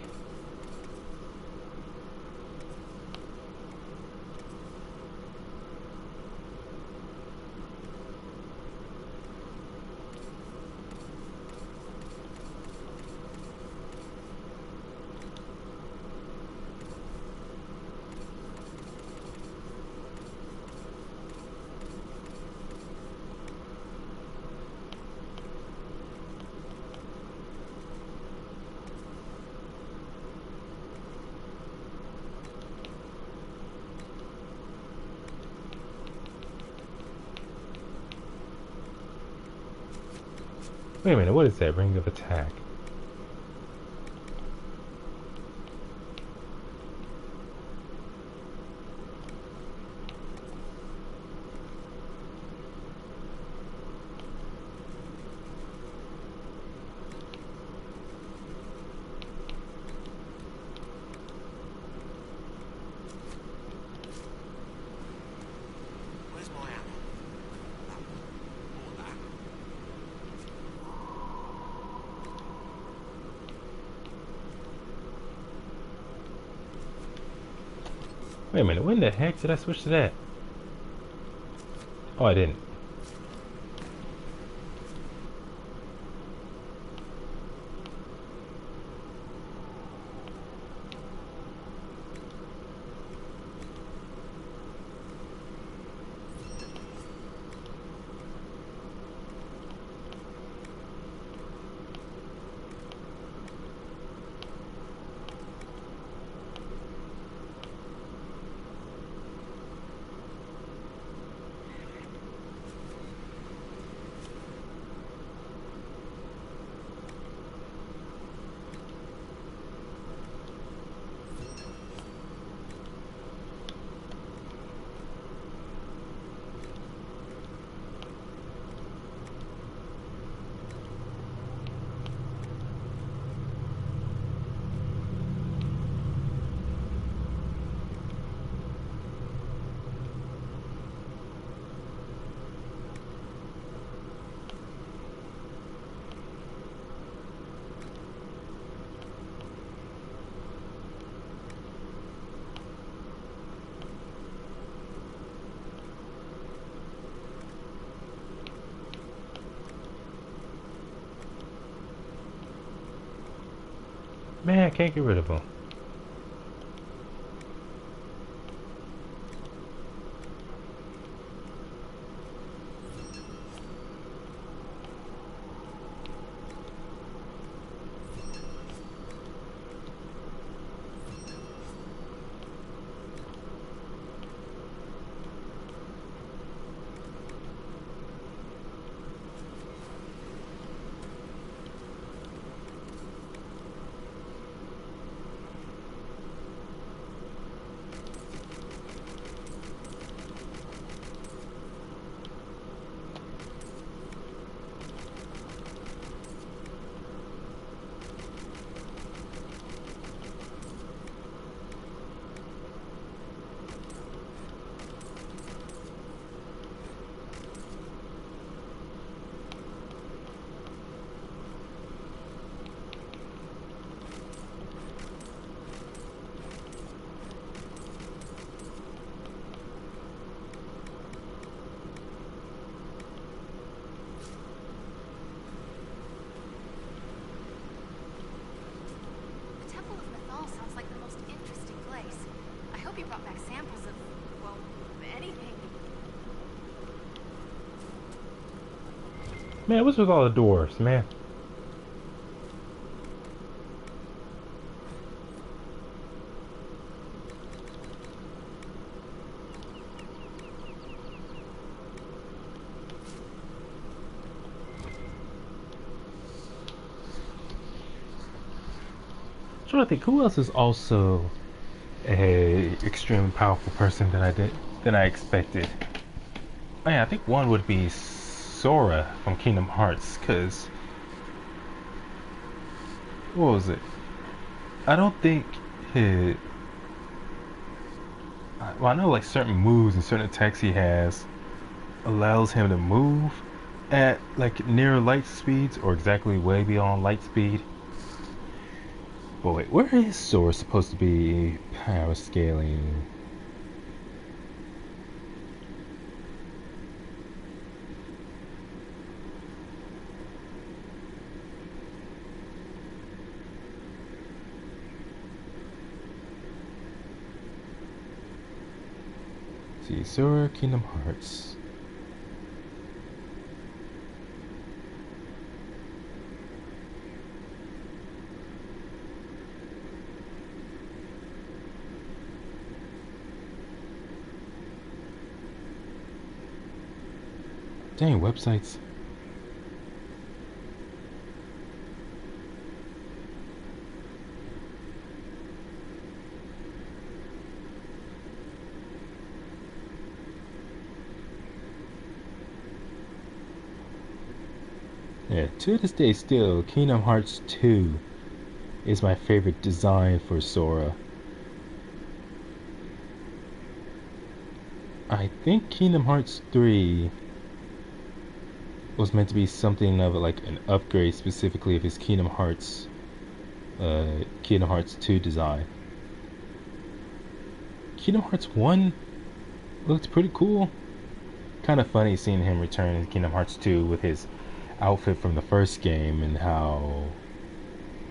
Wait a minute, what is that? Ring of attack. Where's my ammo? More of that. Wait a minute, when the heck did I switch to that? Oh, I didn't. can't get rid of him. The Temple of Mythal sounds like the most interesting place. I hope you brought back samples of, well, anything. Man, what's with all the doors, man? Trying to think, who else is also a extremely powerful person than I expected. Oh yeah, I think one would be Sora from Kingdom Hearts, cause what was it? I don't think his well, I know like certain moves and certain attacks he has allows him to move at like near light speeds or exactly way beyond light speed. But wait, where is Sora supposed to be power scaling? See, Sora, Kingdom Hearts. Dang, websites. Yeah, to this day still, Kingdom Hearts 2 is my favorite design for Sora. I think Kingdom Hearts 3 was meant to be something of like an upgrade specifically of his Kingdom Hearts 2 design. Kingdom Hearts 1 looked pretty cool. Kind of funny seeing him return in Kingdom Hearts 2 with his outfit from the first game, and how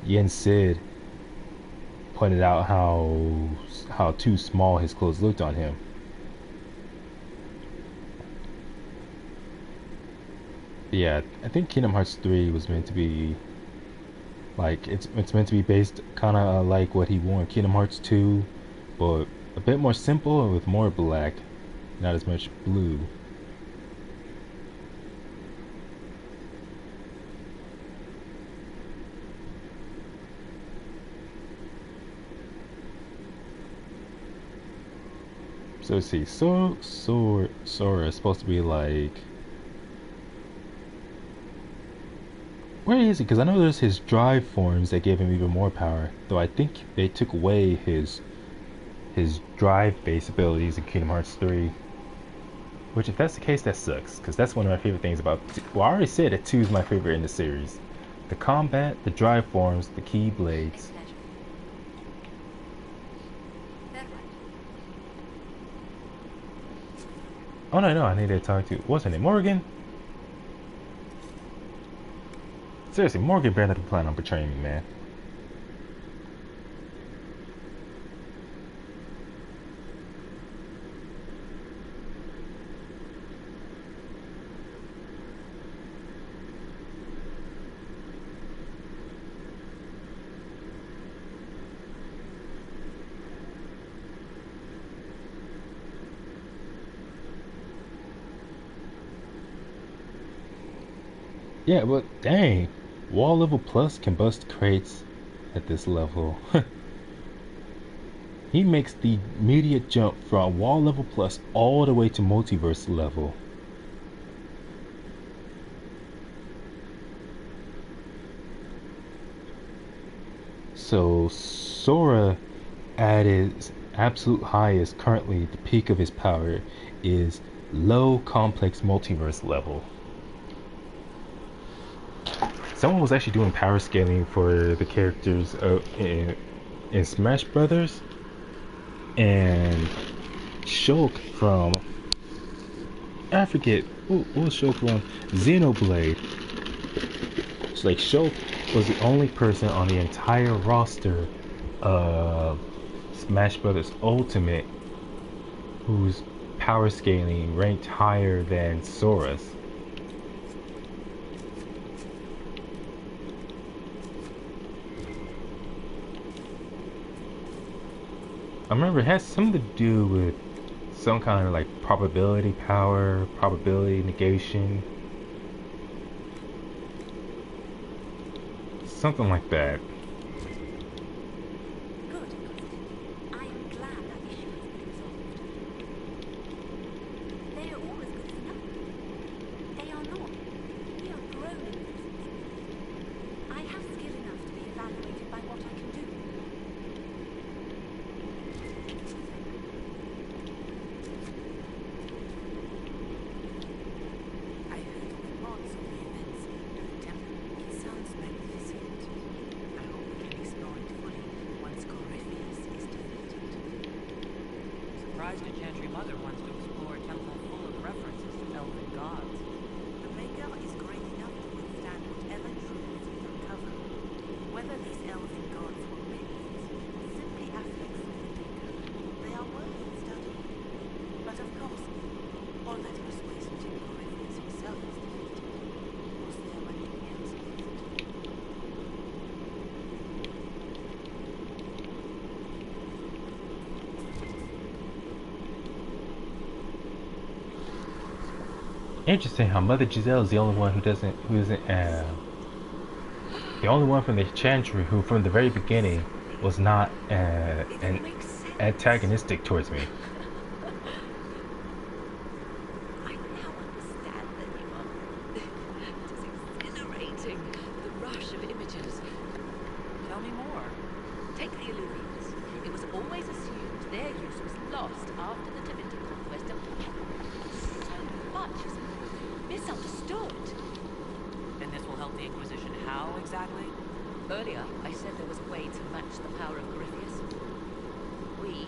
Yen Sid pointed out how too small his clothes looked on him. Yeah, I think Kingdom Hearts 3 was meant to be like it's meant to be based kind of like what he wore in Kingdom Hearts 2, but a bit more simple and with more black, not as much blue. So let's see, Sora is supposed to be like, where is he? Because I know there's his drive forms that gave him even more power. Though I think they took away his drive-based abilities in Kingdom Hearts 3. Which, if that's the case, that sucks. Because that's one of my favorite things about... Well, I already said that 2 is my favorite in the series. The combat, the drive forms, the key blades. Oh no, I need to talk to... What's her name? Morgan? Seriously, Morgan better not be planning on betraying me, man. Yeah, but dang, wall level plus can bust crates at this level. He makes the immediate jump from wall level plus all the way to multiverse level. So Sora at his absolute highest, currently the peak of his power, is low complex multiverse level. Someone was actually doing power scaling for the characters in Smash Brothers, and Shulk from, I forget what was Shulk from Xenoblade. It's like Shulk was the only person on the entire roster of Smash Brothers Ultimate whose power scaling ranked higher than Sora's. I remember it has something to do with some kind of like probability power, probability negation, something like that. Good. I am glad that issue has been resolved. They are always good for nothing. They are not. We are grown in this. I have skill enough to be evaluated by what I can do. I heard reports of the events at the temple. It sounds magnificent. I hope we can explore it fully once Corypheus is defeated. Surprised a Chantry Mother wants to explore a temple full of references to elven gods. The Maker is great enough to withstand whatever truths we uncover. Whether these elven gods were myths or simply aspects of the Maker, they are worth studying. But of course, all that persuasion to Corypheus himself is defeated. Was there anything else left? Interesting how Mother Giselle is the only one the only one from the Chantry who from the very beginning was not an antagonistic towards me. I now understand that you are. It is exhilarating, the rush of images. Tell me more. Take the Illuvians. It was always assumed their use was lost after the Davidic conquest of so much is misunderstood. And this will help the Inquisition how exactly? Earlier, I said there was a way to match the power of Corypheus. We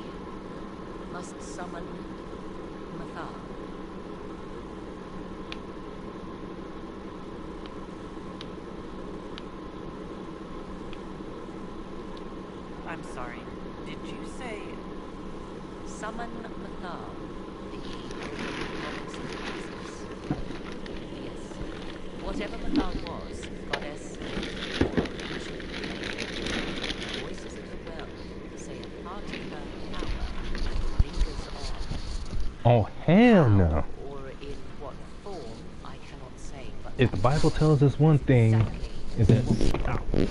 must summon Mathar. I'm sorry. Did you say... Summon Mathar, the evil goddess of justice. Yes, whatever Mathar was, goddess or creature, the voices of the well say a part of her power lingers on. Oh hell no! How or in what form, I cannot say, but If the Bible tells us one thing, exactly is that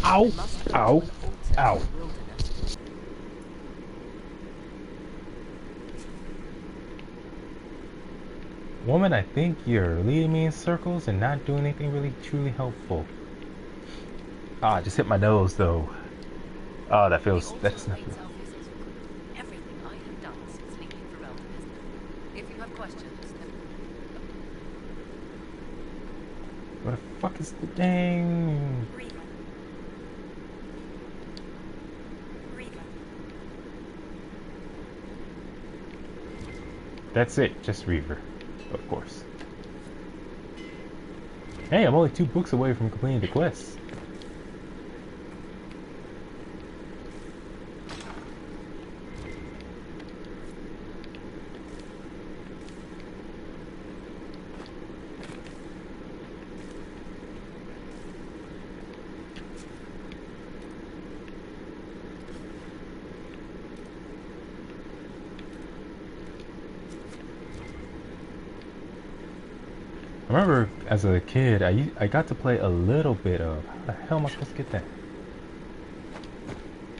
ow, must ow, alter ow. the wilderness. Woman, I think you're leading me in circles and not doing anything really truly helpful. Ah, I just hit my nose though. Oh, that feels, that's not good. Everything I have done since leaving for Elton. If you have questions, then What the fuck is the dang? Reaver. Reaver. That's it, just Reaver, of course. Hey, I'm only 2 books away from completing the quest. I remember as a kid, I got to play a little bit of. How the hell am I supposed to get that?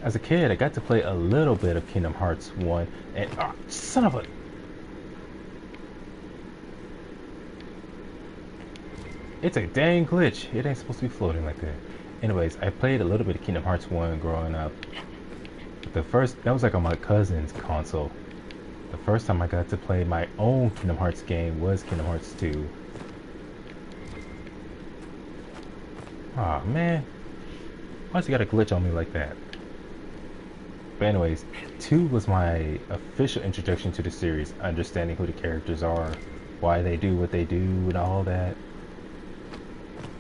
As a kid, I got to play a little bit of Kingdom Hearts 1, and son of a. It's a dang glitch. It ain't supposed to be floating like that. Anyways, I played a little bit of Kingdom Hearts 1 growing up. That was like on my cousin's console. The first time I got to play my own Kingdom Hearts game was Kingdom Hearts 2. Aw, man. Why's he got a glitch on me like that? But anyways, 2 was my official introduction to the series, understanding who the characters are, why they do what they do, and all that.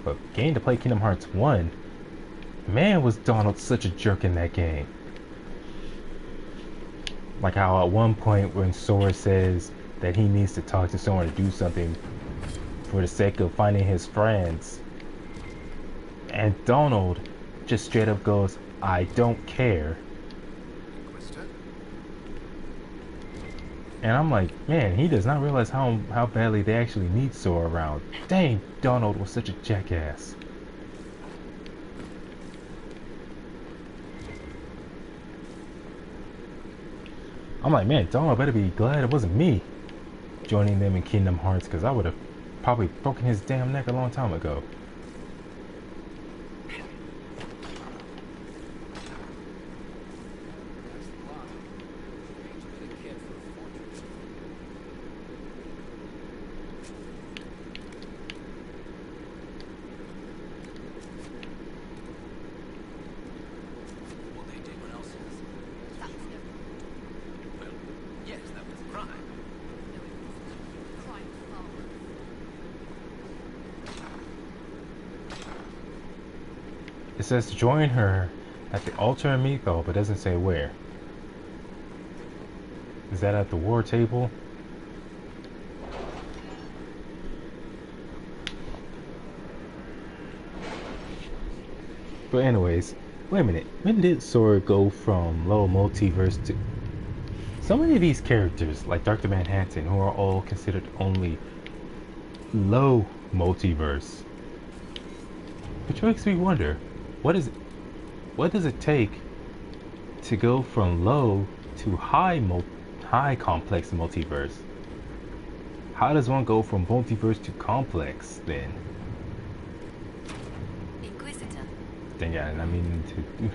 But getting to play Kingdom Hearts 1, man, was Donald such a jerk in that game. Like how at one point when Sora says that he needs to talk to someone to do something for the sake of finding his friends, and Donald just straight up goes, "I don't care." And I'm like, man, he does not realize how badly they actually need Sora around. Dang, Donald was such a jackass. I'm like, man, Donald better be glad it wasn't me joining them in Kingdom Hearts, because I would have probably broken his damn neck a long time ago. It says join her at the altar in Mytho, but doesn't say where. Is that at the war table? But anyways, wait a minute. When did Sora go from low multiverse to... So many of these characters, like Dr. Manhattan, who are all considered only low multiverse. Which makes me wonder, what does it take to go from low to high complex multiverse? How does one go from multiverse to complex then? Inquisitor. Dang it, I mean to...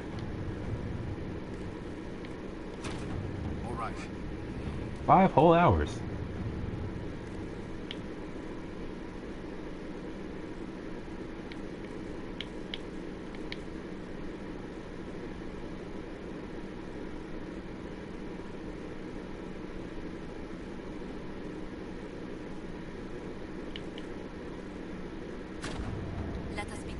All right. 5 whole hours. Let us begin.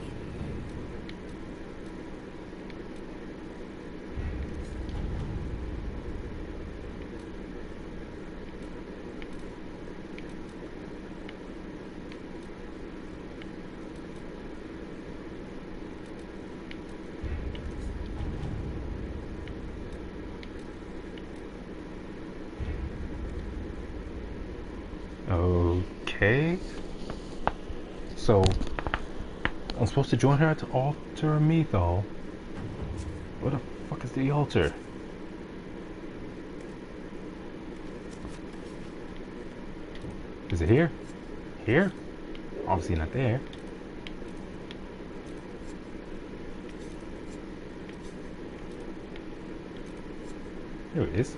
Okay. So, I'm supposed to join her at the altar of Mytho. What the fuck is the altar? Is it here? Here? Obviously not there. Here it is.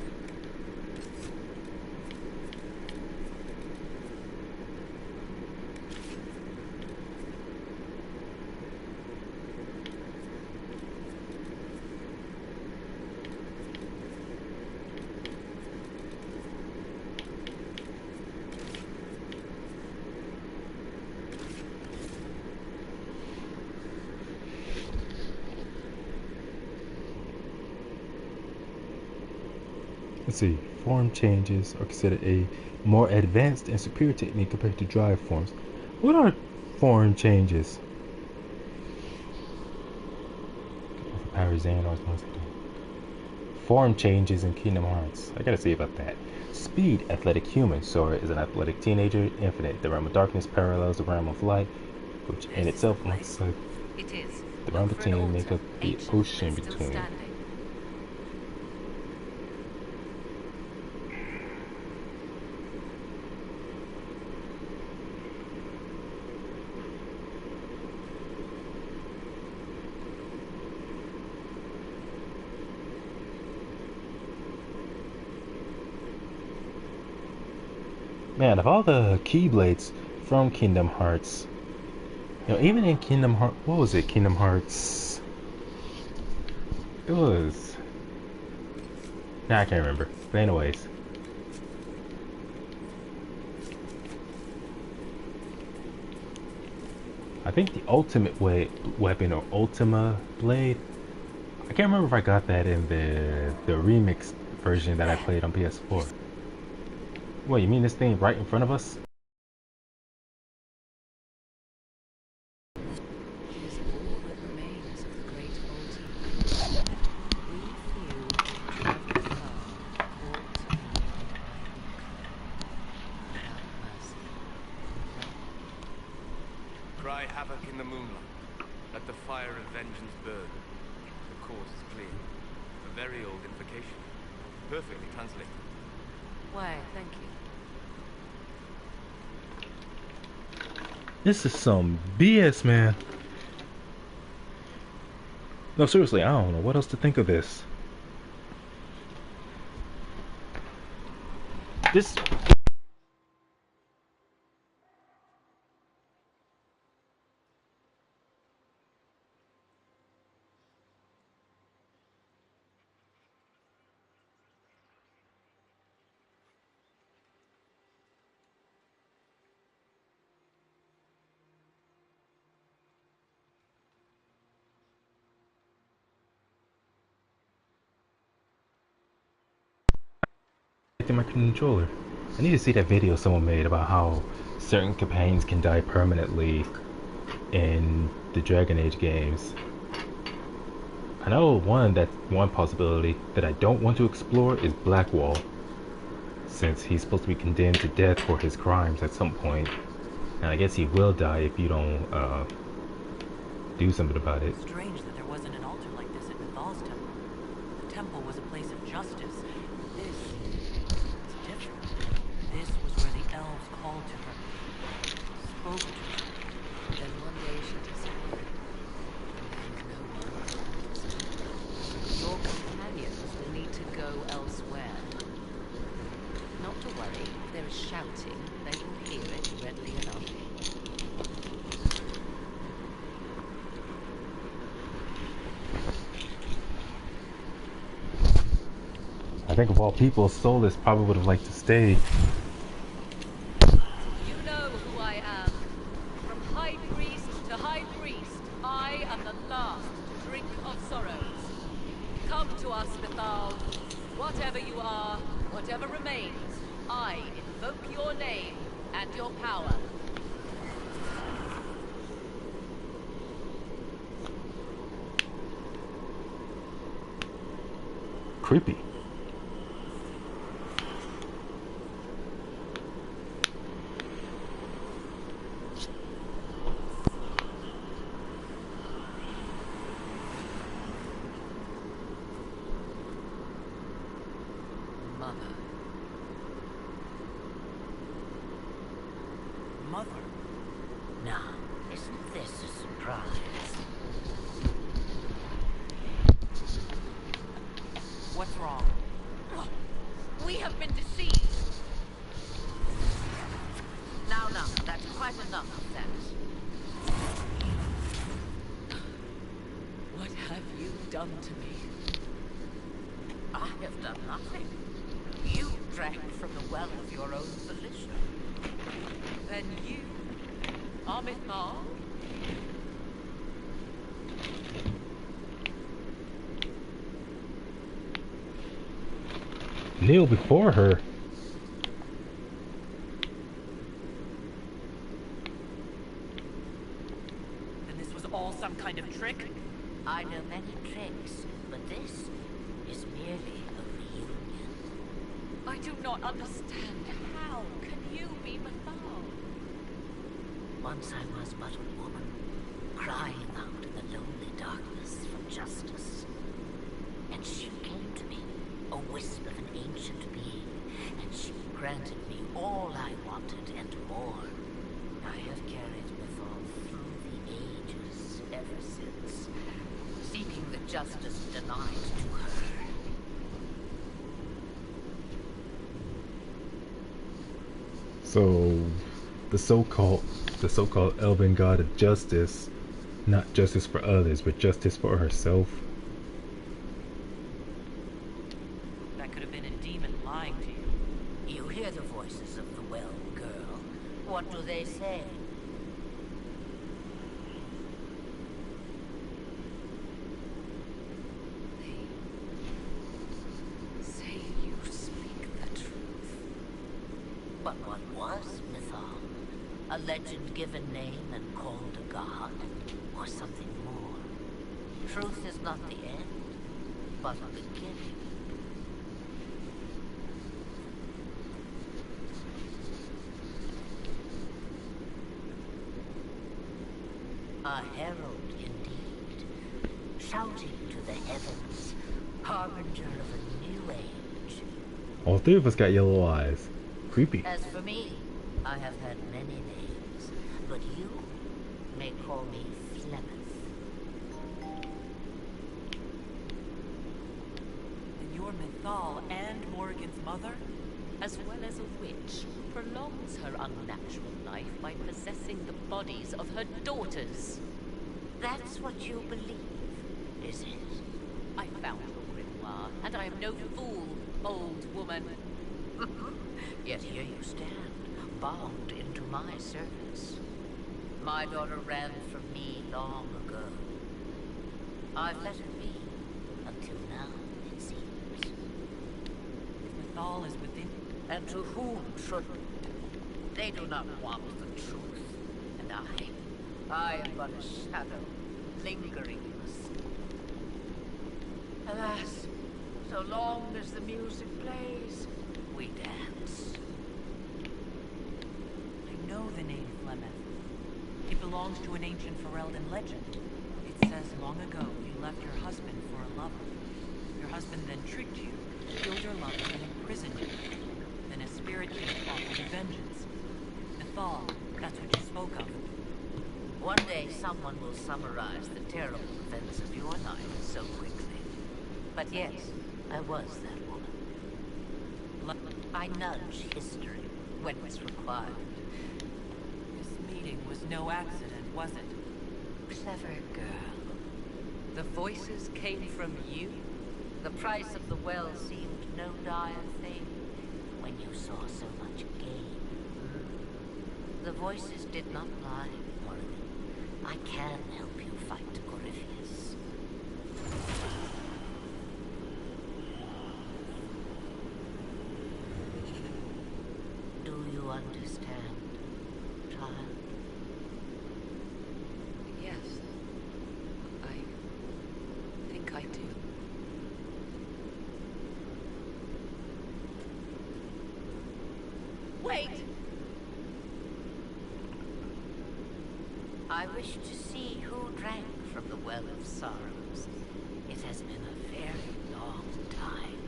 Let's see, form changes are considered a more advanced and superior technique compared to drive forms. What are form changes? Power Xandar's form changes in Kingdom Hearts. I gotta see about that. Speed, athletic human. Sora is an athletic teenager. Infinite, the realm of darkness parallels the realm of light, which in itself looks like It is. the realm Look of for an teen make altar, up the ancient, ocean but still between. standing. Man, of all the Keyblades from Kingdom Hearts, even in Kingdom Hearts, what was it? Kingdom Hearts. It was. Nah, I can't remember. But anyways. I think the ultimate weapon or Ultima Blade. I can't remember if I got that in the remixed version that I played on PS4. What, you mean this thing right in front of us? It is all that remains of the great altar. We few who travel far call to me and I will come. Without mercy. Cry havoc in the moonlight. Let the fire of vengeance burn. The cause is clear. A very old invocation. Perfectly translated. Why, thank you. This is some BS, man. No, seriously, I don't know what else to think of this. This. My controller. I need to see that video someone made about how certain companions can die permanently in the Dragon Age games. I know one possibility that I don't want to explore is Blackwall, since he's supposed to be condemned to death for his crimes at some point, and I guess he will die if you don't do something about it. Strange that there wasn't an altar like this at Nathal's temple. The temple was a place of justice. This is different. This was where the elves called to her, spoke to her. Then one day she disappeared. And there was no one. Your companions will need to go elsewhere. Not to worry, if there is shouting, they will hear it readily enough. I think of all people, Solus probably would have liked to stay. You know who I am. From High Priest to High Priest, I am the last to drink of sorrows. Come to us, Bethal. Whatever you are, whatever remains, I invoke your name and your power. Creepy. Mother. Mother. Now, isn't this a surprise? What's wrong? We have been deceived. Now, that's quite enough of that. What have you done to me? I have done nothing. You drank from the well of your own volition. Then you, Amithal? Kneel before her. Then this was all some kind of trick? I know many tricks, but this is merely a reunion. I do not understand. How can you be Mathal? Once I was but a woman, crying out in the lonely darkness for justice. And she came to me, a wisp of an ancient being, and she granted me all I wanted and more. I have carried Mathal through the ages ever since, seeking the justice denied to her. So, the so-called elven god of justice, not justice for others, but justice for herself. That could have been a demon lying to you. You hear the voices of the well, girl. What do they say? They say you speak the truth. But what was Mythal? A legend given name and called a god? Or something more? Truth is not the end, but a beginning. A herald indeed, shouting to the heavens, harbinger of a new age. All three of us got yellow eyes. Creepy. As for me, I have had many names, but you may call me Flemeth. And you're Mathal and Morrigan's mother? As well as a witch who prolongs her unnatural life by possessing the bodies of her daughters. That's what you believe, is it? I found your grimoire, and I am no fool, old woman. Yet here you stand, bound into my service. My daughter ran from me long ago. I've let her be, until now, it seems. If Mathal is within... And to whom should they do not want the truth? And I am but a shadow, lingering in the sea. Alas, so long as the music plays, we dance. I know the name Flemeth. It belongs to an ancient Ferelden legend. It says long ago you left your husband for a lover. Your husband then tricked you, killed your lover, and imprisoned you. Then a spirit came to offer you vengeance. Mathal, that's what you spoke of. One day someone will summarize the terrible events of your life so quickly. But yes, I was that woman. I nudge history when it's required. This meeting was no accident, was it? Clever girl. The voices came from you? The price of the well seemed no dire thing when you saw so much gain. The voices did not lie, Morrigan. I can help you fight Corypheus. Do you understand, child? Yes. I think I do. Wait! I wish to see who drank from the Well of Sorrows. It has been a very long time.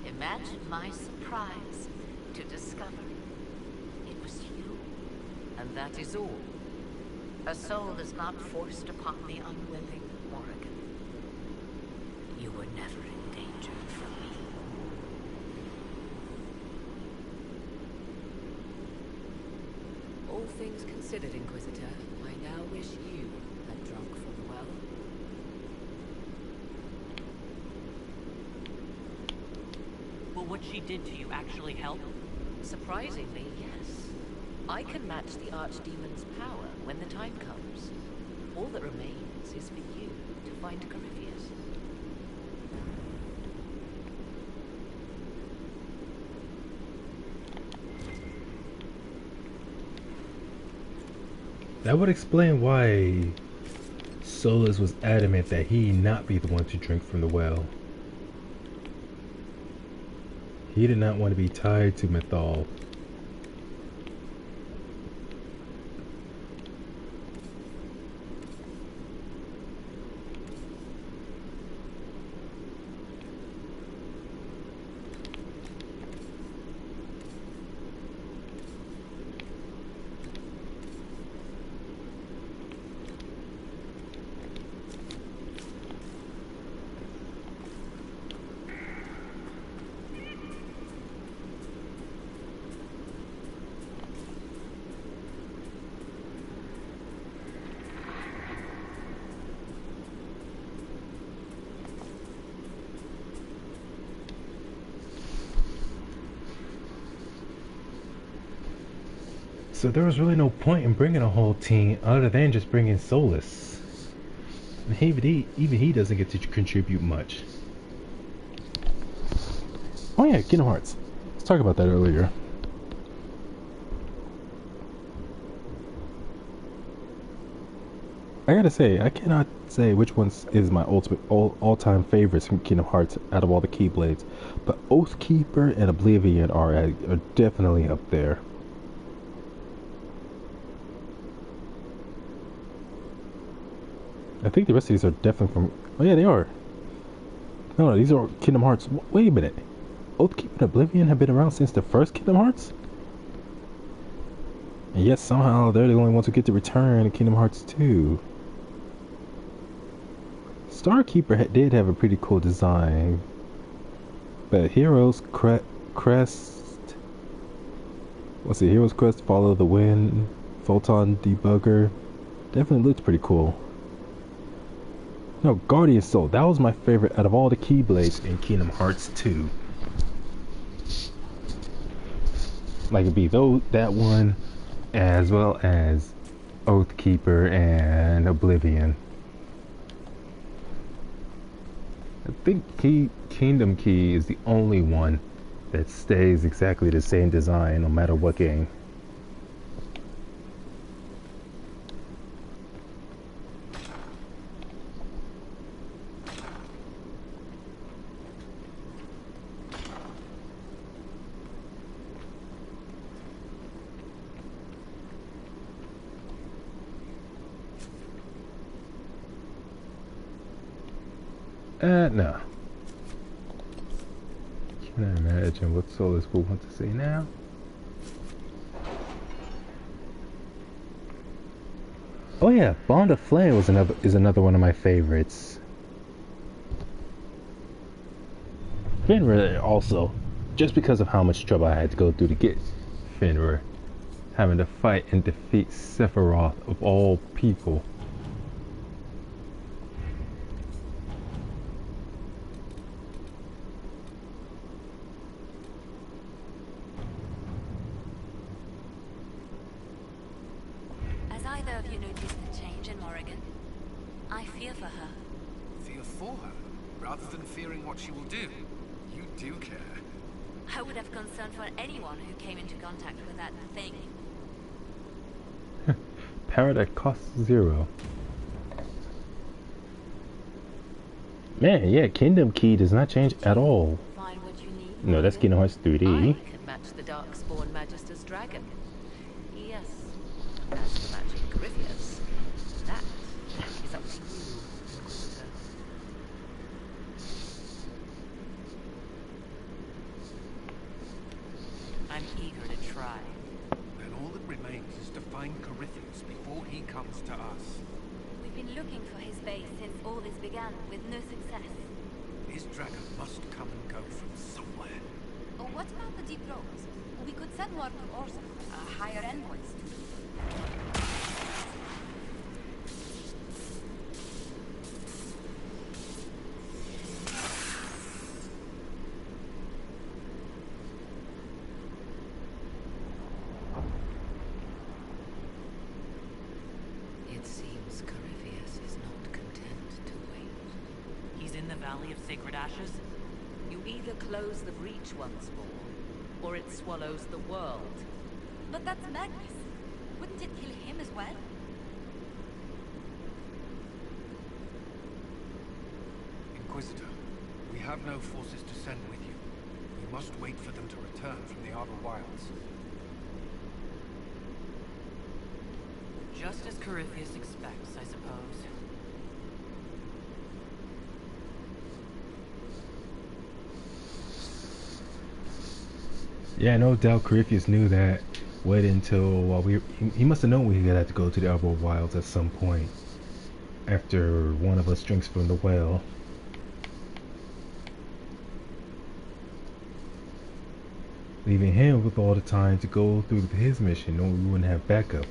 Imagine my surprise to discover it was you. And that is all. A soul is not forced upon the unwilling, Morrigan. You were never endangered from me. All things considered, Inquisitor, I now wish you had drunk from the well. Will what she did to you actually help? Surprisingly, yes. I can match the Archdemon's power when the time comes. All that remains is for you to find Corypheus. That would explain why Solus was adamant that he not be the one to drink from the well. He did not want to be tied to Mythal. So there was really no point in bringing a whole team other than just bringing Solus. And even he doesn't get to contribute much. Oh yeah, Kingdom Hearts. Let's talk about that earlier. I gotta say, I cannot say which one is my ultimate all-time favorites from Kingdom Hearts out of all the Keyblades, but Oathkeeper and Oblivion are definitely up there. I think the rest of these are definitely from... Oh yeah, they are. No, these are Kingdom Hearts. Wait a minute. Oathkeeper and Oblivion have been around since the first Kingdom Hearts? And yet somehow they're the only ones who get to return in Kingdom Hearts 2. Starkeeper did have a pretty cool design. But Heroes Crest... What's it? Heroes Crest, Follow the Wind, Photon Debugger. Definitely looks pretty cool. No, Guardian Soul. That was my favorite out of all the Keyblades in Kingdom Hearts 2. Like it'd be that one, as well as Oathkeeper and Oblivion. I think Kingdom Key is the only one that stays exactly the same design no matter what game. No. Can I imagine what Solus will want to say now? Oh yeah, Bond of Flame is another one of my favorites. Fenrir also, just because of how much trouble I had to go through to get Fenrir, having to fight and defeat Sephiroth of all people. Has either of you noticed the change in Morrigan? I fear for her. Fear for her, rather than fearing what she will do. You do care. I would have concern for anyone who came into contact with that thing. Power that costs 0. Man, yeah, Kingdom Key does not change at all. Find what you need. No, that's Kingdom Hearts 3D. I can match the Darkspawn Magister's dragon. Yes. As for matching Corypheus, that is up to you, Inquisitor. I'm eager to try. Then all that remains is to find Corypheus before he comes to us. We've been looking for his base since all this began, with no success. His dragon must come and go from somewhere. Oh, what about the deep roads? We could send more to Orson, higher envoys. It seems Corypheus is not content to wait. He's in the Valley of Sacred Ashes? You either close the breach once more, or it swallows the world. But that's Magnus. Wouldn't it kill him as well? Inquisitor, we have no forces to send with you. We must wait for them to return from the Arbor Wilds. Just as Corypheus expects, I suppose. Yeah, no doubt Corypheus knew that. Waited until he must have known we had to go to the Arbor Wilds at some point after one of us drinks from the well. Leaving him with all the time to go through his mission, knowing we wouldn't have backup.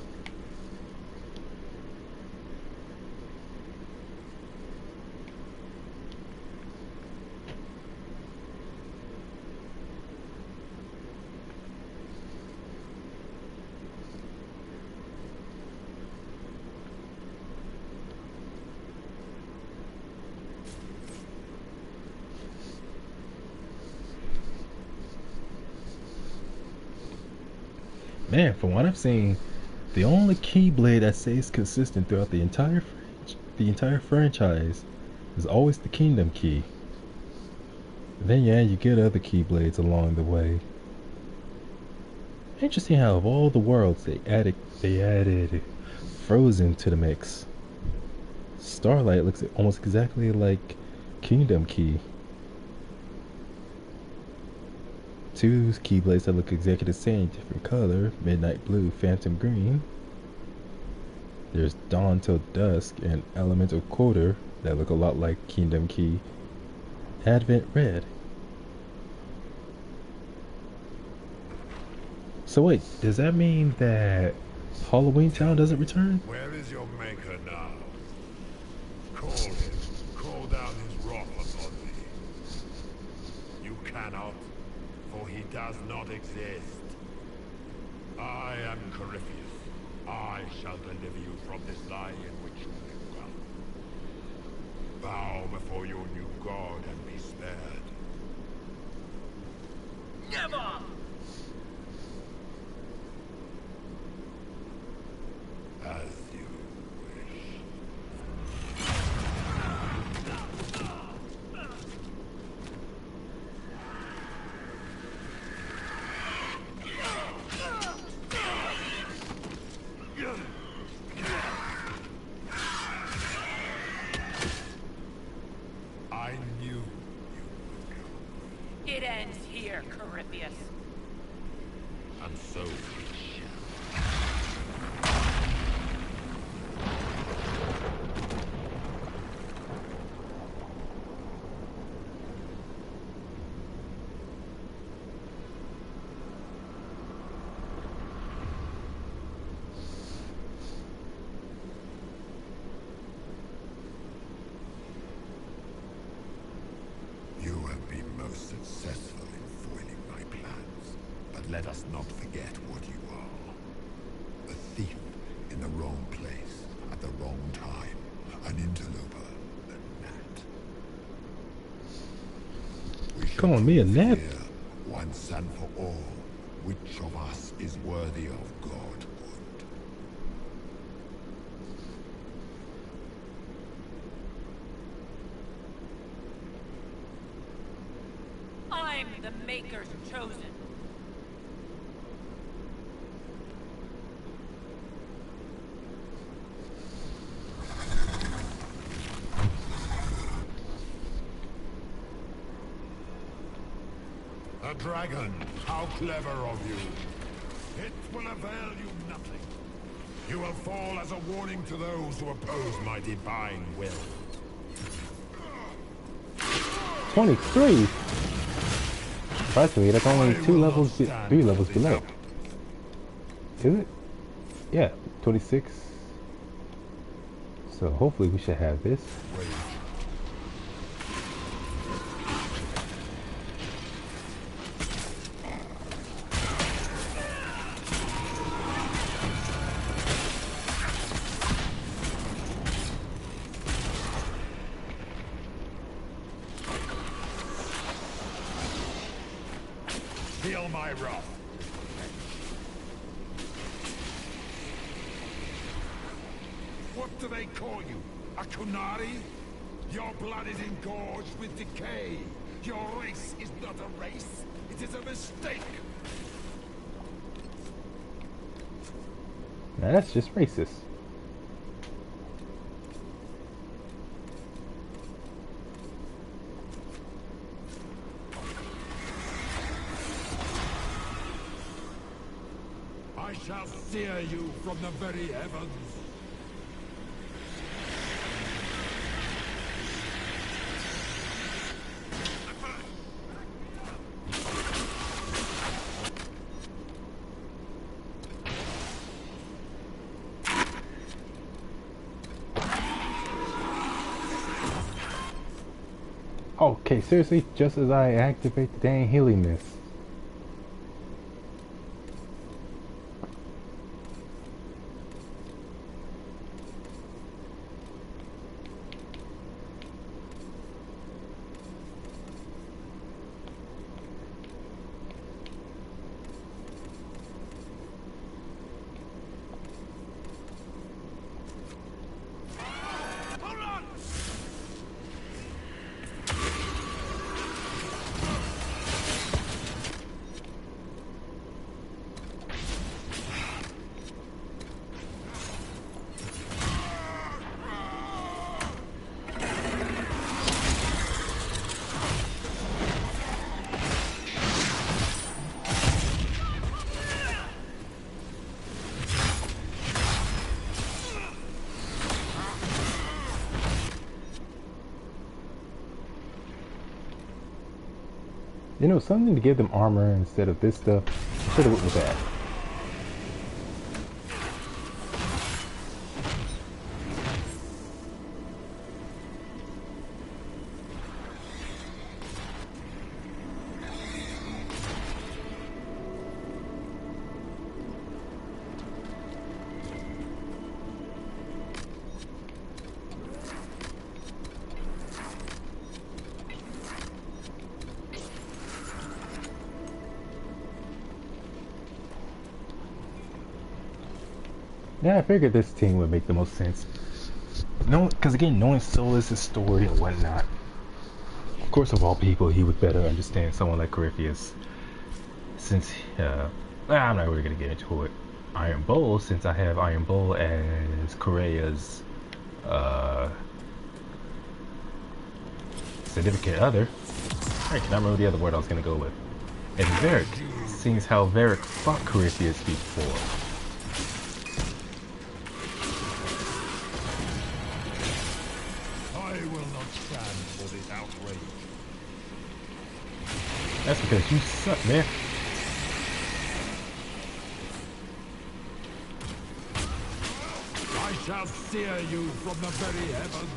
Man, from what I've seen, the only Keyblade that stays consistent throughout the entire franchise is always the Kingdom Key. Then yeah, you get other Keyblades along the way. Interesting how of all the worlds they added Frozen to the mix. Starlight looks almost exactly like Kingdom Key. Two Keyblades that look exactly the same, different color, Midnight Blue, Phantom Green. There's Dawn Till Dusk and Elemental Quarter that look a lot like Kingdom Key. Advent Red. So wait, does that mean that Halloween Town doesn't return? Where is your maker now? Call him. Call down his wrath upon me. You cannot, for he does not exist. I am Corypheus. I shall deliver you from this lie in which you live well. Bow before your new god and be spared. Never! As you wish. I knew you would come. It ends here, Corypheus. And so it shall. You have been most successful in foiling my plans, but let us not forget what you are. A thief in the wrong place, at the wrong time. An interloper, a gnat. We shall Calling me a prove gnat? here, once and for all, which of us is worthy of godhood. I'm the Maker's chosen. A dragon! How clever of you! It will avail you nothing. You will fall as a warning to those who oppose my divine will. 23? Surprisingly, that's only three levels below. Is it? Yeah, 26. So hopefully we should have this. Feel my wrath. What do they call you? A Kunari? Your blood is engorged with decay. Your race is not a race. It It is a mistake! Now that's just racist. I shall sear you from the very heavens! Okay, seriously, just as I activate the dang healing mist. You know, something to give them armor instead of this stuff. I should have went with that. Yeah, I figured this team would make the most sense. No, because again, knowing Solus's story and whatnot, of course, of all people, he would better understand someone like Corypheus. Since, I'm not really going to get into it. Iron Bowl, since I have Iron Bowl as Correa's significant other. I cannot remember the other word I was going to go with. And Varric, seeing how Varric fought Corypheus before. That's because you suck, man. I shall sear you from the very heavens.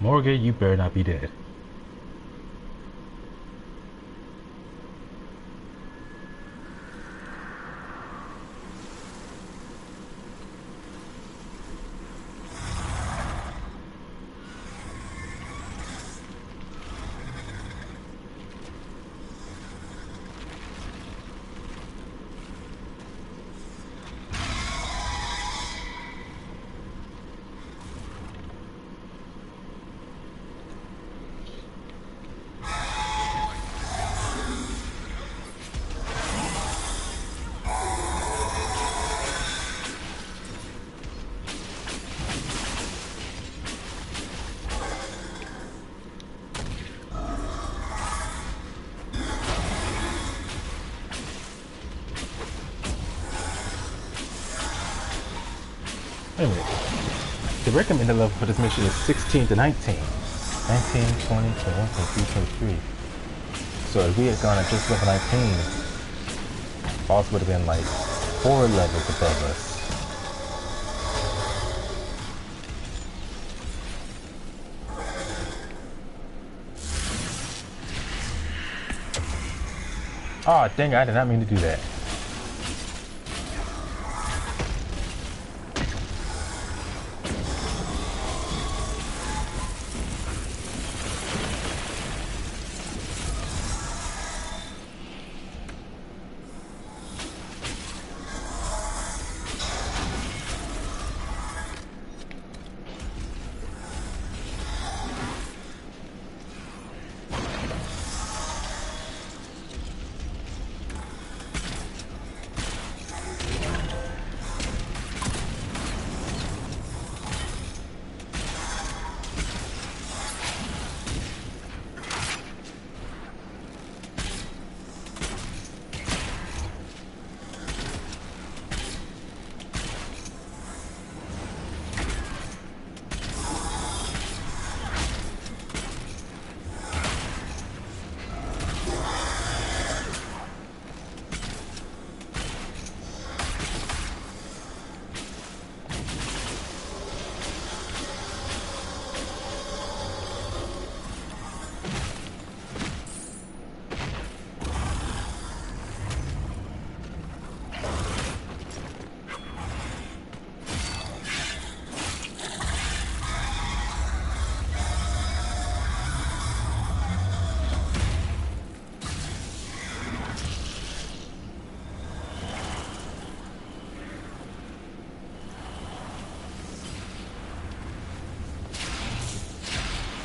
Morgan, you better not be dead. Wait a minute. The recommended level for this mission is 16 to 19. 19, 20, 21, 22, 23. So if we had gone at just level 19, boss would have been like 4 levels above us. Oh, dang it, I did not mean to do that.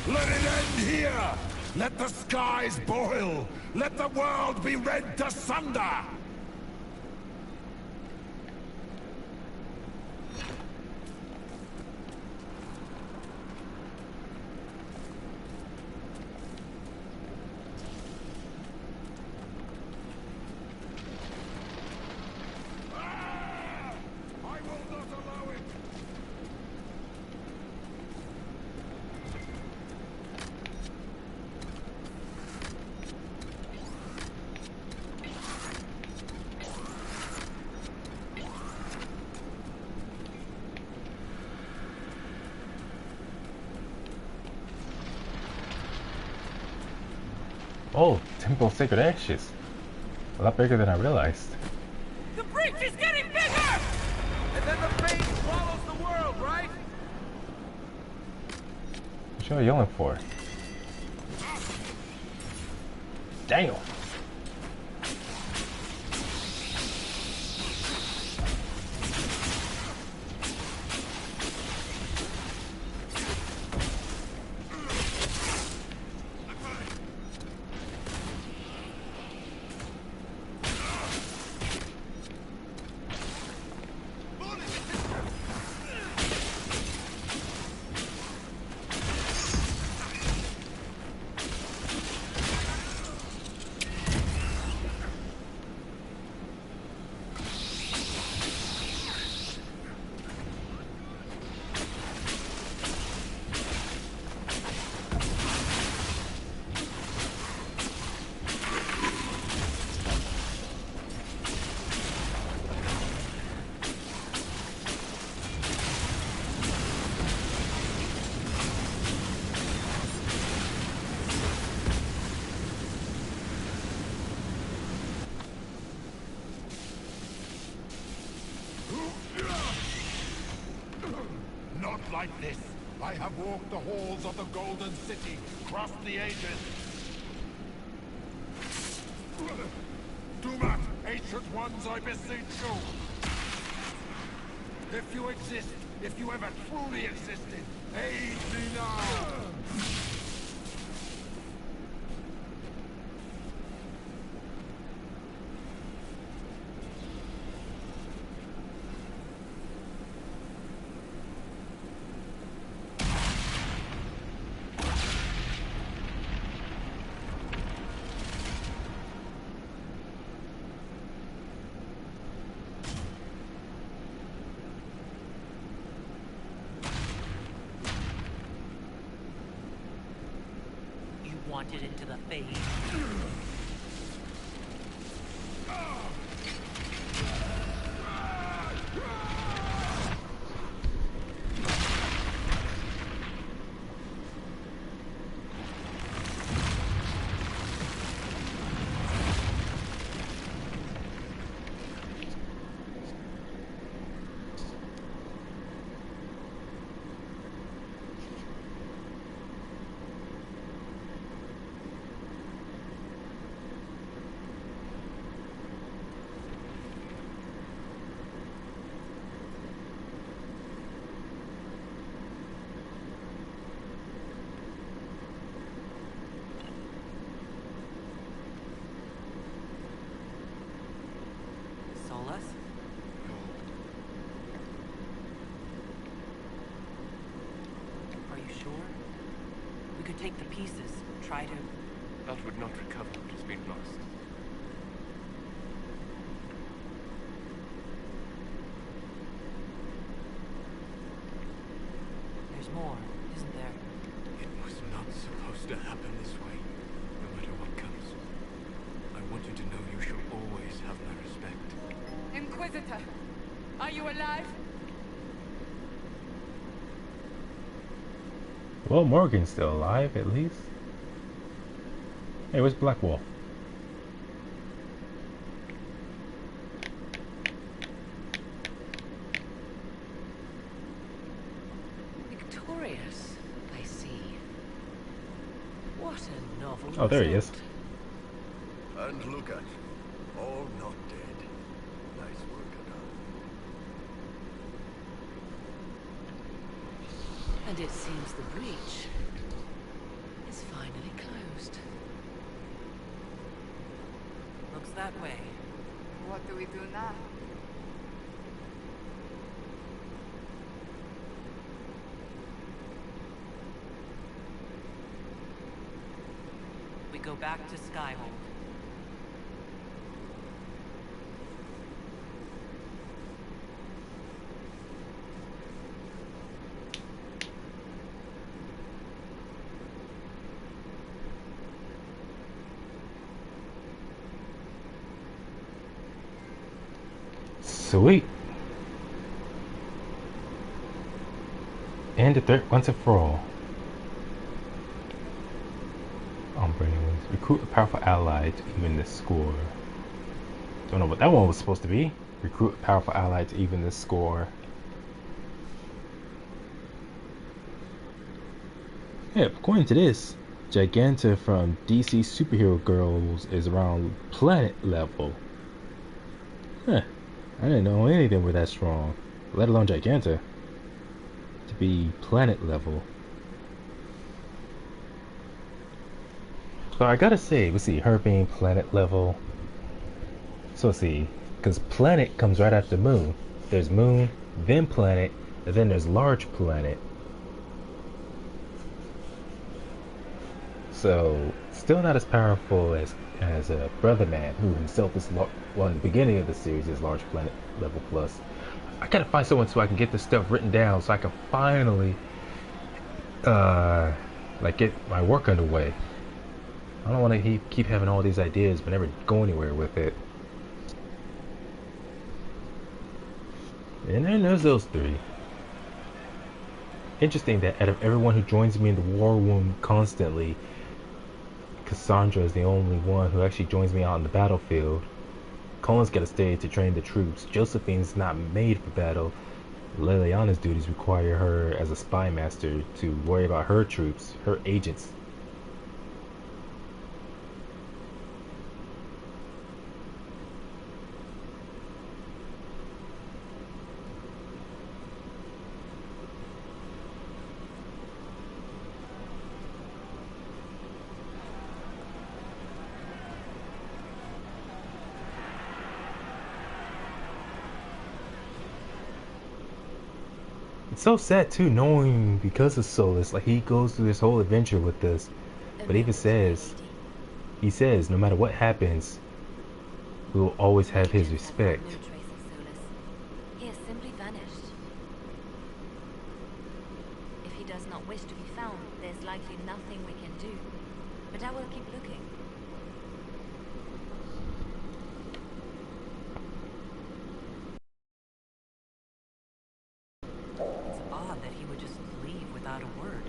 Let it end here! Let the skies boil! Let the world be rent asunder! I will not allow it! Oh, Temple of Sacred Ashes. A lot bigger than I realized. The breach is getting bigger! And then the fate swallows the world, right? What y'all yelling for? Damn! Not like this. I have walked the halls of the Golden City, crossed the ages. Do not, ancient ones, I beseech you. If you exist, if you ever truly existed, aid me now. Wanted into the fade. take the pieces, try to... That would not recover what has been lost. There's more, isn't there? It was not supposed to happen this way, no matter what comes. I want you to know you shall always have my respect. Inquisitor, are you alive? Well, Morgan's still alive, at least. Hey, where's Blackwall? Victorious, I see. What a novel Oh, there he is. result. And look at you. All not dead. Nice work, Adam. And it seems the breach is finally closed. Looks that way. What do we do now? We go back to Skyhold. Sweet. And the threat once and for all. Recruit a powerful ally to even the score. Don't know what that one was supposed to be. Recruit a powerful ally to even the score. Yeah, according to this, Giganta from DC Superhero Girls is around planet level. Huh. I didn't know anything were that strong, let alone Giganta. To be planet level. So I gotta say, let's see, her being planet level. So let's see, because planet comes right after moon. There's moon, then planet, and then there's large planet. So still not as powerful as a Brother Man, who himself is well in the beginning of the series is large planet level plus. I gotta find someone so I can get this stuff written down so I can finally like get my work underway. I don't want to keep having all these ideas but never go anywhere with it. And then there's those three. Interesting that out of everyone who joins me in the war room constantly, Cassandra is the only one who actually joins me out in the battlefield. Colin's got to stay to train the troops. Josephine's not made for battle. Liliana's duties require her as a spy master to worry about her troops, her agents. It's so sad too, knowing because of Solus, like he goes through this whole adventure with this, but even he says, no matter what happens, we will always have his respect. No trace of Solus. He has simply vanished. If he does not wish to be found, there's likely nothing we can do. But I will keep looking. It's odd that he would just leave without a word.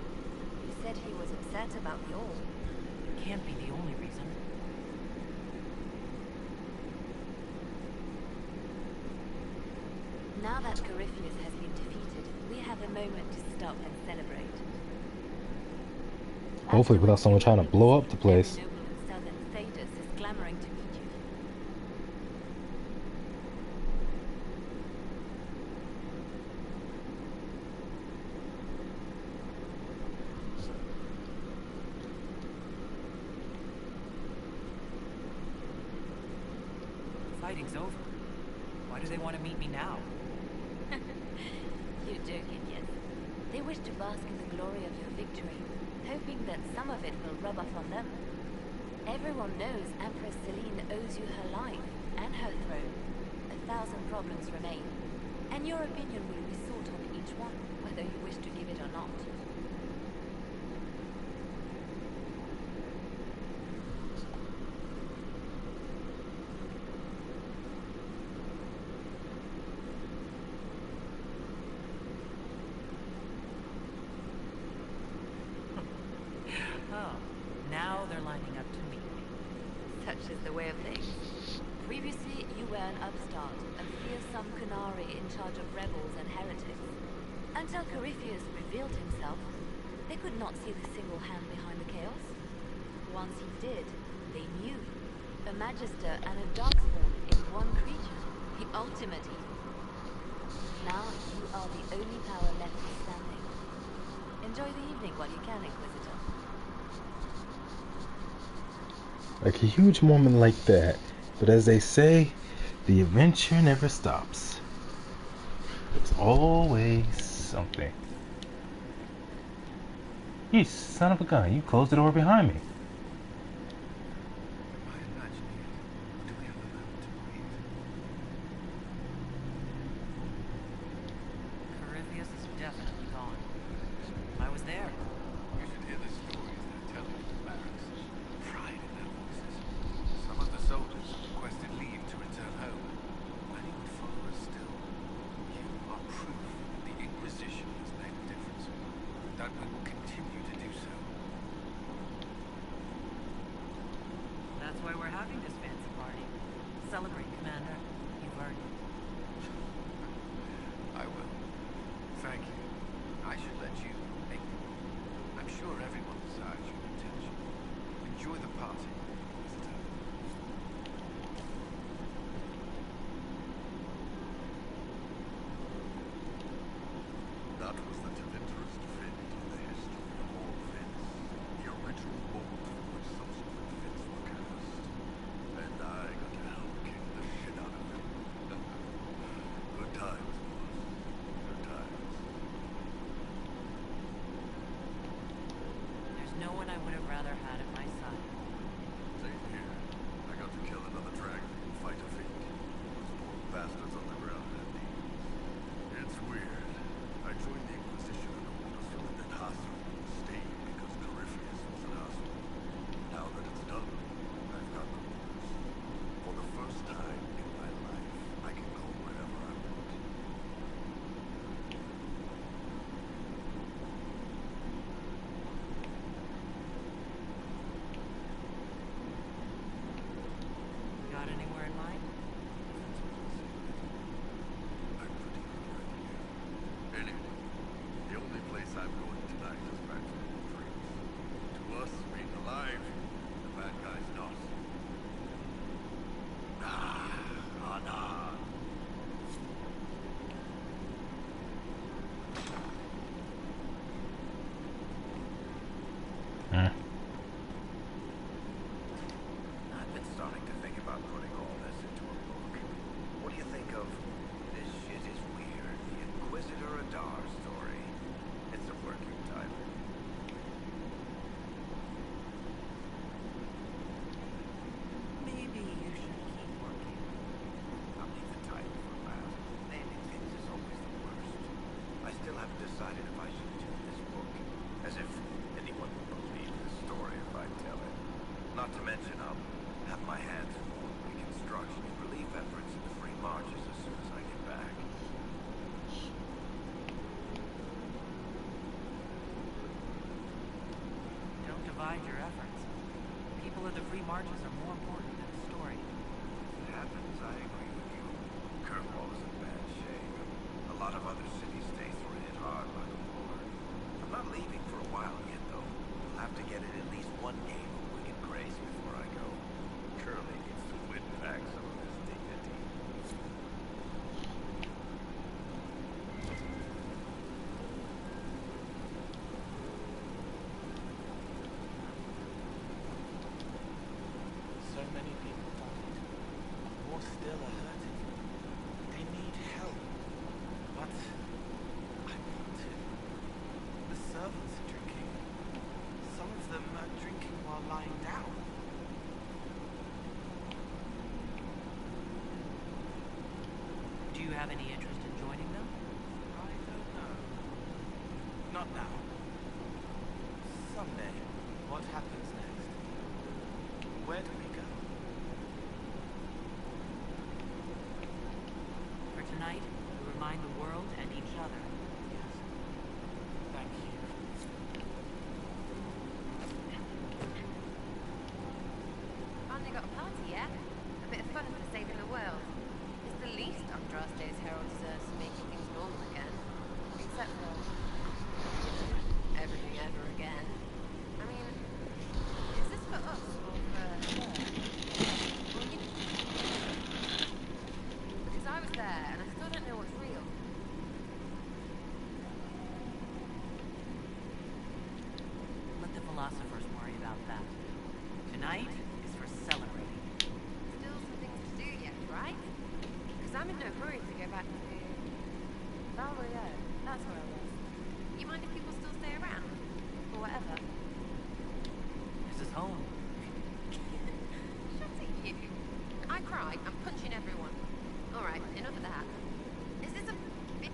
He said he was upset about the all. It can't be the only reason. Now that Corypheus has been defeated, we have a moment to stop and celebrate. Hopefully without someone trying to blow up the place. Every noble in southern Thedas is clamoring to meet you. Fighting's over. Why do they want to meet me now? You're joking, yes. They wish to bask in the glory of your victory. hoping that some of it will rub off on them. Everyone knows Empress Celine owes you her life and her throne. 1,000 problems remain, and your opinion will be sought on each one, whether you wish to give it or not. Oh, now they're lining up to meet me. Such is the way of things. Previously, you were an upstart, a fearsome Kunari in charge of rebels and heretics. Until Corypheus revealed himself, they could not see the single hand behind the chaos. Once he did, they knew. A Magister and a Darkspawn in one creature, the ultimate evil. Now you are the only power left standing. Enjoy the evening while you can, Inquisitor. Like a huge moment like that. But as they say, the adventure never stops. There's always something. You son of a gun, you closed the door behind me. Am I imagining it? Do we have a moment to breathe? Corypheus is definitely gone. I was there. You should hear the stories they're telling in the barracks. Pride in their voices. Some of the soldiers requested leave to return home. Many would follow us still. You are proof the Inquisition has made a difference. That we will continue to do so. That's why we're having this fancy party. Celebrate, Commander. You've earned it. I will. Thank you. I should let you make the move. I'm sure everyone desires your attention. Enjoy the party, Inquisitor. That was the Tevinter's defend in the history of all events. The original mold from which subsequent events were cast. And I got to help kick the shit out of them. Good times, boss. Good times. There's no one I would have rather had at my side. Same here. I got to kill another dragon and fight a fate. Those poor bastards on the ground had needs. It's weird. I joined the Inquisition under orders from the HARASSMENT and stayed because Corypheus was an asshole. Now that it's done, I've got the rules. For the first time in my life, I can go wherever I want. Got anywhere in mind? I'm pretty good right here. Anyway, the only place I'm going tonight is back to Old Dreams. To us, being alive, the bad guy's not. Nah. I've been starting to think about putting all this into a book. What do you think of This Shit Is Weird, the Inquisitor Adar story? It's a working title. Maybe you should keep working. I'll leave the title for last. Naming things is always the worst. I still haven't decided if I should do this book. As if anyone would believe this story if I tell it. Not to mention I'll have my hands full with reconstruction and relief efforts in the free marches as soon as I get back. Don't divide your efforts. People of the free marches are more important than the story. It happens, I agree with you. Kirkwall is in bad shape. A lot of other city-states were hit hard by the war. I'm not leaving for a while yet, though. I'll have to get in at least one game of Wicked Grace before I go. Curly needs to win back some of his dignity. So many people died. More still are hurting. They need help. But I want to. The servants are drinking. have any interest in joining them? I don't know. Not now. Someday, what happens next? Where do we go? For tonight, we remind the world and each other. Yes. Thank you. Finally got a party, yeah? A bit of fun for saving the world. It's the least Andraste's herald deserves for making things normal again. Except for everything ever again. I mean, is this for us or for her? Well, because I was there and I still don't know what's real. Let the philosophers worry about that. Tonight is for celebrating. Still some things to do yet, right? Because I'm in no hurry to go back to Valrio. That's where I was. You mind if people still stay around? Or whatever? This is home. Shut it, you. I cry, I'm punching everyone. Alright, enough of that. Is this a bit...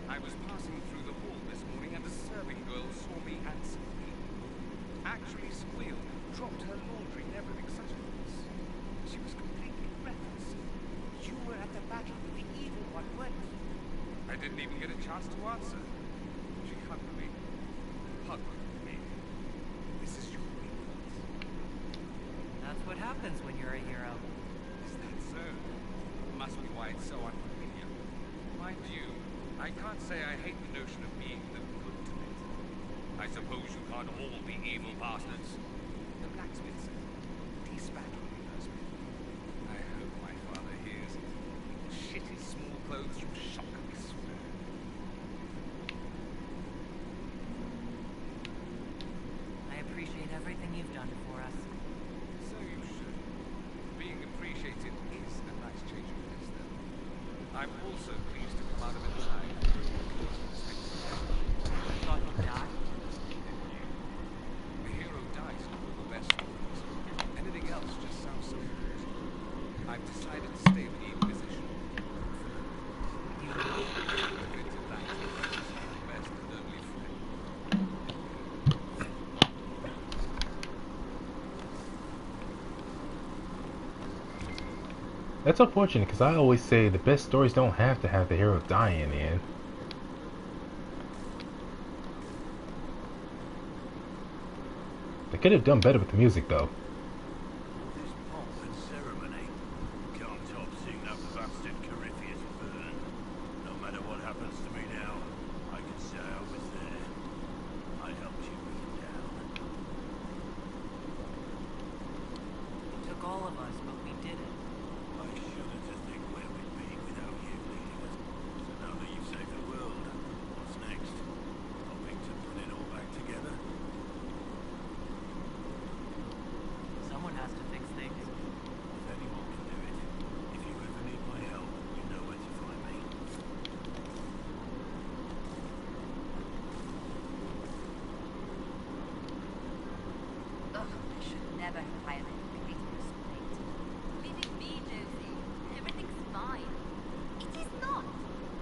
I was passing through the hall this morning and a serving girl saw me and squealed. Actually squealed, dropped her laundry and everything, such a mess. She was completely breathless. You were at the battle with the evil one, weren't you? I didn't even get a chance to answer. She hugged me. Hugged me. This is your reward. That's what happens when you're a hero. Is that so? Must be why it's so unfamiliar. Mind you, I can't say I hate the notion of being the good to it. I suppose you can't all be evil bastards. The blacksmith said, "Despat husband." I hope my father hears. He will shit his small clothes from shock, I swear. I appreciate everything you've done for us. So you should. Being appreciated is a nice change of pace, though. I'm also pleased to come out of it alive. Thought you'd die? A hero dies in one of the best stories. Anything else just sounds so good. I've decided to stay with the Inquisition. You Definitive that is my best and only friend. That's unfortunate because I always say the best stories don't have to have the hero die in the end. They could have done better with the music though. This pomp and ceremony can't top seeing that bastard Corypheus burn. No matter what happens to me now, I can say I was there. I helped you bring him down. It took all of us, but we did it. I shudder to think where we'd be without you leading us. So now that you've saved the world, what's next? Hoping to put it all back together? Someone has to fix things. If anyone can do it, if you ever need my help, you know where to find me. Ugh, I should never have hired a Christmas plate. Leave it be, Josie. Everything's fine. It is not.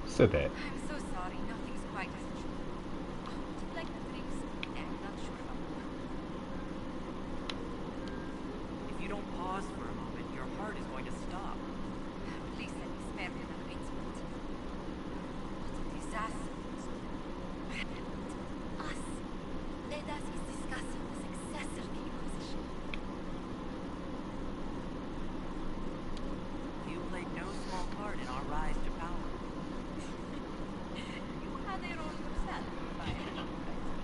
Said that. I'm so sorry. Nothing's quite as it should be. Oh, do you like the drinks? I'm not sure about that. If you don't pause for a moment, your heart is going to stop. Please let me spare me another incident. What a disaster. Us. Let us is discussing the successor to Inquisition. You played no small part in our rise to power. You had a role yourself, if I remember correctly.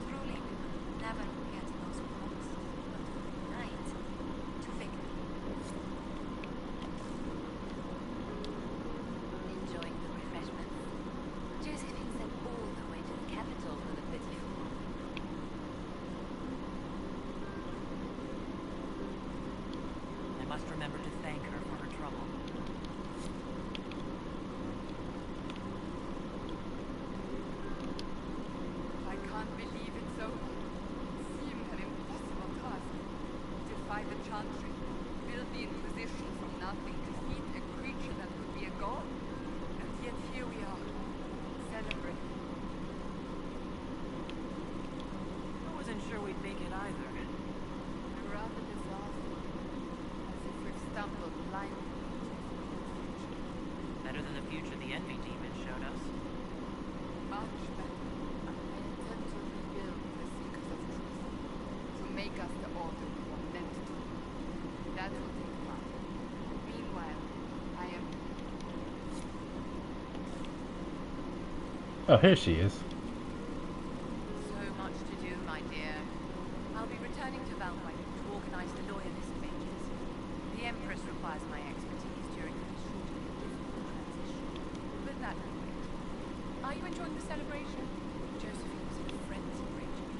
Truly, we will never forget those who lost, but tonight, to victory. Enjoying the refreshments? Josephine sent all the way to the capital for the petit four. I must remember to thank her for her trouble. Better than the future the Envy Demon showed us. Much better. I intend to rebuild the Seekers of Truth, to make us the order we were meant to be. That will take time. Meanwhile, I am... Oh, here she is. So much to do, my dear. I'll be returning to Valway to organize the loyalist mages. The Empress requires my expertise during this short and difficult transition. But that will wait. Are you enjoying the celebration? Josephine was in a frenzy raging.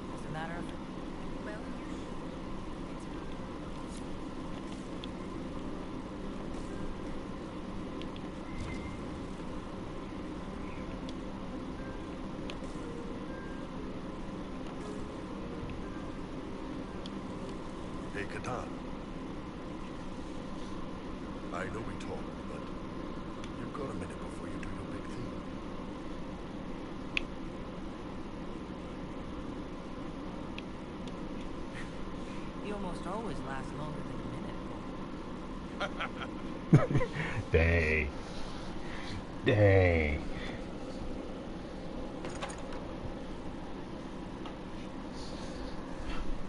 What's the matter? Well, you should. It's Hey, Katan. I know we talked, but you've got a minute before you do your big thing. You almost always last longer than a minute, Paul. Dang. Dang.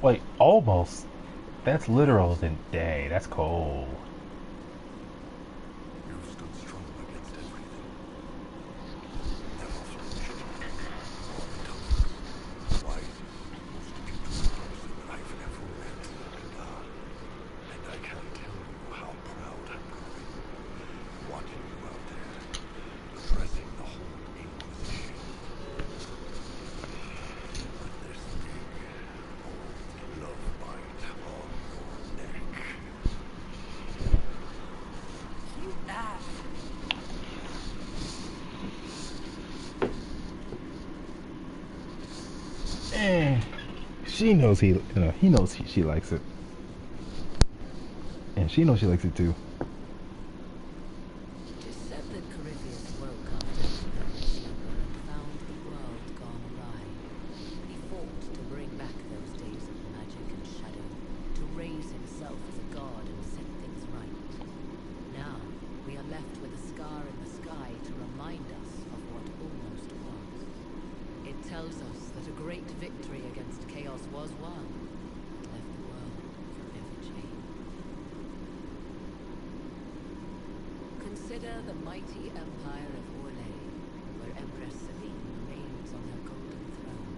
Wait, almost. That's literal than dang. That's cold. You've stood strong against everything. Never flinched. Tough. Wisest, most beautiful person that I've ever met. Katan. And I can't tell you how proud I'm growing. Watching you out there, addressing the whole Inquisition. With this big, old love bite on your neck. You ass! And she knows he knows she likes it. And she knows she likes it too. It is said that Corypheus woke after his night slumber and found the world gone awry. He fought to bring back those days of magic and shadow, to raise himself as a god and set things right. Now, we are left with a scar in the sky to remind us of what almost was. It tells us that a great victory against chaos was won, and left the world forever changed. Consider the mighty empire of Orlais, where Empress Celine remains on her golden throne.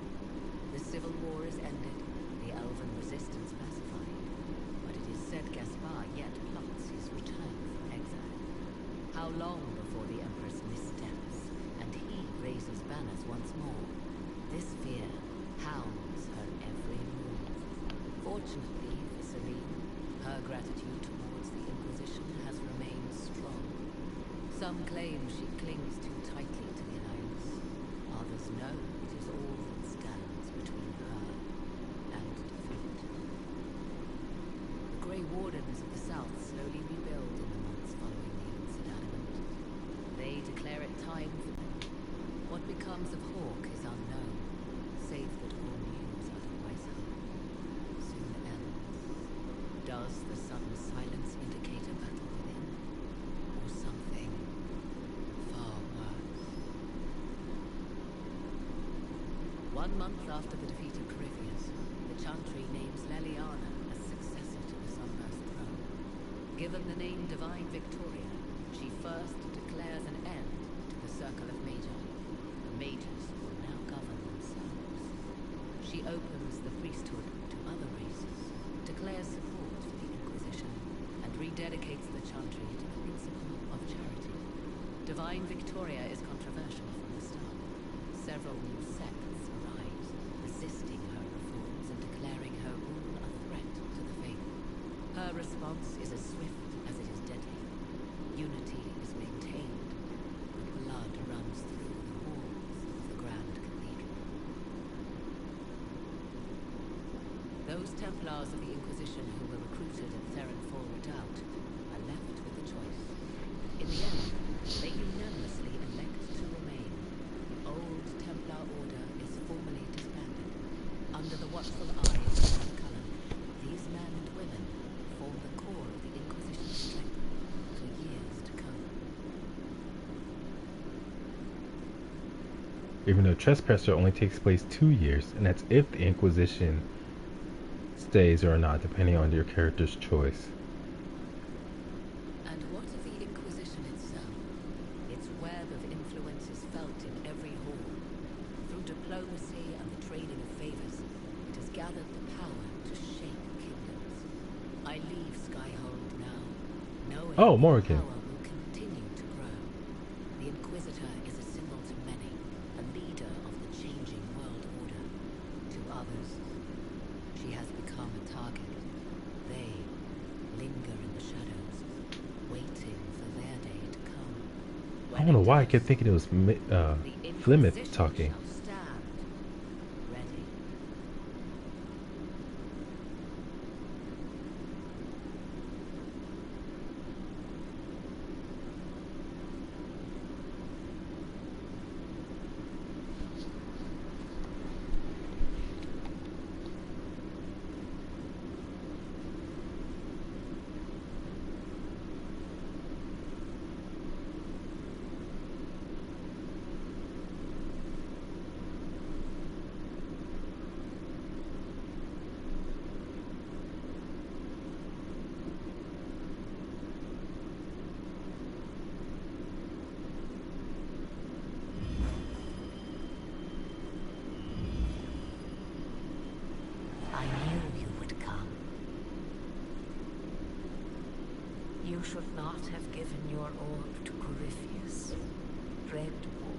The civil war is ended, the elven resistance pacified, but it is said Gaspar yet plots his return from exile. How long before the Empress missteps, and he raises banners once more? This fear hounds her every move. Fortunately for Celine, her gratitude towards the Inquisition has remained strong. Some claim she clings too tightly to the Alliance. Others know it is all that stands between her and defeat. The Grey Wardens of the South slowly rebuild in the months following the Incident. They declare it time for them. What becomes of Hawk is unknown, save that all news otherwise soon ends. Does the sudden silence indicate a battle within? Or something far worse? 1 month after the defeat of Corypheus, the Chantry names Leliana as successor to the Sunburst throne. Given the name Divine Victoria, she first declares an end to the Circle of Magi. The mages will now govern themselves. She opens the priesthood to other races, declares support for the Inquisition, and rededicates the Chantry to the principle of charity. Divine Victoria is controversial from the start. Several new sects arise, resisting her reforms and declaring her rule a threat to the faith. Her response is as swift as it is deadly. Unity is maintained, but blood runs through the halls of the Grand Cathedral. Those Templars of the Inquisition who were recruited at Therenfall Redoubt are left with a choice. In the end, they unanimously elect to remain. The old Templar Order is formally disbanded. Under the watchful eyes of Father Cullen, these men and women form the core of the Inquisition's strength for years even though Trespasser only takes place 2 years, and that's if the Inquisition stays or not, depending on your character's choice. And what of the Inquisition itself? Its web of influence is felt in every hall. Through diplomacy and the trading of favors, it has gathered the power to shake kingdoms. I leave Skyhold now, knowing Oh, that Morgan. power will continue to grow. The Inquisitor is a symbol to many, a leader of the changing world order. To others, she has become a target. They linger in the shadows, waiting for their day to come. I don't know why I kept thinking it was The Flemeth Inquisition talking. shall stand ready. I knew you would come. You should not have given your orb to Corypheus, Dread Wolf.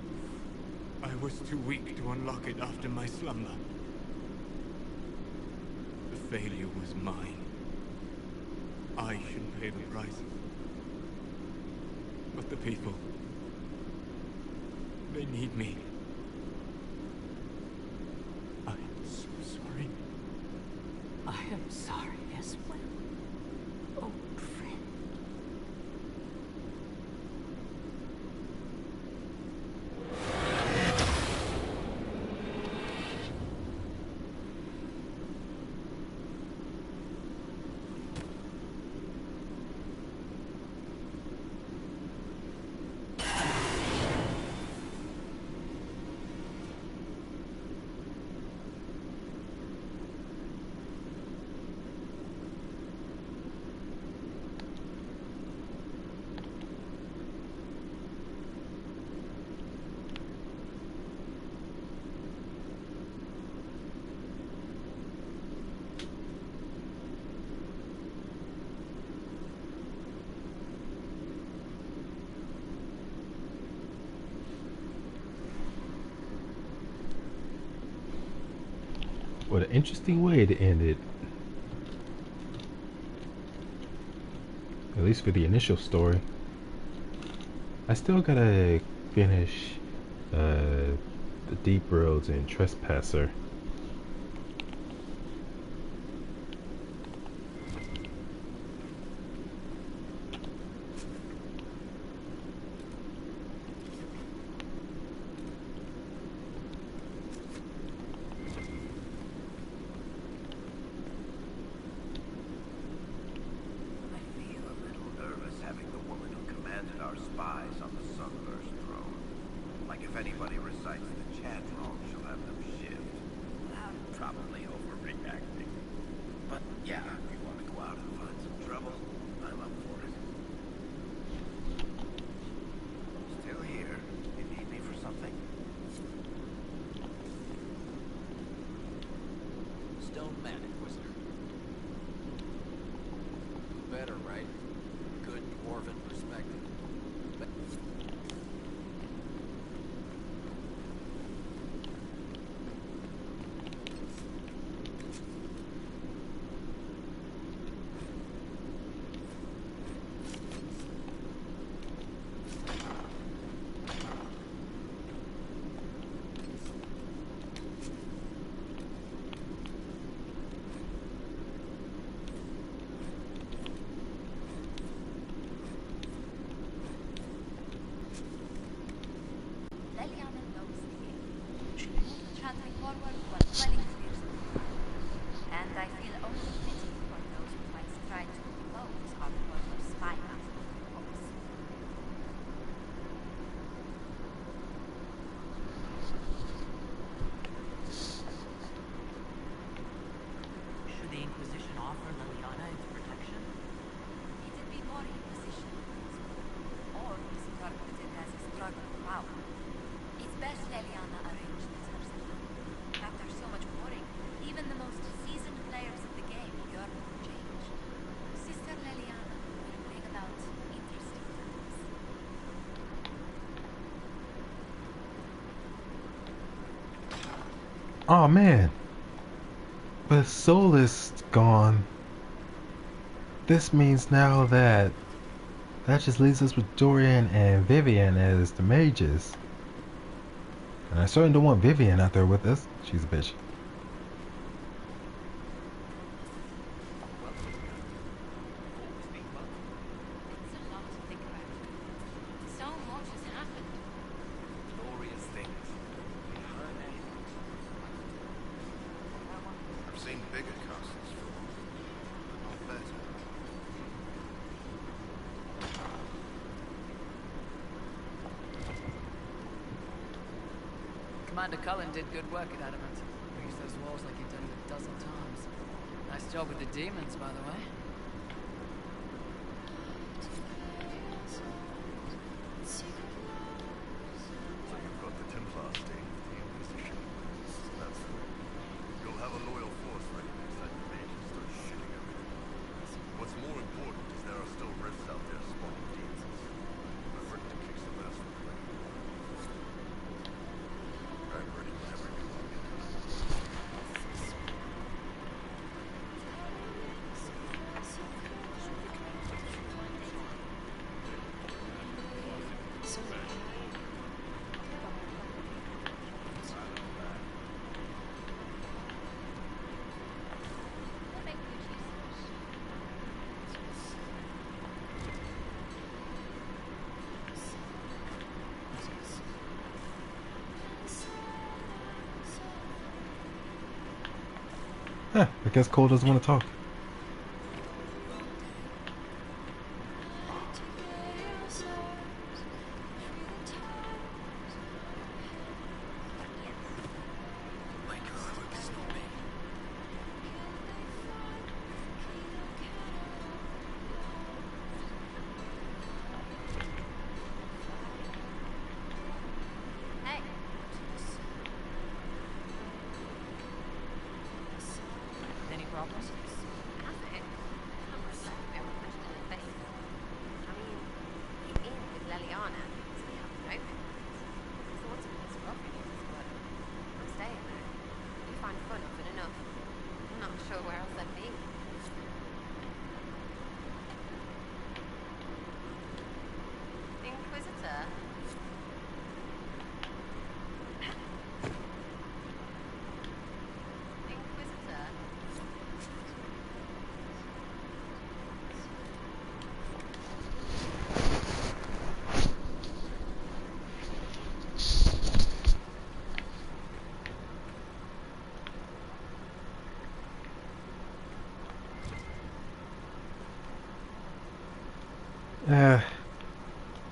I was too weak to unlock it after my slumber. The failure was mine. I should pay the price. But the people, they need me. I'm so sorry. I am sorry as well, old friend. What an interesting way to end it. At least for the initial story. I still gotta finish the Deep Roads and Trespasser. I feel a little nervous having the woman who commanded our spies on the Sunburst throne. Like if anybody recites the chant wrong, she'll have them shift. I'm probably overreacting. But yeah, if you want to go out and find some trouble, I'm up for it. Still here. You need me for something? Stone Man, Inquisitor. Better, right? Good dwarven perspective. But Oh man, but Soul is gone. This means now that just leaves us with Dorian and Vivian as the mages. And I certainly don't want Vivian out there with us. She's a bitch. It's a lot to think about. So much has happened. Glorious things. Behind that. I've seen bigger castles fall, but not better. Commander Cullen did good work at Adamant. Reached those walls like he'd done it a dozen times. Nice job with the demons, by the way. So you've got the Templar staying with the Inquisition. That's cool. You'll have a loyal force ready next time the mages start shitting everything. What's more important is there are still rifts out there spawning demons. We're ready to kick some ass with them. I'm ready whenever you want me. Huh, I guess Cole doesn't want to talk. My God, I hope it's not me. Hey. Any problems? Nothing. I'm not so very much on the face. I mean, you're in with Leliana, so you have to open. So what's this rough but I'm staying there. You find fun often enough. I'm not sure where else I'd be. Inquisitor? Inquisitor?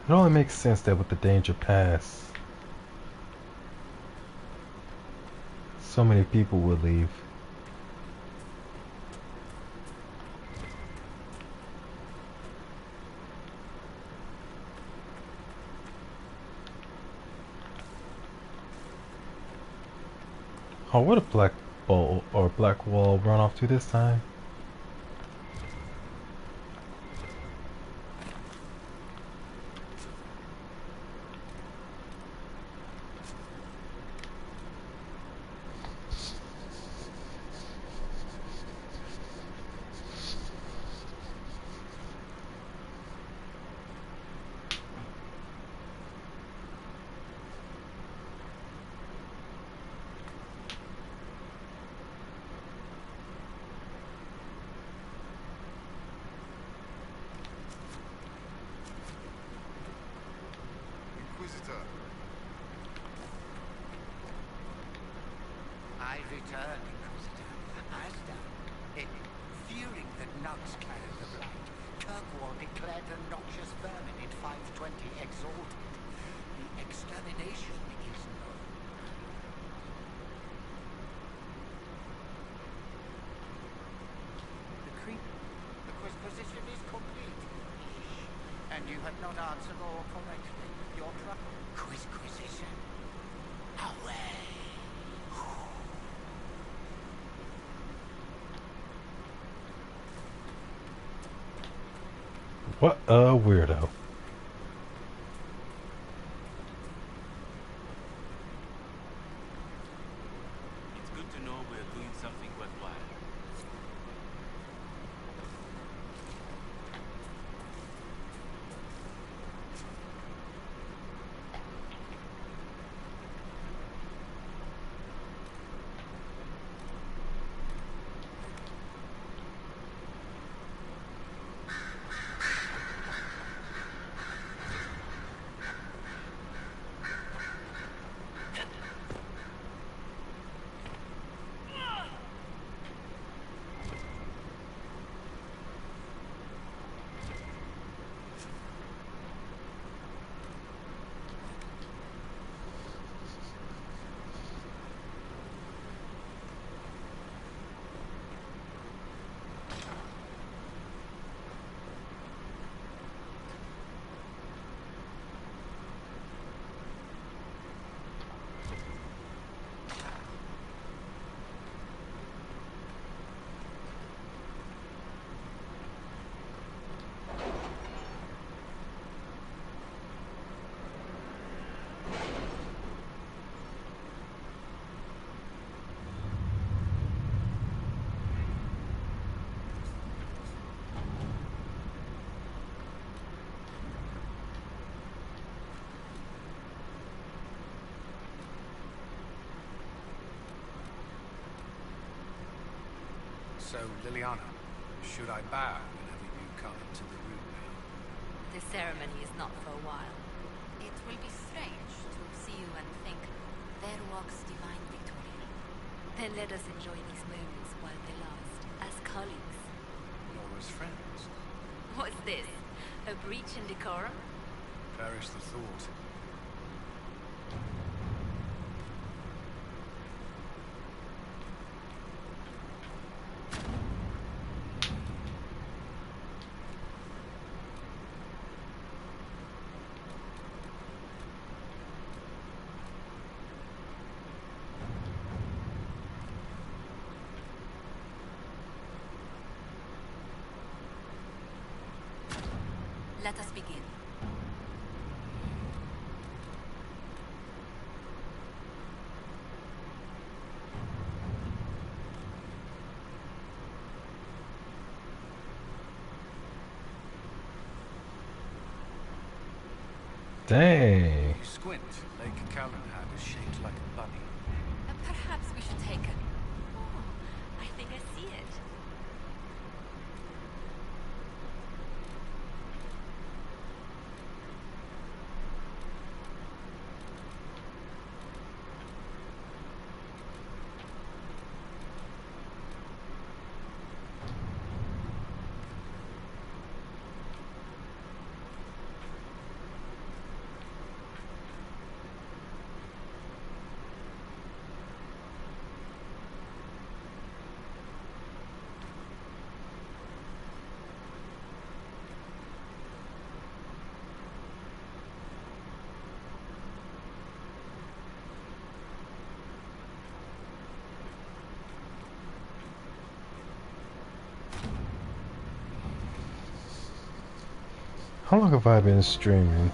It only makes sense that with the danger pass, so many people would leave. Oh, what a black bolt or black wall run off to this time? Inquisitor. I return, Inquisitor. As done. Fearing that nugs carry the blight, Kirkwall declared the noxious vermin in 520 exalted. The extermination is known. The creep. The quizposition is complete. And you have not answered all correctly. Your quizquisition. Away. What a weirdo. It's So, Liliana, should I bow whenever you come into the room now? The ceremony is not for a while. It will be strange to see you and think, there walks divine Victoria. Then let us enjoy these moments while they last, as colleagues. Nor as friends? What's this? A breach in decorum? Perish the thought. Let us begin. Dang. You squint, Lake Calenhad is shaped like a bunny. Perhaps we should take a... Oh, I think I see it. How long have I been streaming?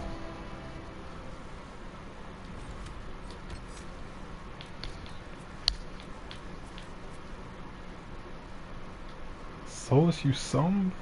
Souls, you so much.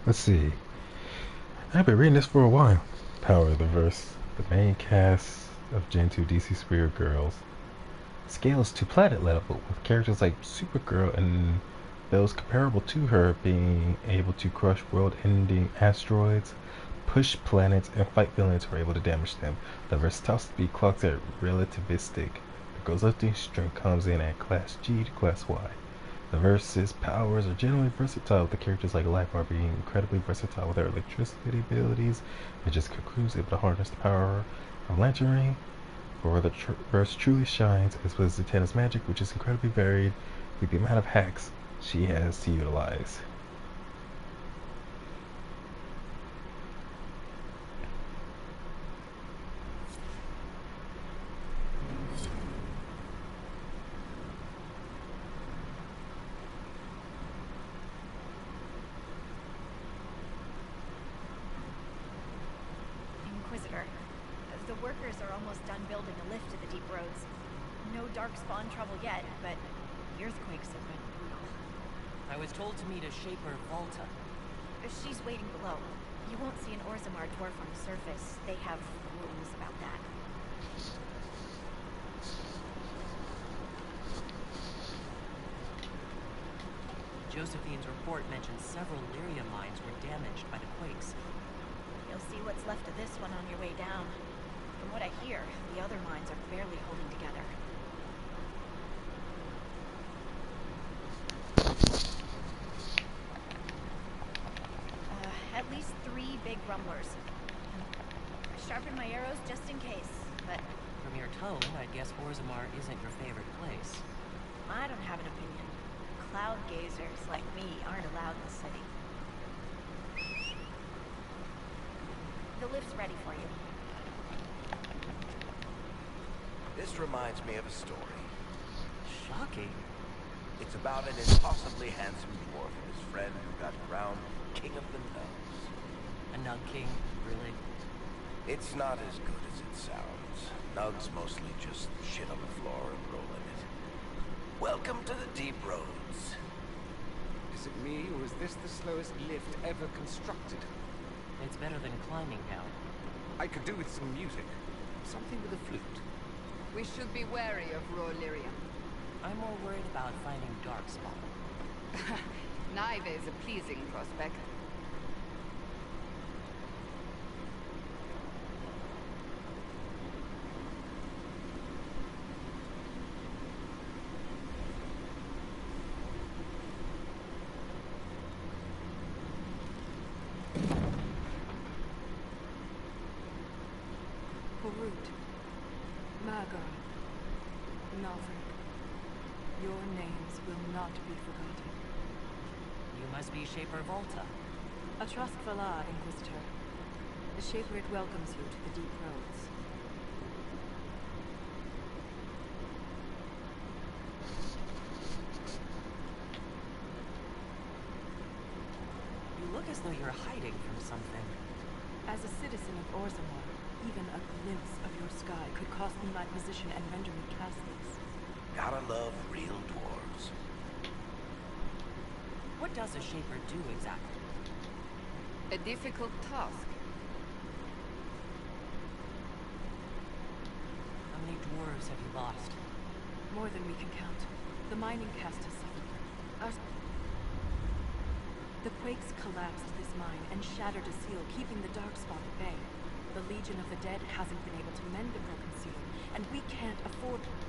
Let's see. I've been reading this for a while. Power of the Verse. The main cast of Gen 2 DC Spirit Girls scales to planet level with characters like Supergirl and those comparable to her being able to crush world-ending asteroids, push planets, and fight villains who are able to damage them. The versatility clocks at relativistic. The ghostlifting strength comes in at Class G to Class Y. The Verse's powers are generally versatile, with the characters like Life are being incredibly versatile with their electricity abilities, and just Cocoon's able to harness the power of Lantern Ring. For where the Verse truly shines is with Zatanna's magic, which is incredibly varied with the amount of hacks she has to utilize. Inquisitor, the workers are almost done building a lift to the deep roads. No dark spawn trouble yet, but the earthquakes have been brutal. I was told to meet a Shaper Volta. She's waiting below. You won't see an Orzammar dwarf on the surface. They have rules about that. Josephine's report mentions several Lyria mines were damaged by the quakes. You'll see what's left of this one on your way down. From what I hear, the other mines are barely holding together. At least 3 big rumblers. I sharpen my arrows just in case, but... From your tone, I'd guess Orzammar isn't your favorite place. I don't have an opinion. Cloud gazers like me aren't allowed in the city. The lift's ready for you. This reminds me of a story. Shocking. It's about an impossibly handsome dwarf and his friend who got crowned King of the Nuns. A Nug King, really? It's not as good as it sounds. Nug's mostly just shit on the floor and roll in it. Welcome to the deep roads. Is it me, or is this the slowest lift ever constructed? It's better than climbing down. I could do with some music. Something with a flute. We should be wary of raw lyrium. I'm more worried about finding Darkspawn. Neither is a pleasing prospect. Horut, Magar, Navrik, your names will not be forgotten. You must be Shaper Volta. A Traskvala, Inquisitor. The Shaper it welcomes you to the deep roads. You look as though you're hiding from something. As a citizen of Orzammar, even a glimpse of your sky could cost me my position and render me castless. Gotta love real dwarves. What does a Shaper do exactly? A difficult task. How many dwarves have you lost? More than we can count. The mining caste has suffered. The quakes collapsed this mine and shattered a seal, keeping the Darkspawn at bay. The Legion of the Dead hasn't been able to mend the broken seal, and we can't afford it.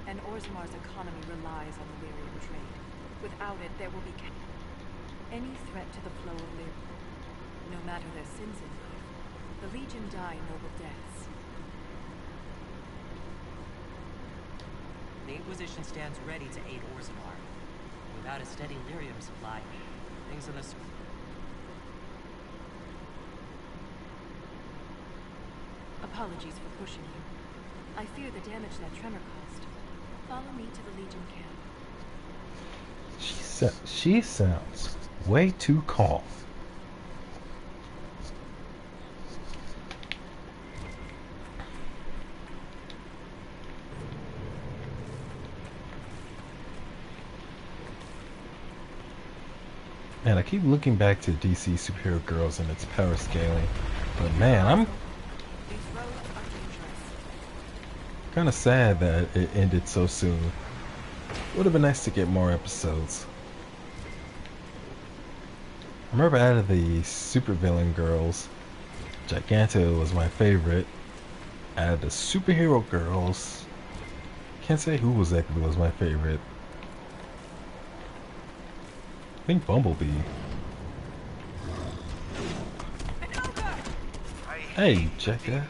And Orzammar's economy relies on the lyrium trade. Without it, there will be any threat to the flow of lyrium. No matter their sins in life, the Legion die noble deaths. The Inquisition stands ready to aid Orzammar. Without a steady lyrium supply, things on the... Apologies for pushing you. I fear the damage that tremor caused. Follow me to the Legion camp. She sounds way too calm. And I keep looking back to DC Superhero Girls and its power scaling, but man, I'm kind of sad that it ended so soon. Would have been nice to get more episodes. I remember out of the supervillain girls, Giganta was my favorite. Out of the superhero girls, can't say who exactly was my favorite. I think Bumblebee. Hey, Jackass.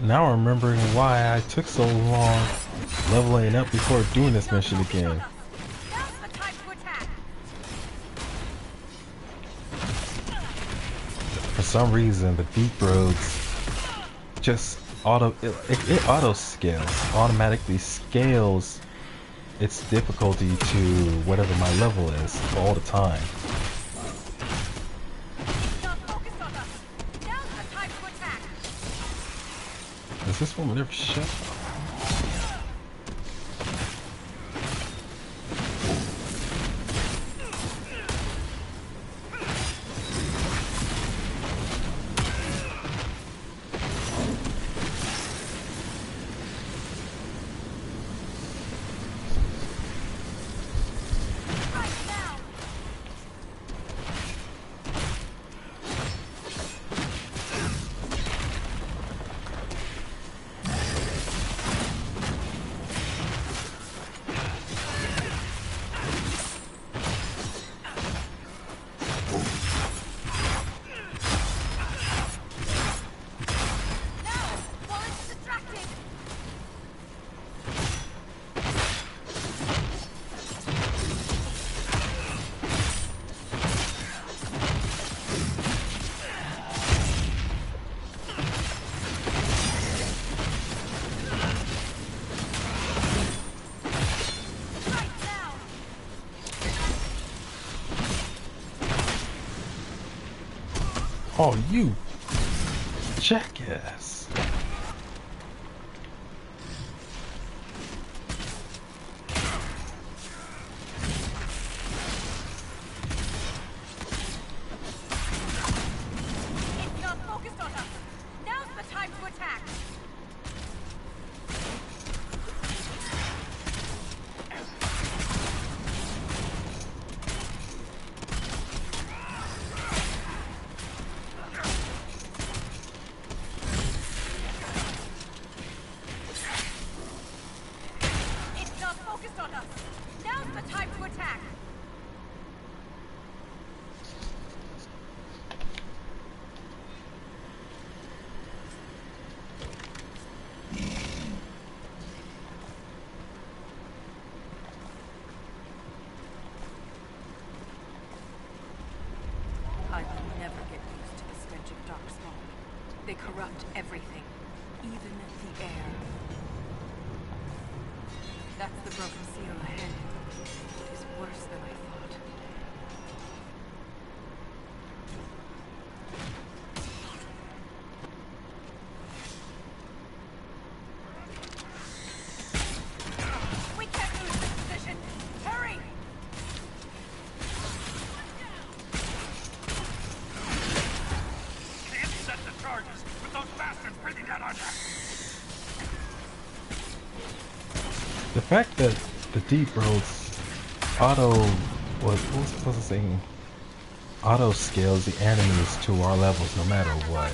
Now I'm remembering why I took so long leveling up before doing this mission again. For some reason, the deep roads just it auto scales, automatically scales its difficulty to whatever my level is all the time. Is this one never shut? Oh, you jackass. It's not focused on us. Now's the time to attack. It's not focused on us. Now's the time to attack. I will never get used to the stench of darkspawn. They corrupt everything, even the air. That's the broken seal ahead. It is worse than I thought. We can't lose this position. Hurry! Can't set the charges with those bastards breathing down our necks. The fact that the deep roads auto what was I supposed to say? Auto scales the enemies to our levels no matter what.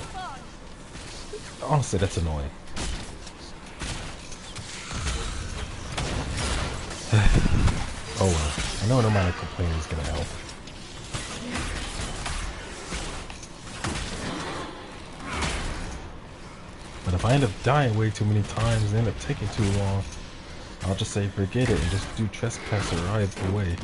Honestly, that's annoying. Oh well. I know no amount of complaining is gonna help. But if I end up dying way too many times and end up taking too long, I'll just say forget it and just do trespasser right away.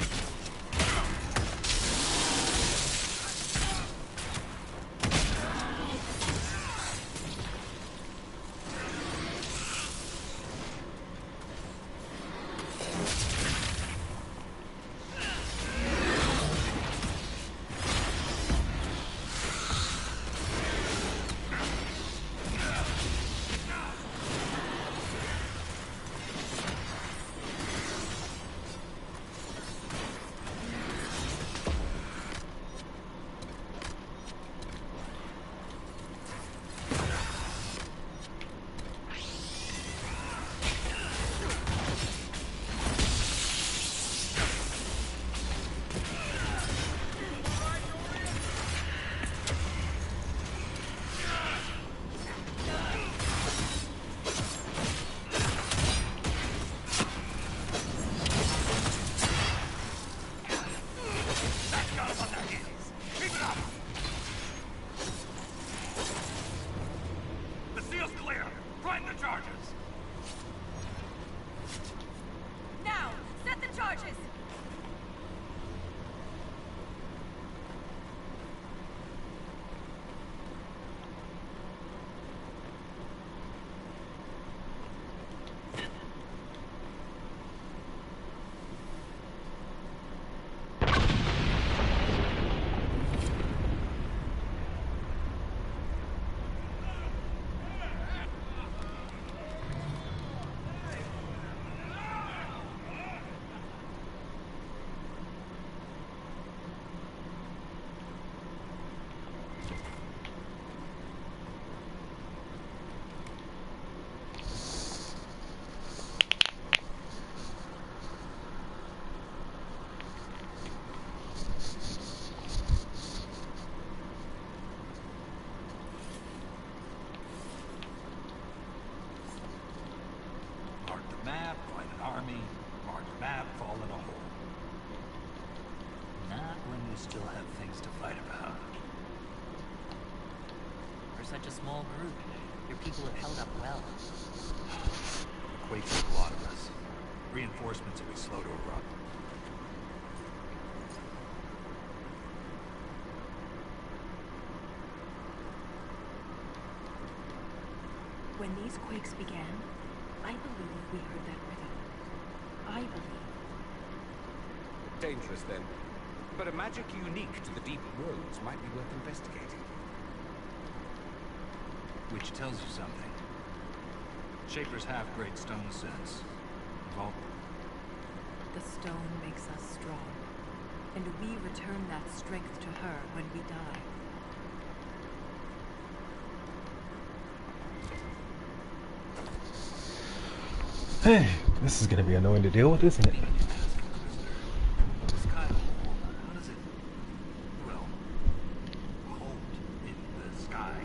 still have things to fight about. For such a small group, your people have held up well. Quake took a lot of us. Reinforcements will be slow to arrive. When these quakes began, I believe we heard that rhythm. I believe. Dangerous then. But a magic unique to the deep roads might be worth investigating. Which tells you something. Shapers have great stone sense. Vault. The stone makes us strong, and we return that strength to her when we die. Hey, this is gonna be annoying to deal with, isn't it? This kind of hole, how does it, well, hold in the sky?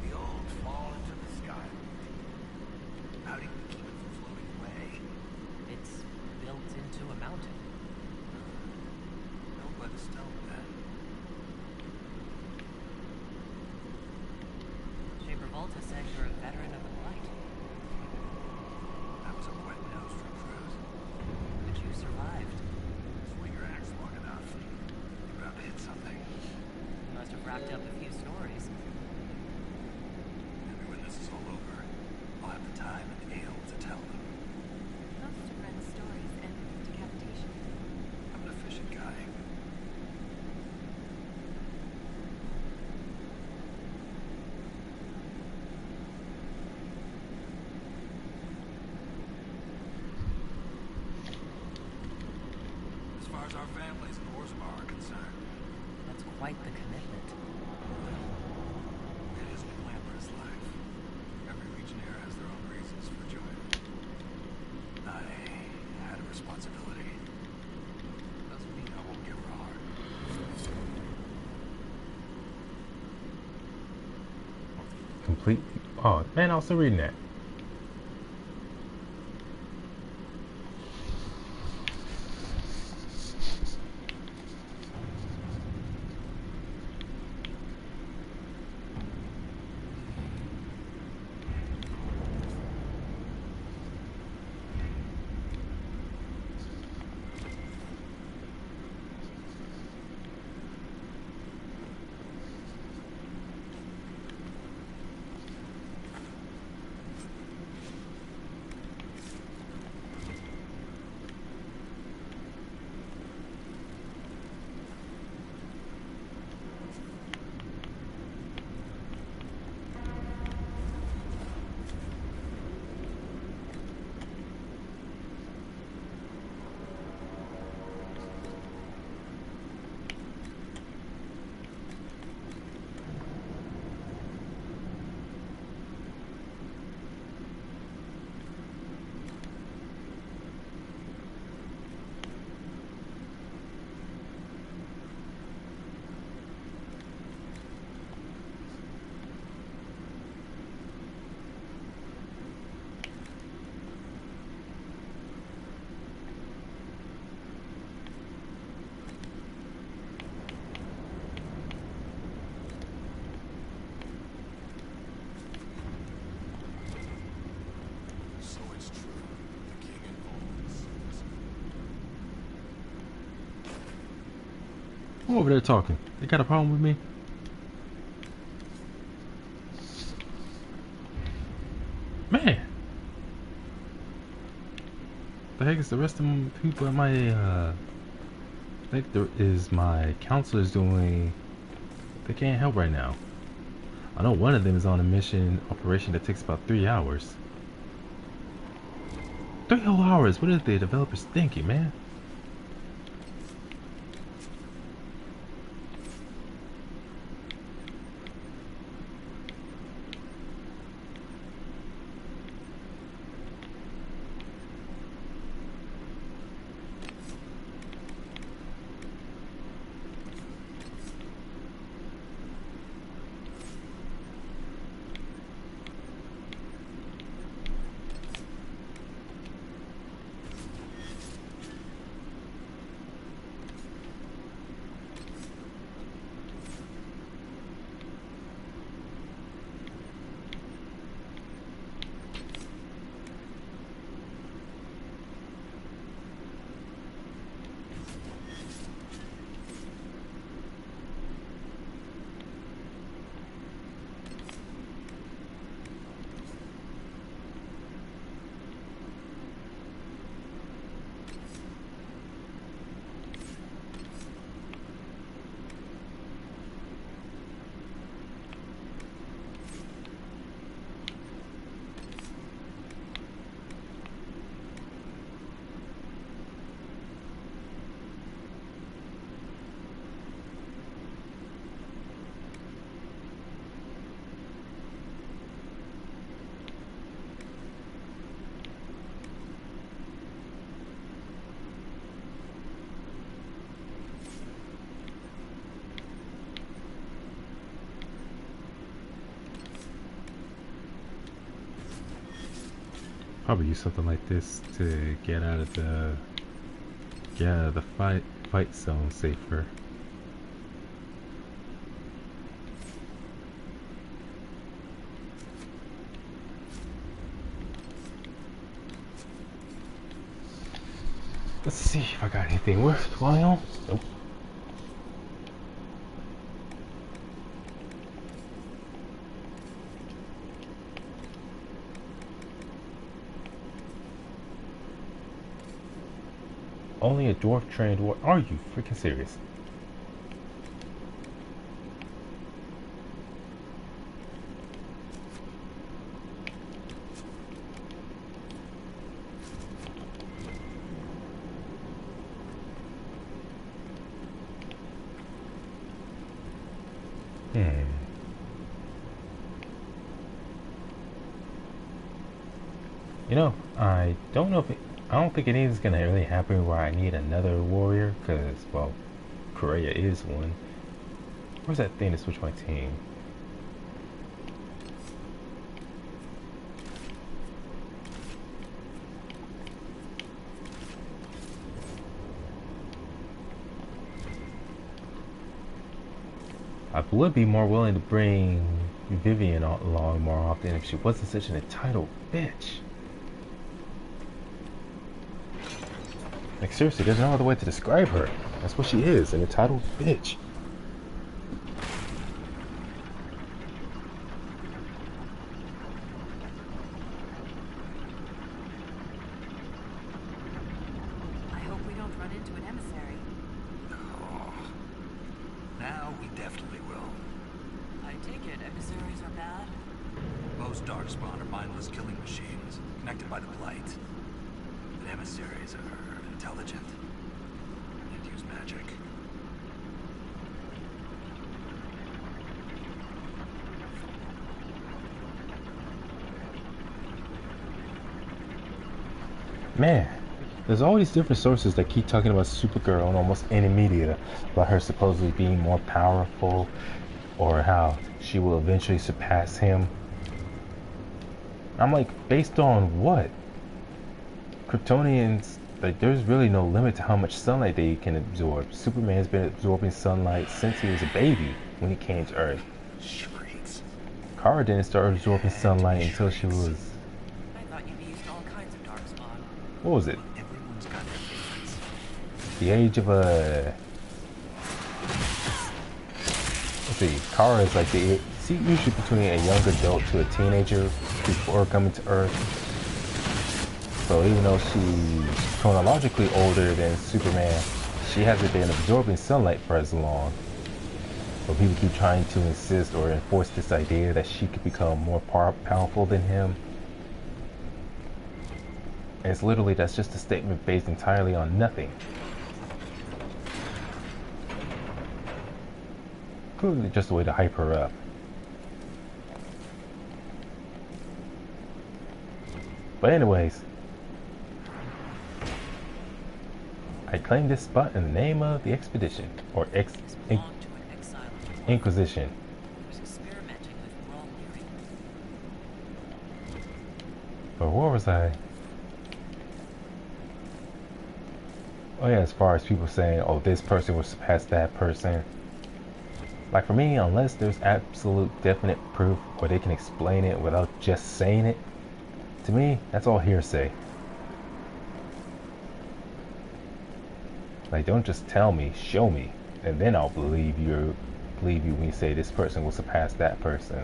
The old fall into the sky. How do you keep it from floating away? It's built into a mountain. Built by the stone, then. Shaper Volta said you're a veteran of the Blight, That was a wet nose for a cruise. but you survived. Swing your axe long enough. You're bound to hit something. You must have racked up a few stories. Maybe when this is all over, I'll have the time and ale to tell them. Most of Ren's stories end with decapitation. I'm an efficient guy. As far as our families in Orzammar are concerned, That's quite the commitment. it is a glamorous life. Every Legionnaire has their own reasons for joining. I had a responsibility. Doesn't mean I won't give her a heart. Complete. Oh man, I was still reading that. So it's true. The king involves. I'm over there talking. They got a problem with me? Man! The heck is the rest of the people at my, I think there is my counselors doing. They can't help right now. I know one of them is on a mission operation that takes about 3 hours. 3 whole hours? What are the developers thinking, man? Probably use something like this to get out of the fight zone safer. Let's see if I got anything worthwhile. Nope. Only a dwarf trained war. Are you freaking serious? You know, I don't know if I don't think anything's gonna really happen where I need another warrior, because, well, Korea is one. Where's that thing to switch my team? I would be more willing to bring Vivian along more often if she wasn't such an entitled bitch. Like, seriously, there's no other way to describe her. That's what she is, an entitled bitch. I hope we don't run into an emissary. Oh. Now we definitely will. I take it emissaries are bad? Most darkspawn are mindless killing machines, connected by the Blight. But emissaries are intelligent and use magic. Man, there's all these different sources that keep talking about Supergirl in almost any media, about her supposedly being more powerful, or how she will eventually surpass him. I'm like, based on what? Kryptonians, like, there's really no limit to how much sunlight they can absorb. Superman's been absorbing sunlight since he was a baby when he came to Earth. Shrieks. Kara didn't start absorbing sunlight until she was... I thought you used all kinds of darkspawn. What was it? Everyone's got their favorites. The age of a... Let's see, Kara is like the... See, usually between a young adult to a teenager before coming to Earth. So even though she's chronologically older than Superman, she hasn't been absorbing sunlight for as long. But people keep trying to insist or enforce this idea that she could become more powerful than him. And it's literally, that's just a statement based entirely on nothing. Clearly just a way to hype her up. But anyways, I claimed this spot in the name of the expedition, or Inquisition. But where was I? Oh yeah, as far as people saying, oh, this person will surpass that person. Like, for me, unless there's absolute definite proof or they can explain it without just saying it, to me, that's all hearsay. Like, don't just tell me, show me, and then I'll believe you when you say this person will surpass that person.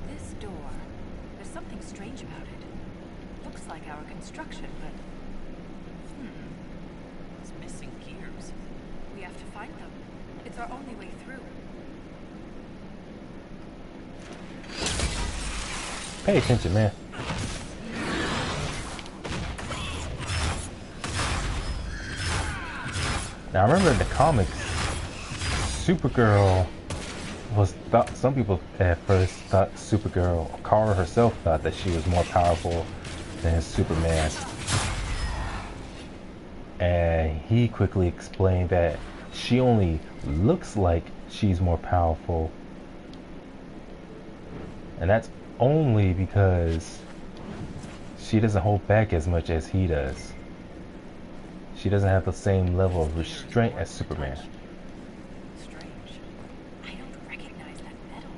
This door, there's something strange about it. Looks like our construction, but... It's missing gears. We have to find them. It's our only way through. Pay attention, man. Now, I remember in the comics, Supergirl was thought, some people at first thought Supergirl, Kara herself thought that she was more powerful than Superman. And he quickly explained that she only looks like she's more powerful And that's only because she doesn't hold back as much as he does. She doesn't have the same level of restraint as Superman. Strange. I don't recognize that metal.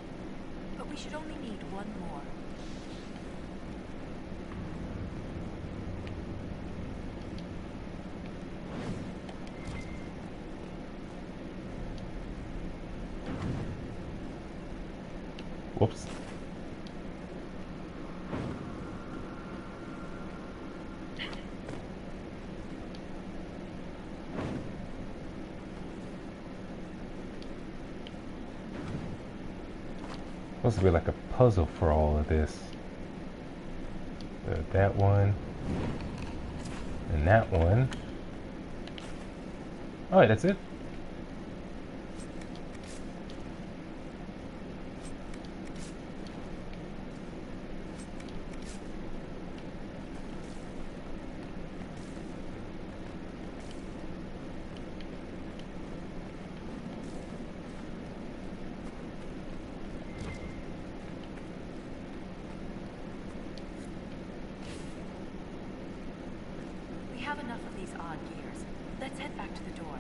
But we should only need one more. Whoops. Supposed to be like a puzzle for all of this. That one. And that one. Alright, that's it. We have enough of these odd gears. Let's head back to the door.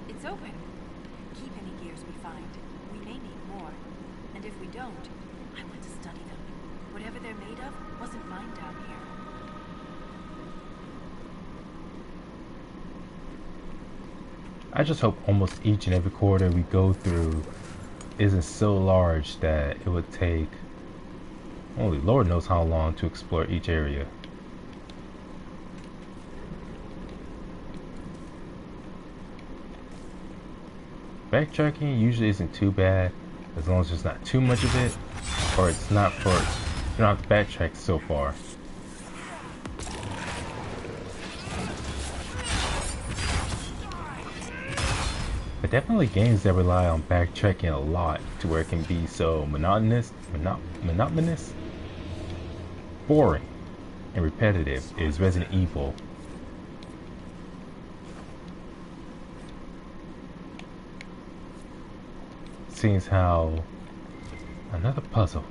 It's open. Keep any gears we find. We may need more. And if we don't, I want to study them. Whatever they're made of wasn't mined down here. I just hope almost each and every corridor we go through isn't so large that it would take only Lord knows how long to explore each area. Backtracking usually isn't too bad as long as there's not too much of it, or it's not for, you don't have to backtrack so far. But definitely games that rely on backtracking a lot to where it can be so monotonous, boring, and repetitive is Resident Evil. Seeing how another puzzle.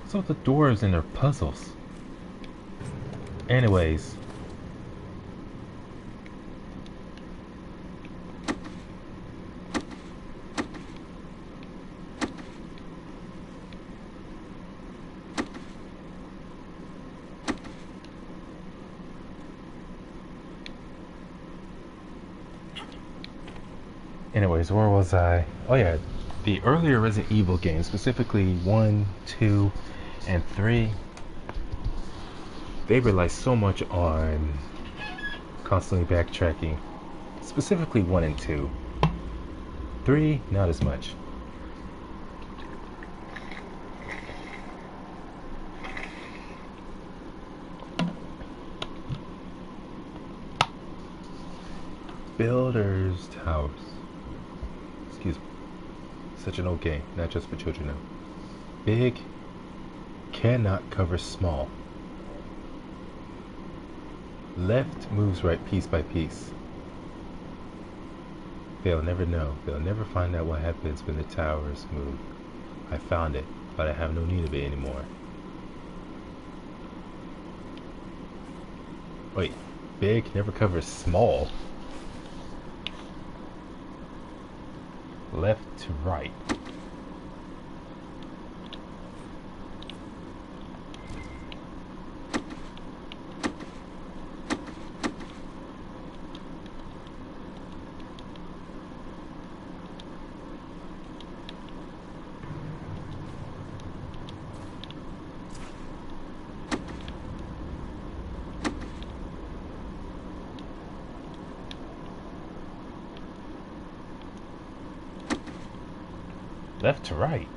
So the dwarves and their puzzles. Anyways. Anyways, where was I? Oh yeah, the earlier Resident Evil games, specifically 1, 2, and 3, they rely so much on constantly backtracking. Specifically 1 and 2. 3, not as much. Builders Towers. Excuse me. Such an old game, not just for children now. Big cannot cover small. Left moves right piece by piece. They'll never know. They'll never find out what happens when the towers move. I found it, but I have no need of it anymore. Wait, big never covers small. Left to right. Left to right.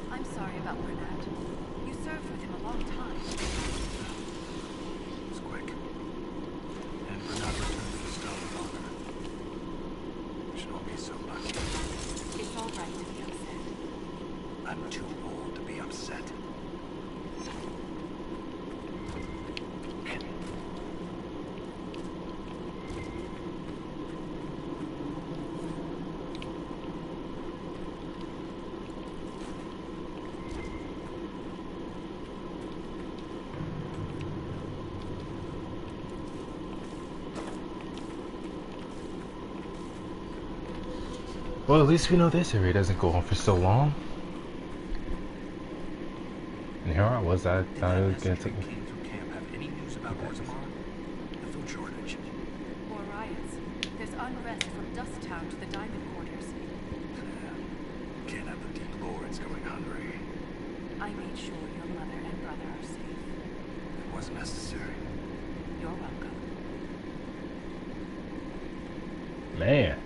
I'm sorry about Bernard. You served with him a long time. It was quick. And Bernard returned to the Stone of Honor. We should all be so lucky. It's all right to be upset. I'm too old to be upset. Well, at least we know this area doesn't go on for so long. And here I was, I thought it was gonna take me. Came through camp. Have any news about Orzammar? The food shortage. More riots. There's unrest from Dust Town to the Diamond Quarters. Can't have the Deep Lords going hungry. I made sure your mother and brother are safe. It wasn't necessary. You're welcome. Man.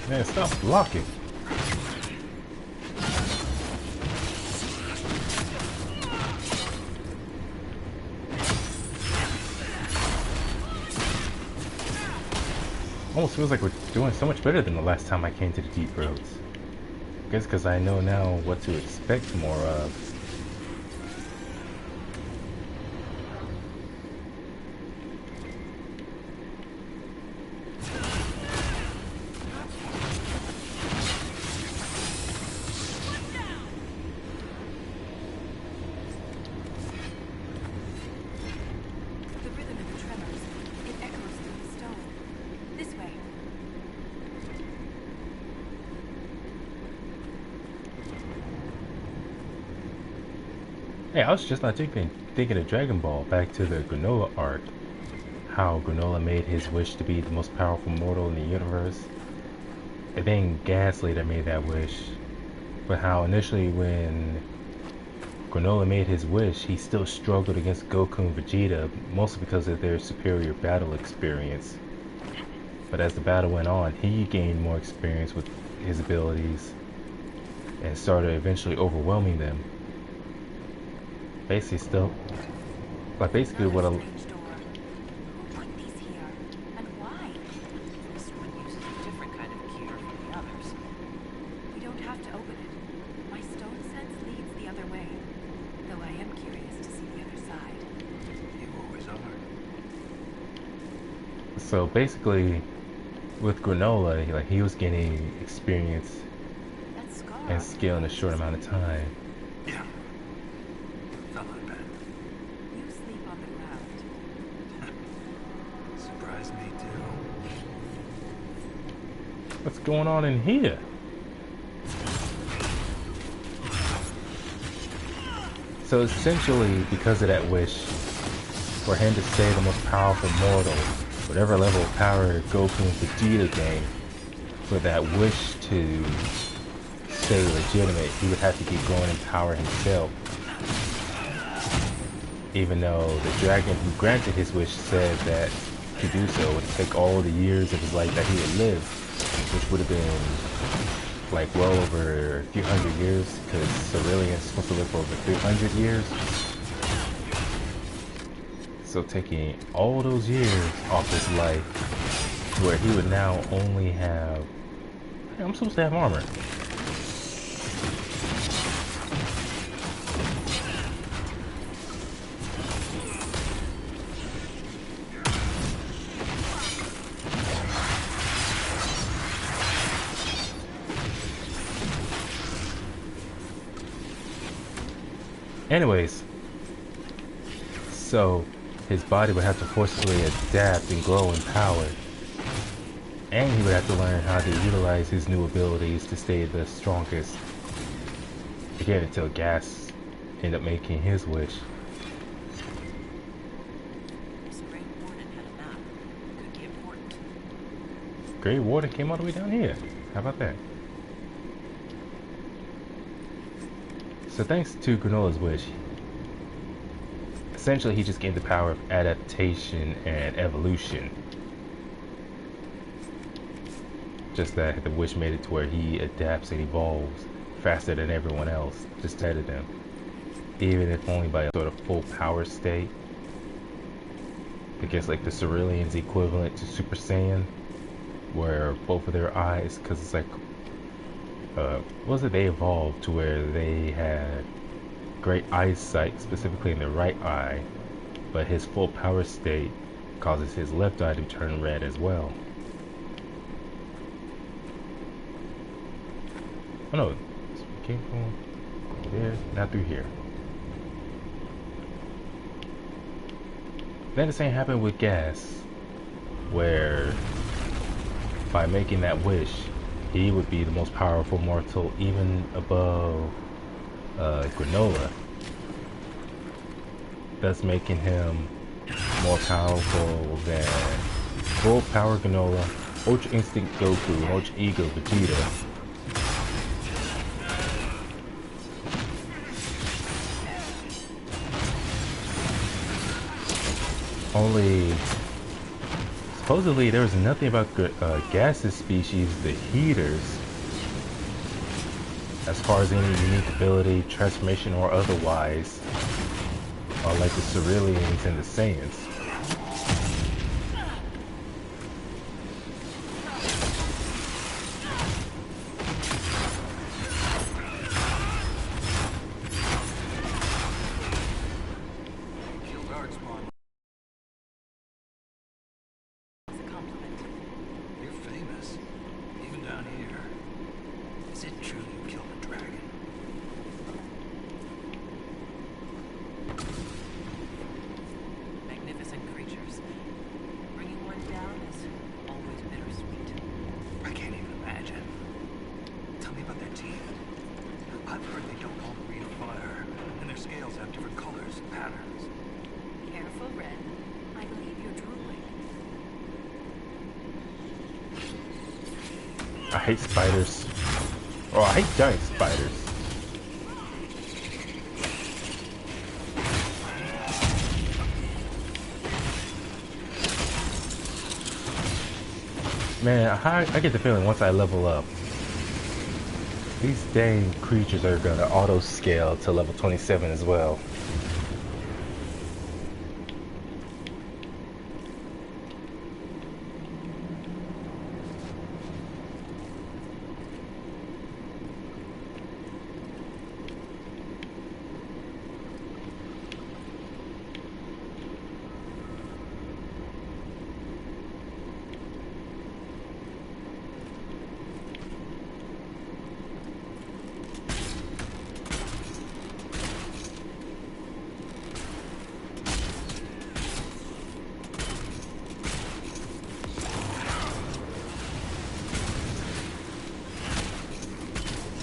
Man, stop blocking. Almost feels like we're doing so much better than the last time I came to the Deep Roads. I guess because I know now what to expect more of. The rhythm of the tremors. It echoes through the stone. This way. Hey, I was just not thinking of Dragon Ball back to the Granola arc. How Granola made his wish to be the most powerful mortal in the universe. And then Gas later made that wish. But how initially when Granola made his wish, he still struggled against Goku and Vegeta, mostly because of their superior battle experience. But as the battle went on, he gained more experience with his abilities and started eventually overwhelming them. Basically still, like basically what a... Strange door. Who put these here? And why? This one uses a different kind of key from the others. We don't have to open it. My stone sense leads the other way. Though I am curious to see the other side. You always are. So basically, with Granola, like he was gaining experience That scar and skill in a short amount of time. Yeah. Fell out of bed. You sleep on the ground. Surprised me too. What's going on in here? So essentially, because of that wish, for him to stay the most powerful mortal, whatever level of power Goku and Vegeta gained, for that wish to stay legitimate, he would have to keep growing in power himself. Even though the dragon who granted his wish said that to do so would take all the years of his life that he had lived, which would have been like well over a few hundred years, because Cerulean's supposed to live for over 300 years. So taking all those years off his life to where he would now only have... Hey, I'm supposed to have armor. Anyways, so his body would have to forcibly adapt and grow in power. And he would have to learn how to utilize his new abilities to stay the strongest. Again, until Gas ended up making his wish. This Great Warden had a map. Could be important. Great Warden came all the way down here. How about that? So thanks to Granola's wish, essentially he just gained the power of adaptation and evolution. Just that the wish made it to where he adapts and evolves faster than everyone else, just ahead of them. Even if only by a sort of full power state. I guess like the Cerulean's equivalent to Super Saiyan, where both of their eyes, because it's like they evolved to where they had great eyesight, specifically in the right eye, but his full power state causes his left eye to turn red as well. Oh no, this came from there, not through here. Then the same happened with Gas, where by making that wish, he would be the most powerful mortal, even above Granola, thus making him more powerful than full power Granola, Ultra Instinct Goku, and Ultra Ego Vegeta. Only supposedly there was nothing about Gas's species, the Heaters, as far as any unique ability, transformation, or otherwise, like the Ceruleans and the Saiyans. I hate spiders. Oh, I hate giant spiders. Man, I get the feeling once I level up, these dang creatures are gonna auto scale to level 27 as well.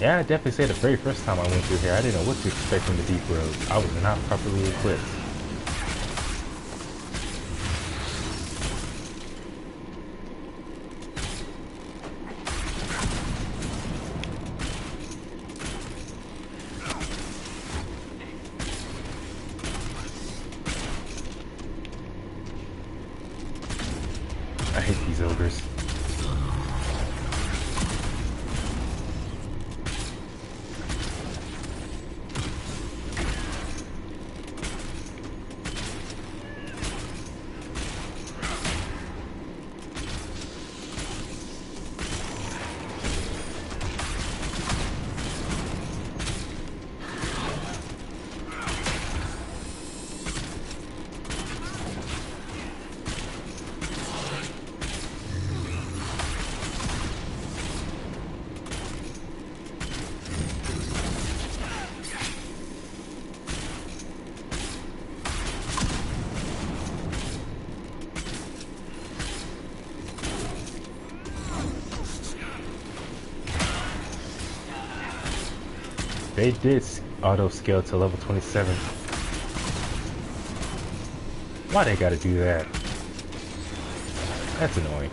Yeah, I definitely say the very first time I went through here, I didn't know what to expect from the deep roads. I was not properly equipped. I hate these ogres. They did auto scale to level 27. Why they gotta do that? That's annoying.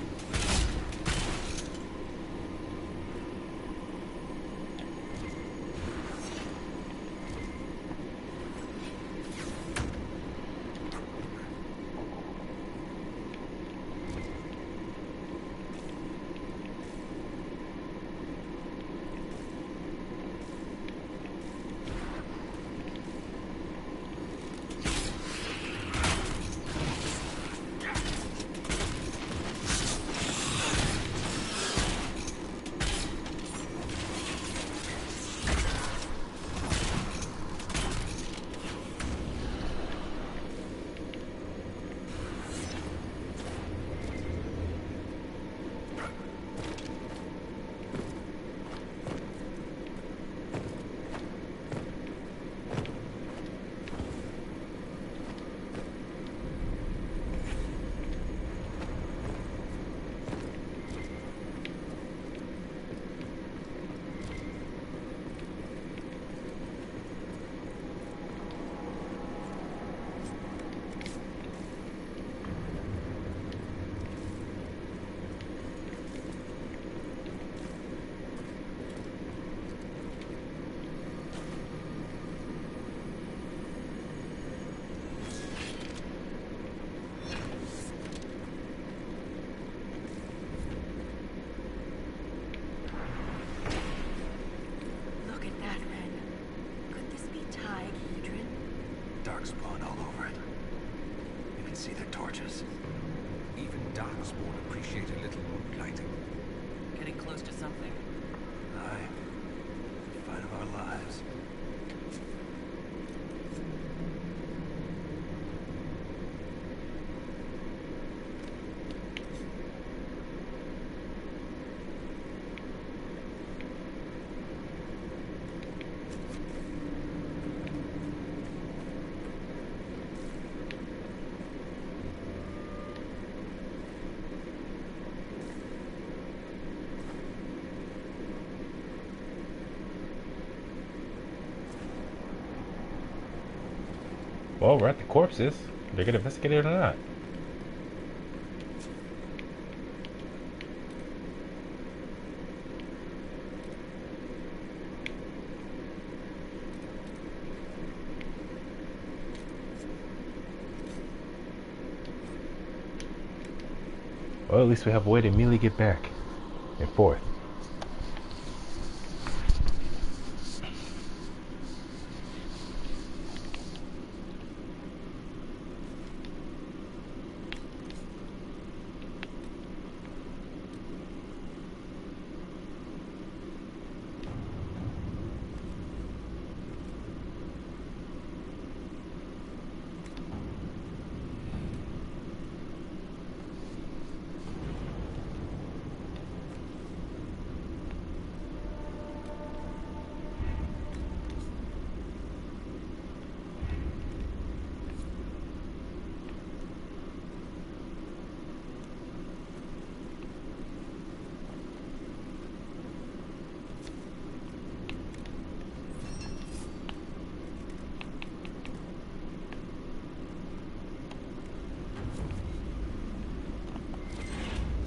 Darkspawn all over it. You can see their torches. Even Darkspawn appreciate a little mood lighting. Getting close to something. Aye. Fight of our lives. Well, we're at the corpses. They're gonna investigate it or not. Or at least we have a way to immediately get back and forth.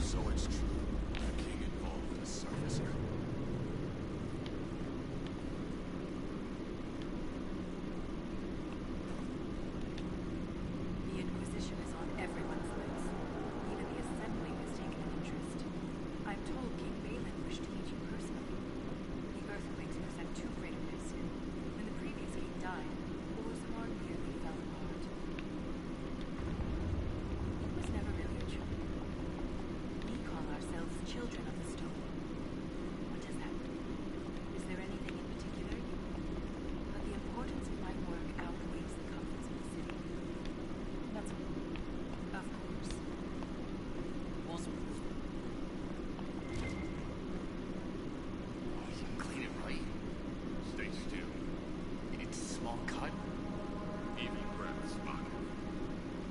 So it's true. The king involved in a service here. The Inquisition is on everyone's lips. Even the Assembly has taken an interest. I'm told King Balin wished to meet you personally. The earthquakes present too great a risk. When the previous king died, Orzammar nearly fell apart. It was never really a choice. We call ourselves children of the stone. What does that mean? Is there anything in particular? But the importance of my work outweighs the comforts of the city. That's all. Of course. Clean it right. Stay still. It's a small cut. Even breath spotted.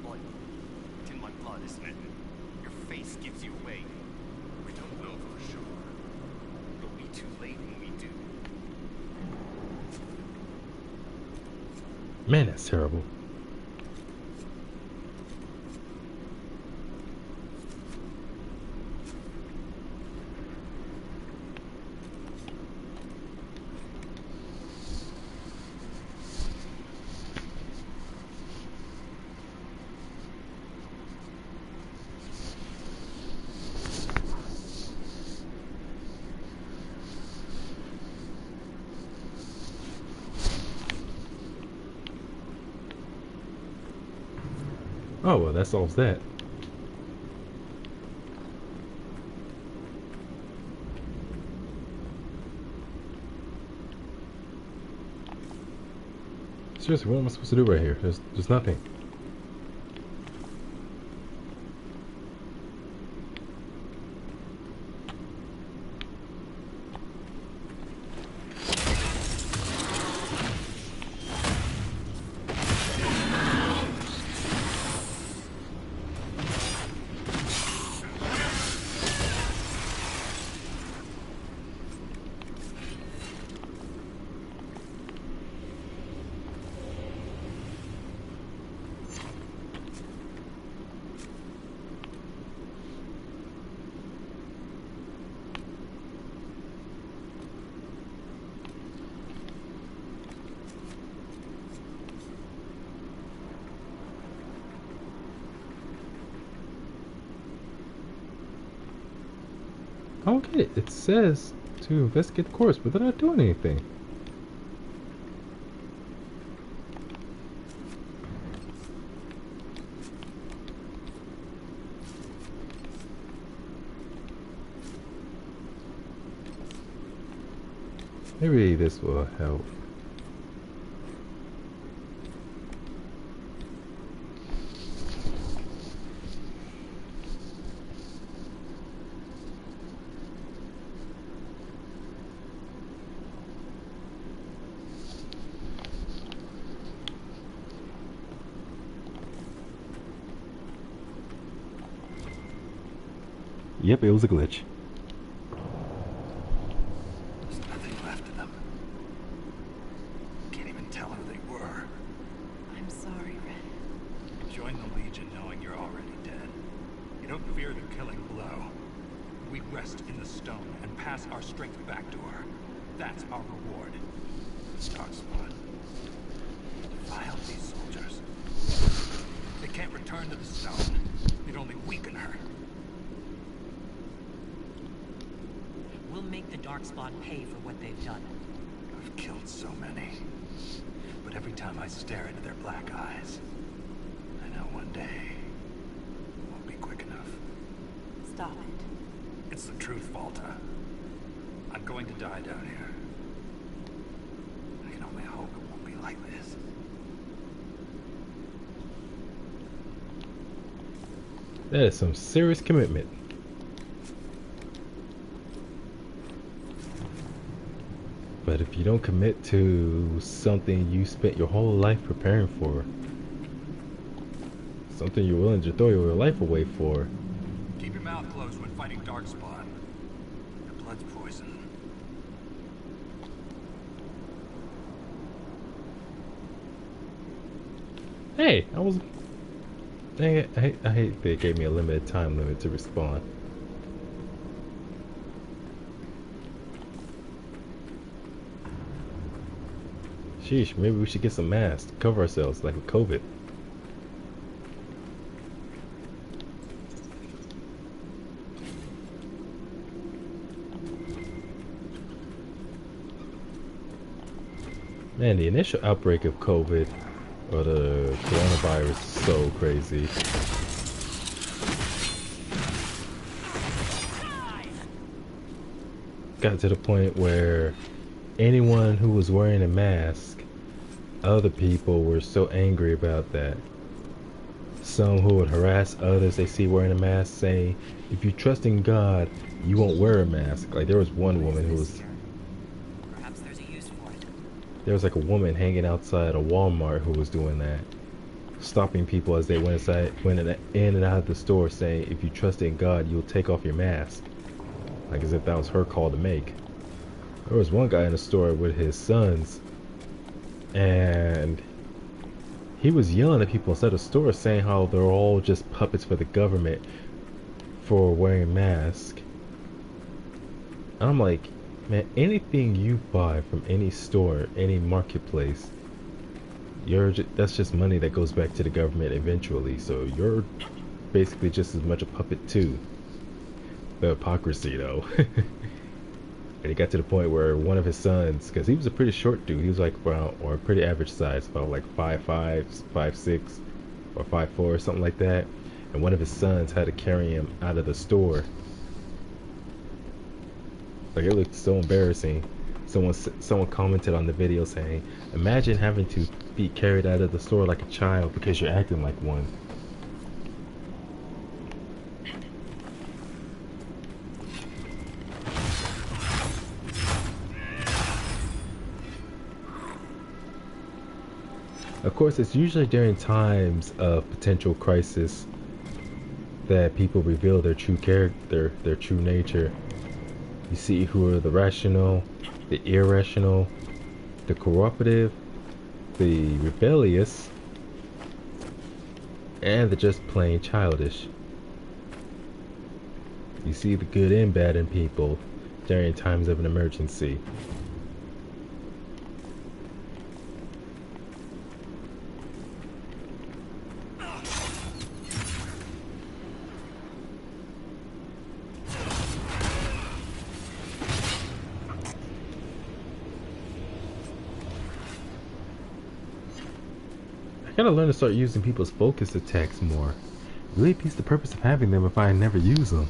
Blood. It's in my blood, isn't it? Your face gives you away. We don't know for sure. It'll be too late when we do. Man, that's terrible. Oh, well, that solves that. Seriously, what am I supposed to do right here? There's nothing. I don't get it. It says to investigate the course, but they're not doing anything. Maybe this will help. Yep, it was a glitch. There's nothing left of them. Can't even tell who they were. I'm sorry, Red. Join the Legion knowing you're already dead. You don't fear the killing blow. We rest in the stone and pass our strength back to her. That's our reward. Darkspawn. Defile these soldiers. They can't return to the stone. It'd only weaken her. we'll make the Darkspawn pay for what they've done. I've killed so many. But every time I stare into their black eyes, I know one day won't be quick enough. Stop it. It's the truth, Volta. I'm going to die down here. I can only hope it won't be like this. That is some serious commitment. But if you don't commit to something you spent your whole life preparing for, something you're willing to throw your life away for. Keep your mouth closed when fighting Darkspawn. Your blood's poison. Hey, I was... Dang it, I hate they gave me a limited time limit to respond. Sheesh, maybe we should get some masks to cover ourselves like with COVID. Man, the initial outbreak of COVID, or the coronavirus, is so crazy. Got to the point where anyone who was wearing a mask, other people were so angry about that. Some who would harass others they see wearing a mask, saying, if you trust in God, you won't wear a mask. Like there was one woman who was... Perhaps there's a use for it. There was like a woman hanging outside a Walmart who was doing that. Stopping people as they went in and out of the store, saying, if you trust in God, you'll take off your mask. Like as if that was her call to make. There was one guy in the store with his sons, and he was yelling at people inside the store, saying how they're all just puppets for the government for wearing masks. And I'm like, man, anything you buy from any store, any marketplace, that's just money that goes back to the government eventually. So you're basically just as much a puppet too. The hypocrisy though. And he got to the point where one of his sons, because he was a pretty short dude, he was like around, or a pretty average size, about like 5'5", 5'6", or 5'4", something like that. And one of his sons had to carry him out of the store. Like it looked so embarrassing. Someone commented on the video saying, imagine having to be carried out of the store like a child because you're acting like one. Of course, it's usually during times of potential crisis that people reveal their true character, their true nature. You see who are the rational, the irrational, the cooperative, the rebellious, and the just plain childish. You see the good and bad in people during times of an emergency. I gotta learn to start using people's focus attacks more. It really beats the purpose of having them if I never use them.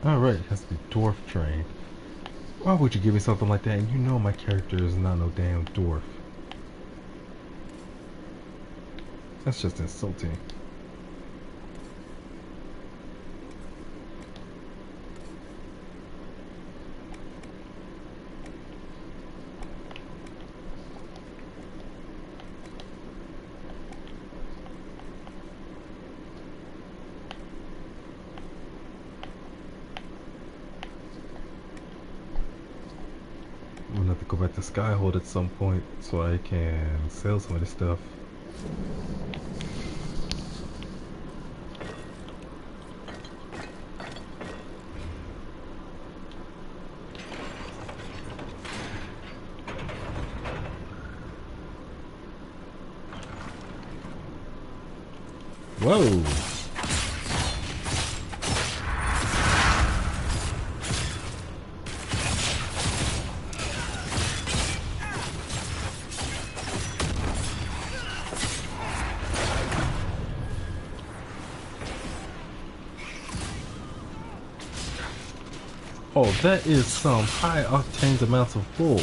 Alright, that's the dwarf train. Why would you give me something like that? And you know my character is not no damn dwarf. That's just insulting. I'm gonna have to go back to Skyhold at some point so I can sell some of this stuff. Whoa! Oh, that is some high octane amounts of bull.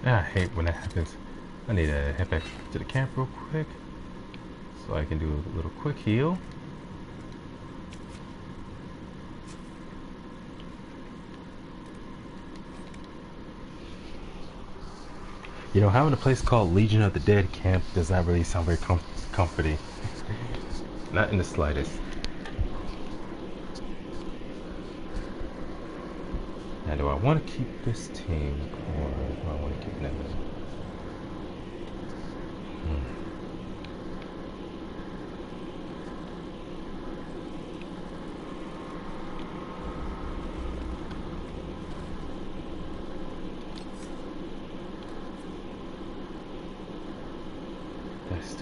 I hate when that happens. I need to head back to the camp real quick so I can do a little quick heal. You know, having a place called Legion of the Dead camp does not really sound very comforting. Not in the slightest. Now, do I want to keep this team or do I want to keep them?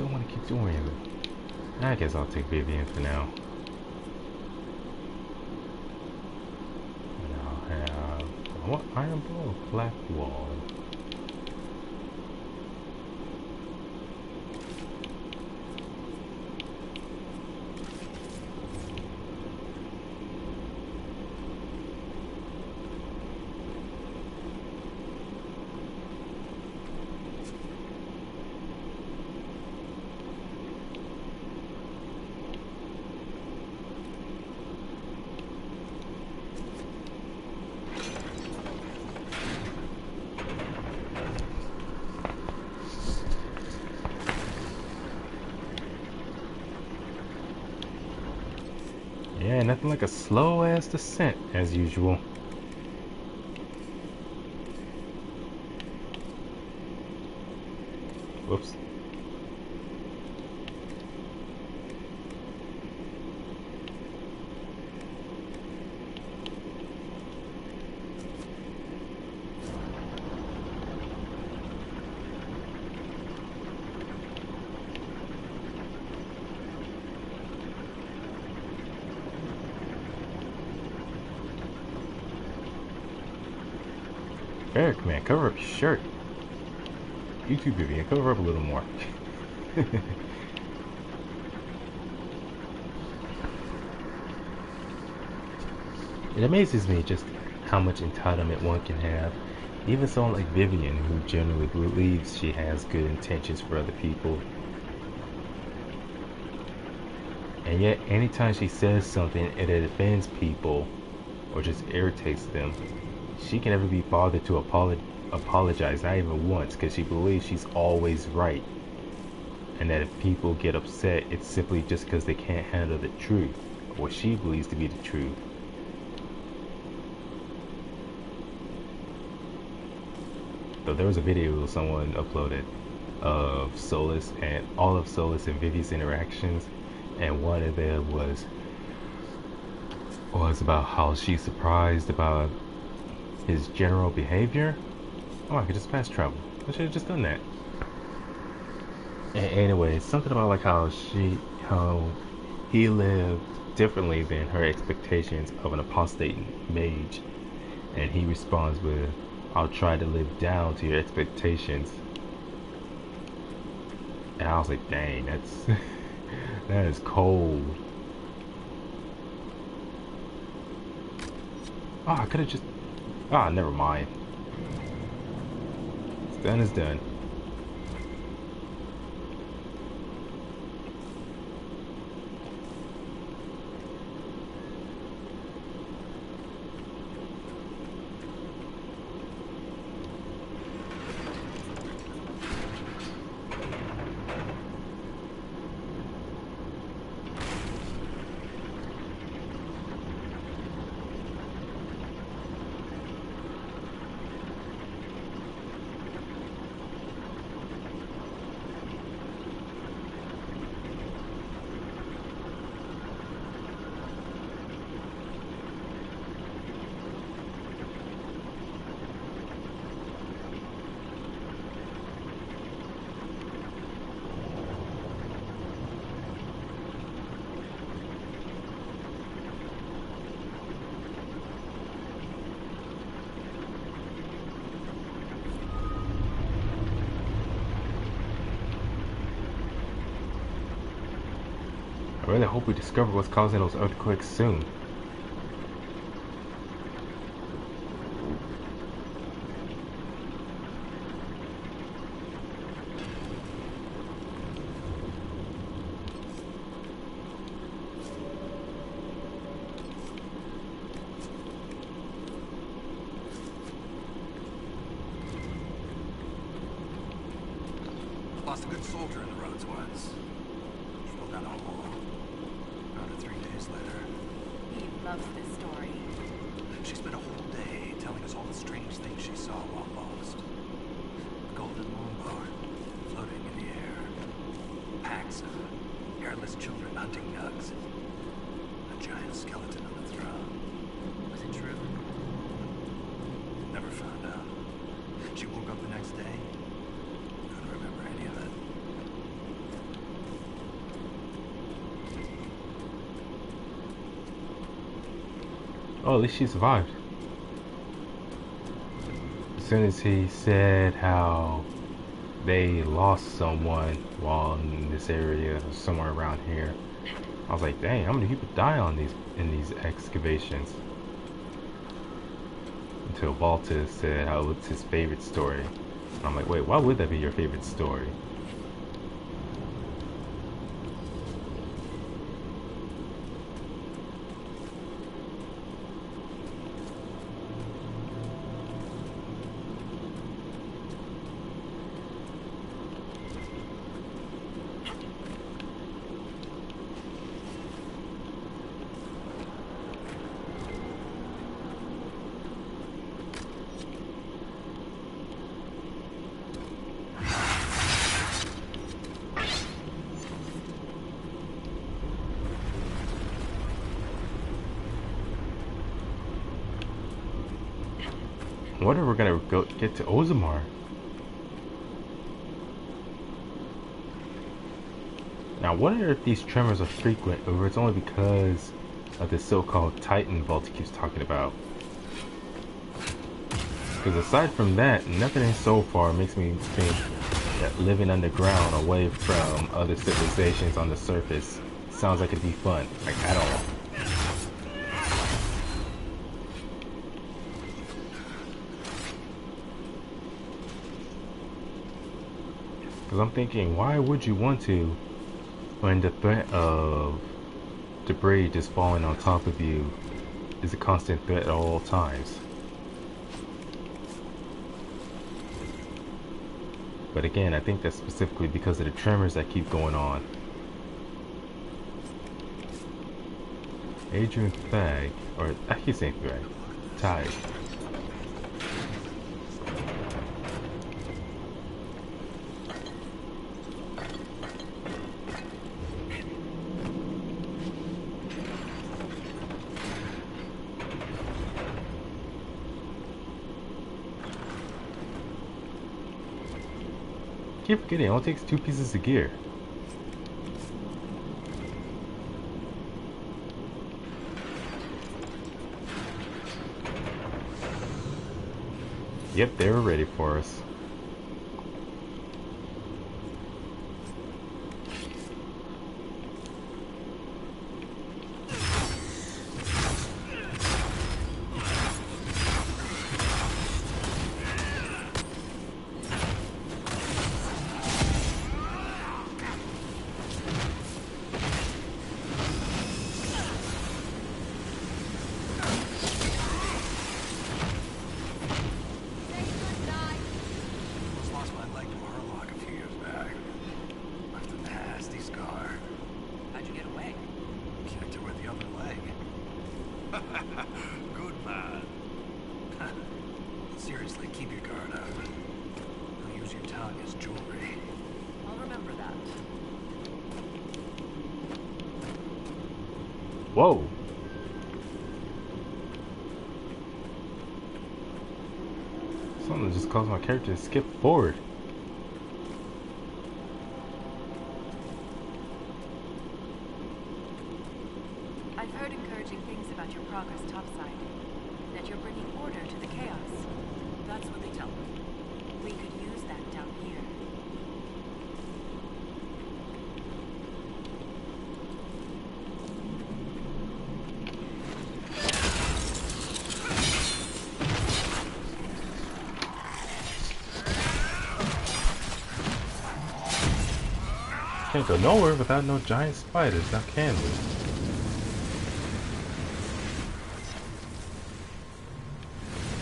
still want to keep doing it. I guess I'll take Vivian for now. And I'll have what iron ball, black wall. Yeah, nothing like a slow ass descent as usual. Whoops. Eric, man, cover up your shirt. You too, Vivian, cover up a little more. It amazes me just how much entitlement one can have. Even someone like Vivian, who generally believes she has good intentions for other people. And yet, anytime she says something and it offends people or just irritates them, she can never be bothered to apologize, not even once, because she believes she's always right. And that if people get upset, it's simply just because they can't handle the truth, or what she believes to be the truth. So there was a video someone uploaded of Solus and all of Solus and Vivi's interactions, and one of them was about how she's surprised about his general behavior. Oh, I could just fast travel. I should have just done that. And anyway, something about like how he lived differently than her expectations of an apostate mage, and he responds with, "I'll try to live down to your expectations." And I was like, dang, that's that is cold. Oh, I could have just... Ah, never mind. It's done is done. I really hope we discover what's causing those earthquakes soon. Lost a good soldier in the roads once. People got home. Found her 3 days later. He loves this story. She spent a whole day telling us all the strange things she saw while lost. A golden longboat floating in the air. Packs of hairless children hunting nugs. A giant skeleton on the throne. Was it true? Never found out. She woke up the next day. Couldn't remember any of it. Oh, at least she survived. As soon as he said how they lost someone while in this area, or somewhere around here, I was like, dang, how many people die on these excavations? Until Baltus said how it's his favorite story. And I'm like, wait, why would that be your favorite story? I wonder if we're gonna get to Ozamar. Now, I wonder if these tremors are frequent, or it's only because of the so-called Titan vault he keeps talking about. Because aside from that, nothing so far makes me think that living underground away from other civilizations on the surface sounds like it'd be fun, like at all. Because I'm thinking, why would you want to when the threat of debris just falling on top of you is a constant threat at all times? But again, I think that's specifically because of the tremors that keep going on. Adrian Thag, or I keep saying Thag, Tag. Keep forgetting, it only takes 2 pieces of gear. Yep, they were ready for us. Good man. Seriously, keep your guard up. Don't use your tongue as jewelry. I'll remember that. Whoa! Something just caused my character to skip forward. I've heard encouraging things about your progress topside. That you're bringing order to the chaos. That's what they tell me. We could use that down here. Can't go nowhere without no giant spiders, now can we?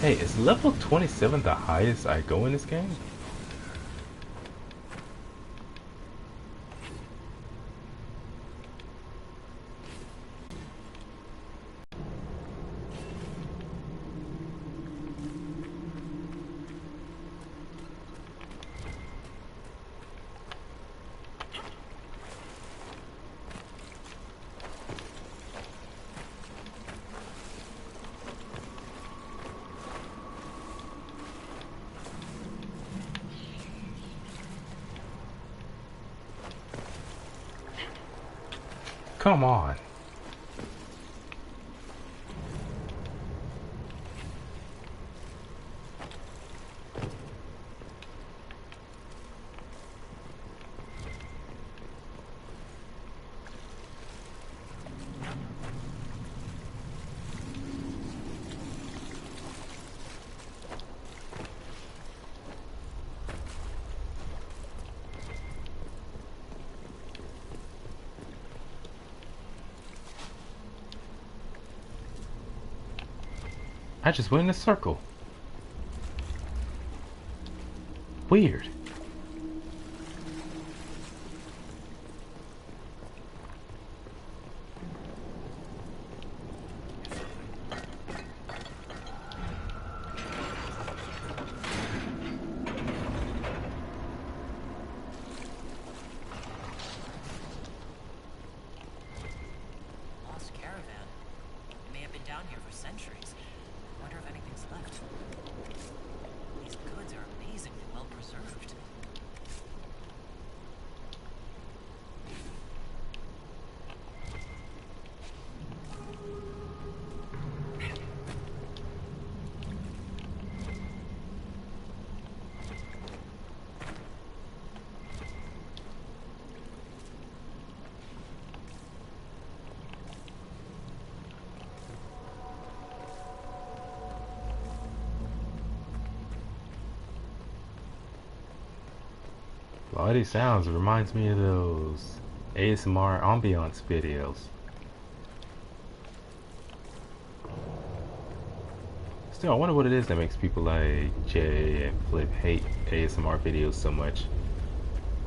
Hey, is level 27 the highest I go in this game? Come on. I just went in a circle. Weird. Lost caravan. It may have been down here for centuries. Wonder if anything's left. These goods are amazingly well preserved. A lot of these sounds reminds me of those ASMR ambiance videos. Still, I wonder what it is that makes people like Jay and Flip hate ASMR videos so much.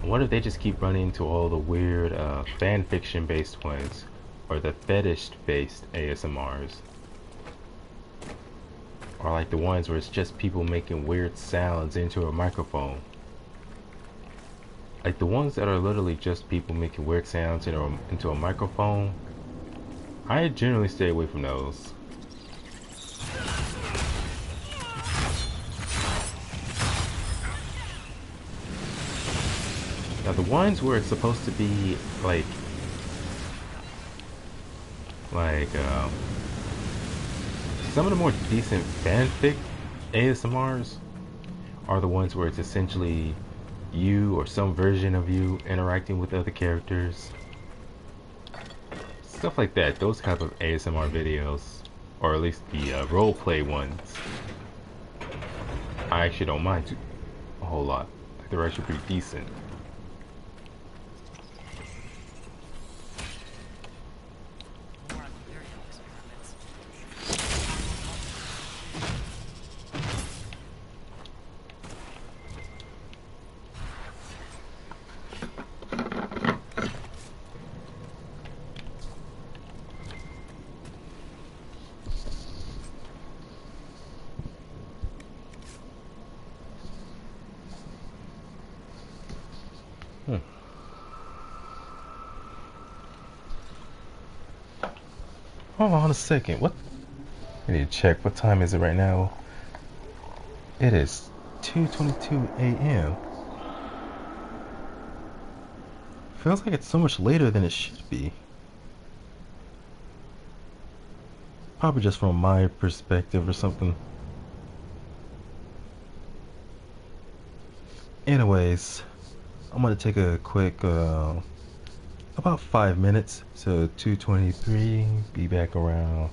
I wonder if they just keep running into all the weird fan fiction based ones or the fetish based ASMRs. Or like the ones where it's just people making weird sounds into a microphone. Like the ones that are literally just people making weird sounds into a microphone, I generally stay away from those. Now the ones where it's supposed to be like some of the more decent fanfic ASMRs are the ones where it's essentially you or some version of you interacting with other characters. Stuff like that, those type of ASMR videos, or at least the roleplay ones, I actually don't mind a whole lot. They're actually pretty decent. Hold on a second. What? I need to check. What time is it right now? It is 2:22 a.m. Feels like it's so much later than it should be. Probably just from my perspective or something. Anyways, I'm gonna take a quick about 5 minutes. So 2:23. Be back around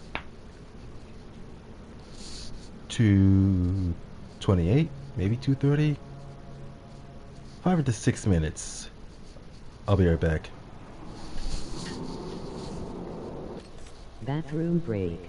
2:28, maybe 2:30. 5 to 6 minutes. I'll be right back. Bathroom break.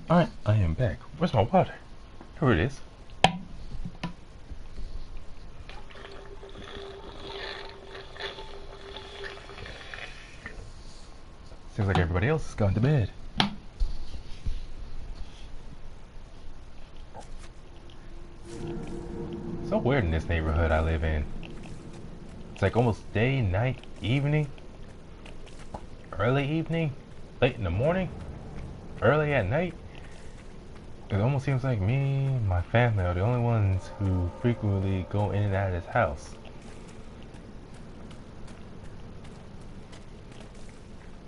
Alright, I am back. Where's my water? Here it is. Seems like everybody else has gone to bed. So weird in this neighborhood I live in. It's like almost day, night, evening, early evening, late in the morning, early at night. It almost seems like me and my family are the only ones who frequently go in and out of this house.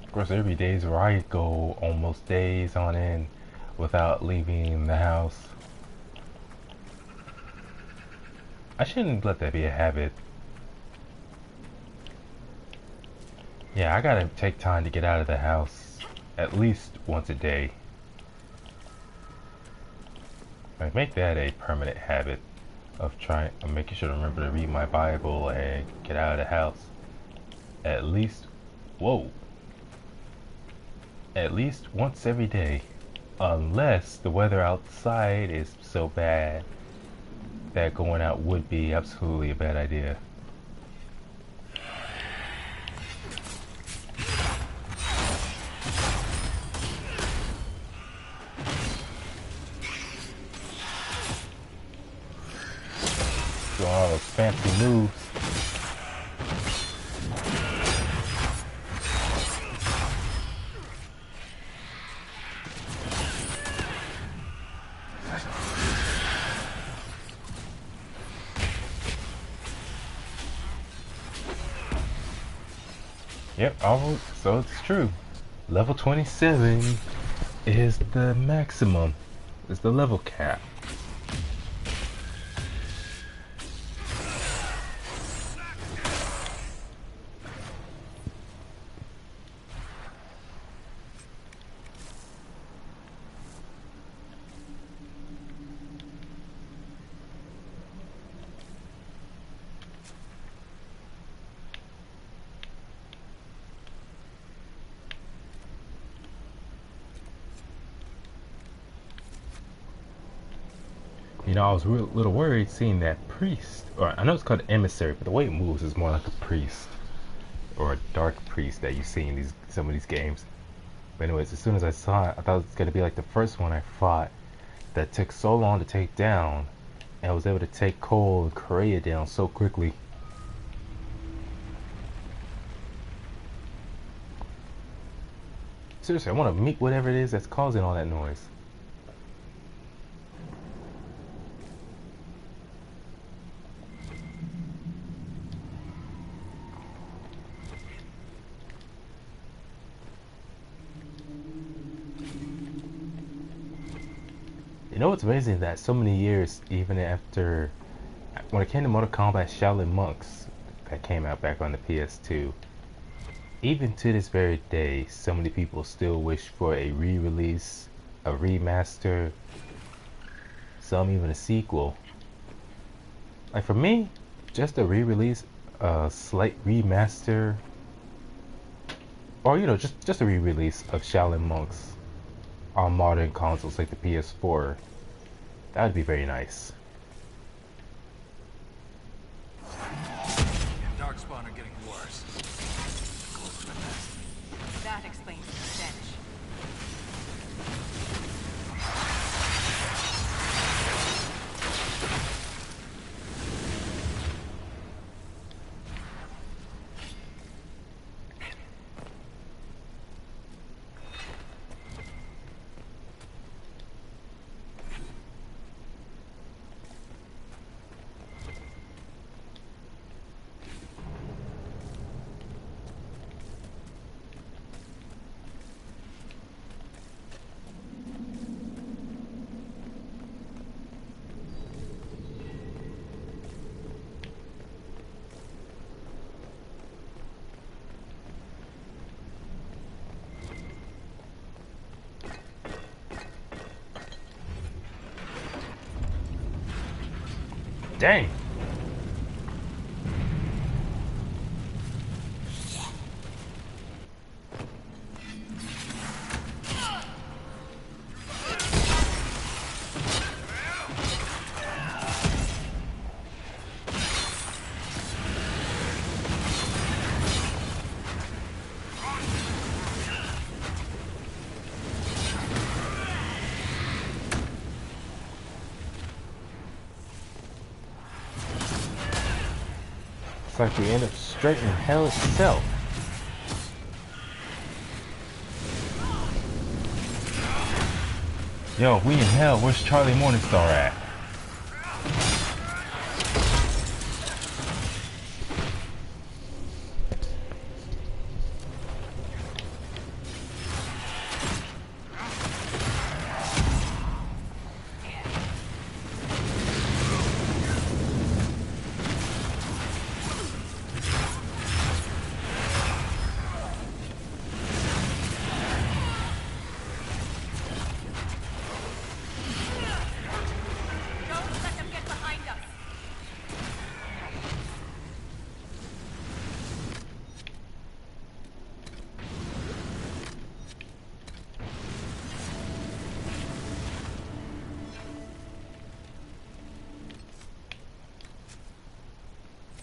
Of course, there be days where I go almost days on end without leaving the house. I shouldn't let that be a habit. Yeah, I gotta take time to get out of the house at least once a day. Like, make that a permanent habit of making sure to remember to read my Bible and get out of the house. At least, at least once every day. Unless the weather outside is so bad that going out would be absolutely a bad idea. Doing all those fancy moves. Yep, so it's true. Level 27 is the maximum. Is the level cap. You know, I was a little worried seeing that priest, or I know it's called emissary, but the way it moves is more like a priest, or a dark priest that you see in some of these games. But anyways, as soon as I saw it, I thought it was going to be like the first one I fought that took so long to take down, and I was able to take Cole and Correa down so quickly. Seriously, I want to meet whatever it is that's causing all that noise. You know what's amazing, that so many years, even after, when it came to Mortal Kombat Shaolin Monks, that came out back on the PS2, even to this very day, so many people still wish for a re-release, a remaster, some even a sequel. Like for me, just a re-release, a slight remaster, or you know, just a re-release of Shaolin Monks on modern consoles like the PS4, that would be very nice. Darkspawn are getting worse. Closer to that. That explains the stench. Dang. Looks like we end up straight in hell itself. Yo, if we in hell, where's Charlie Morningstar at?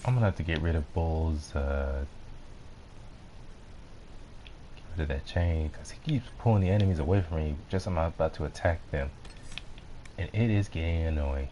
I'm gonna have to get rid of Bull's, get rid of that chain, because he keeps pulling the enemies away from me just as I'm about to attack them. And it is getting annoying.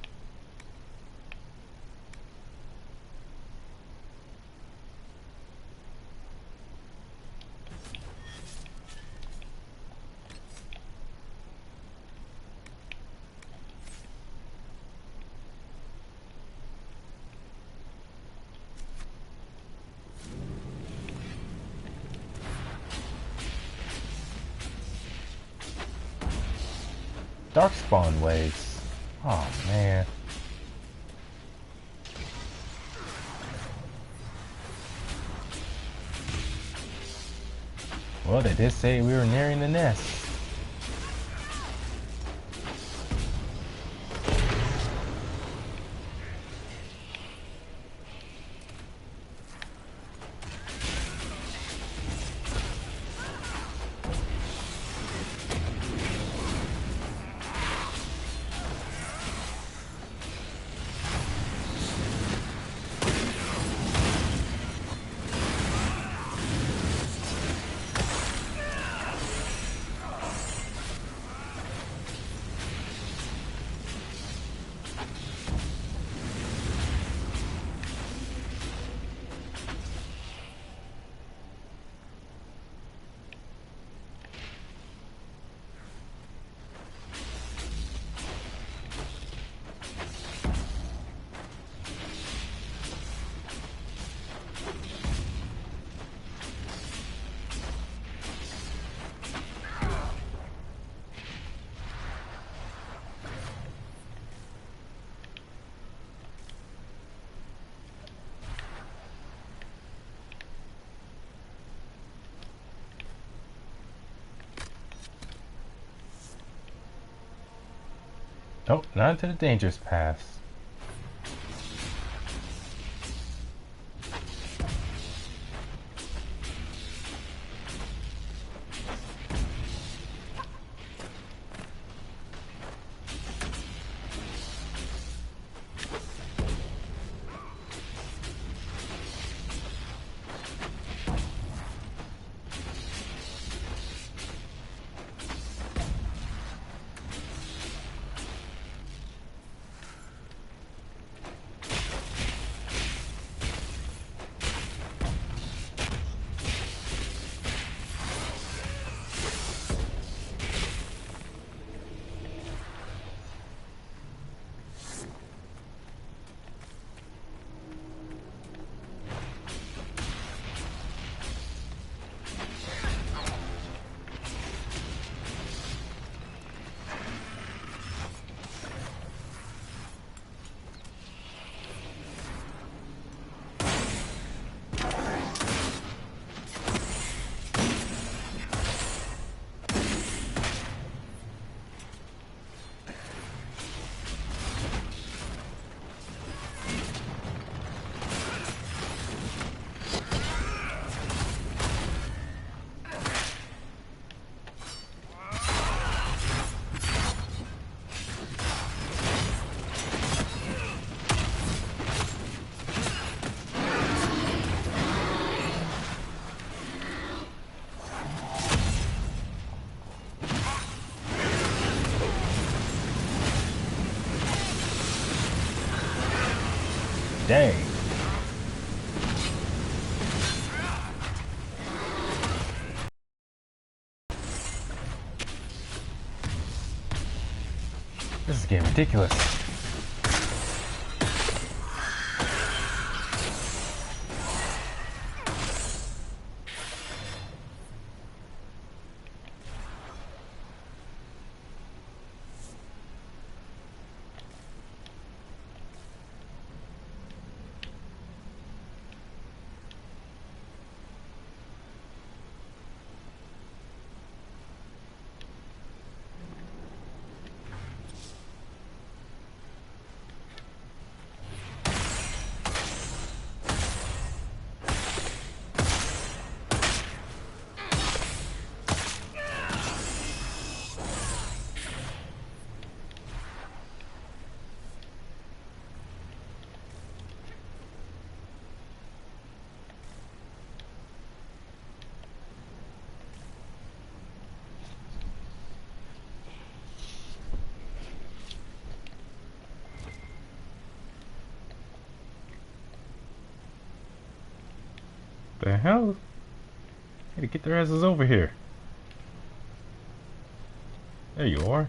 Darkspawn waves. Oh man. Well, they did say we were nearing the nest. Nope, not into the dangerous paths. Dang. getting ridiculous. The hell? Hey, get their asses over here. There you are.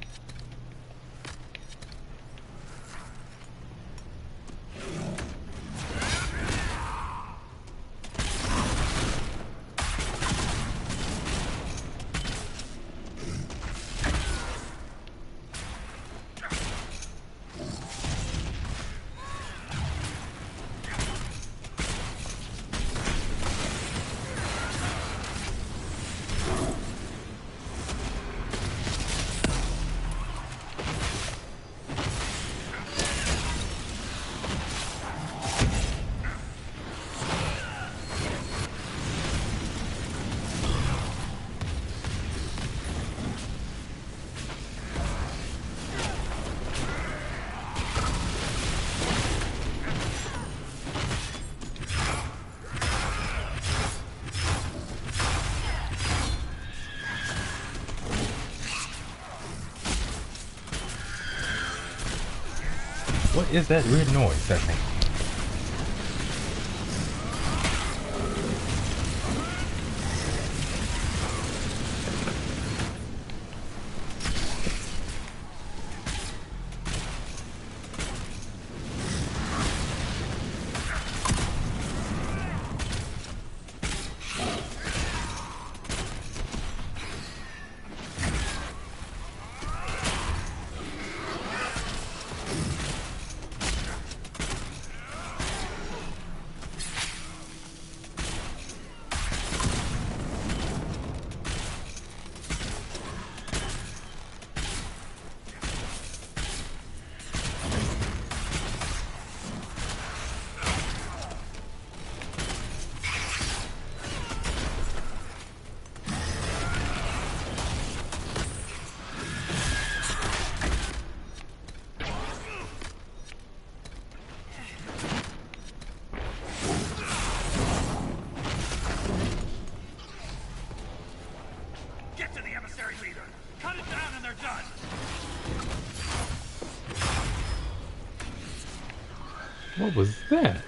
What is that weird noise that thing? What was that?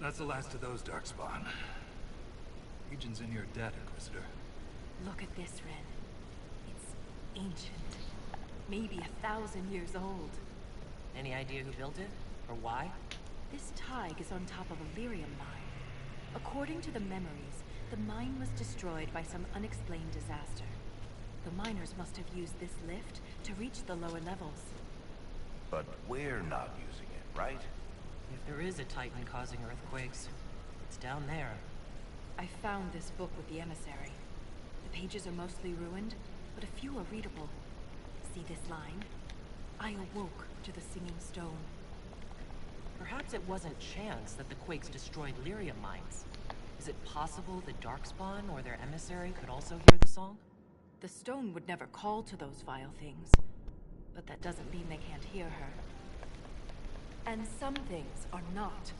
That's the last of those, Darkspawn. Legion's in your debt, Inquisitor. Look at this, Ren. It's ancient. Maybe 1,000 years old. Any idea who built it? Or why? This Tig is on top of a lyrium mine. According to the memories, the mine was destroyed by some unexplained disaster. The miners must have used this lift to reach the lower levels. But we're not using it, right? If there is a Titan causing earthquakes, it's down there. I found this book with the emissary. The pages are mostly ruined, but a few are readable. See this line? I awoke to the singing stone. Perhaps it wasn't chance that the quakes destroyed lyrium mines. Is it possible the Darkspawn or their emissary could also hear the song? The stone would never call to those vile things. But that doesn't mean they can't hear her. And some things are not.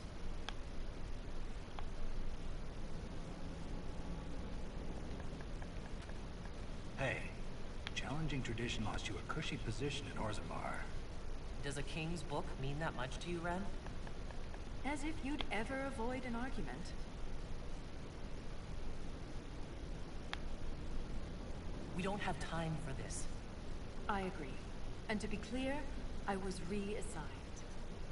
Hey, challenging tradition lost you a cushy position in Orzammar. Does a king's book mean that much to you, Ren? As if you'd ever avoid an argument. We don't have time for this. I agree. And to be clear, I was reassigned.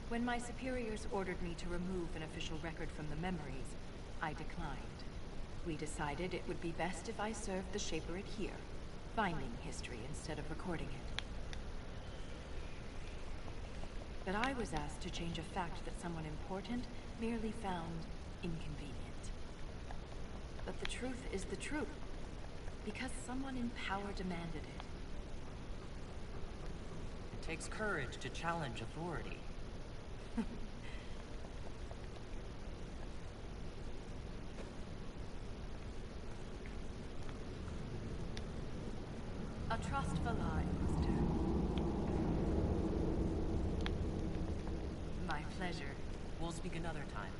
When my superiors ordered me to remove an official record from the memories, I declined. We decided it would be best if I served the Shaperate here, finding history instead of recording it. But I was asked to change a fact that someone important merely found inconvenient. But the truth is the truth, because someone in power demanded it. It takes courage to challenge authority. A trust for life, Mister. My pleasure. We'll speak another time.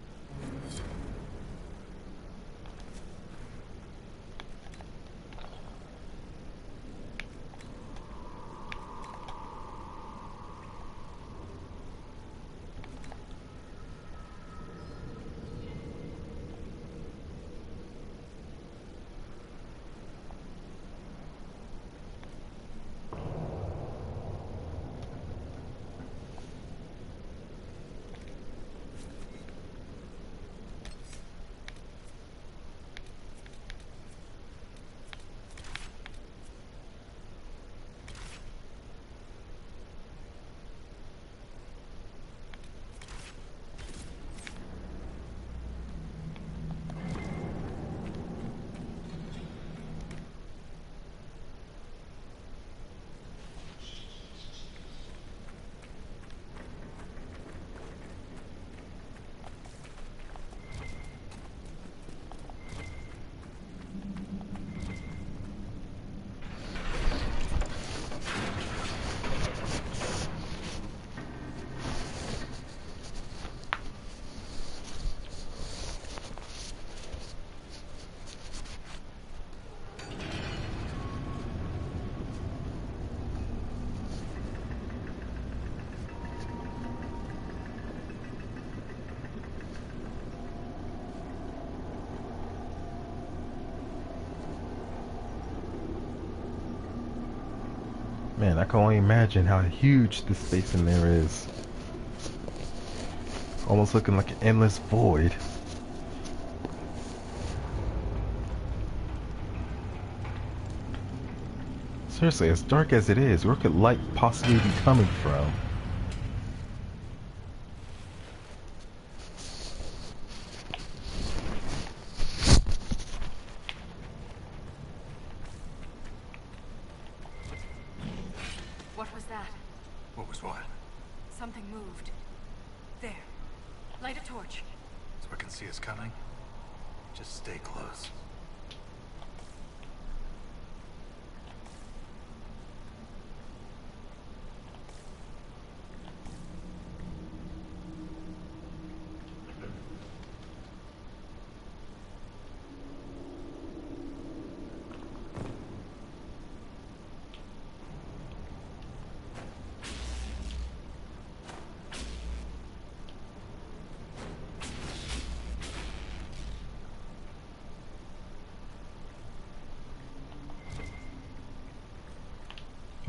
Man, I can only imagine how huge the space in there is. Almost looking like an endless void. Seriously, as dark as it is, where could light possibly be coming from? What was that? What was what? Something moved. There. Light a torch. So I can see us coming? Just stay close.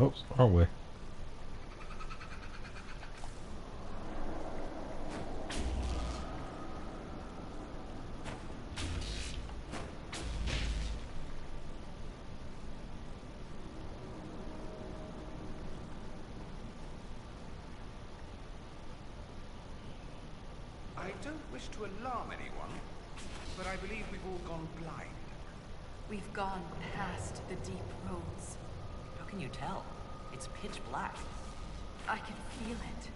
Oops, wrong way. I don't wish to alarm anyone, but I believe we've all gone blind. We've gone past the deep roads. How can you tell? It's pitch black. I can feel it.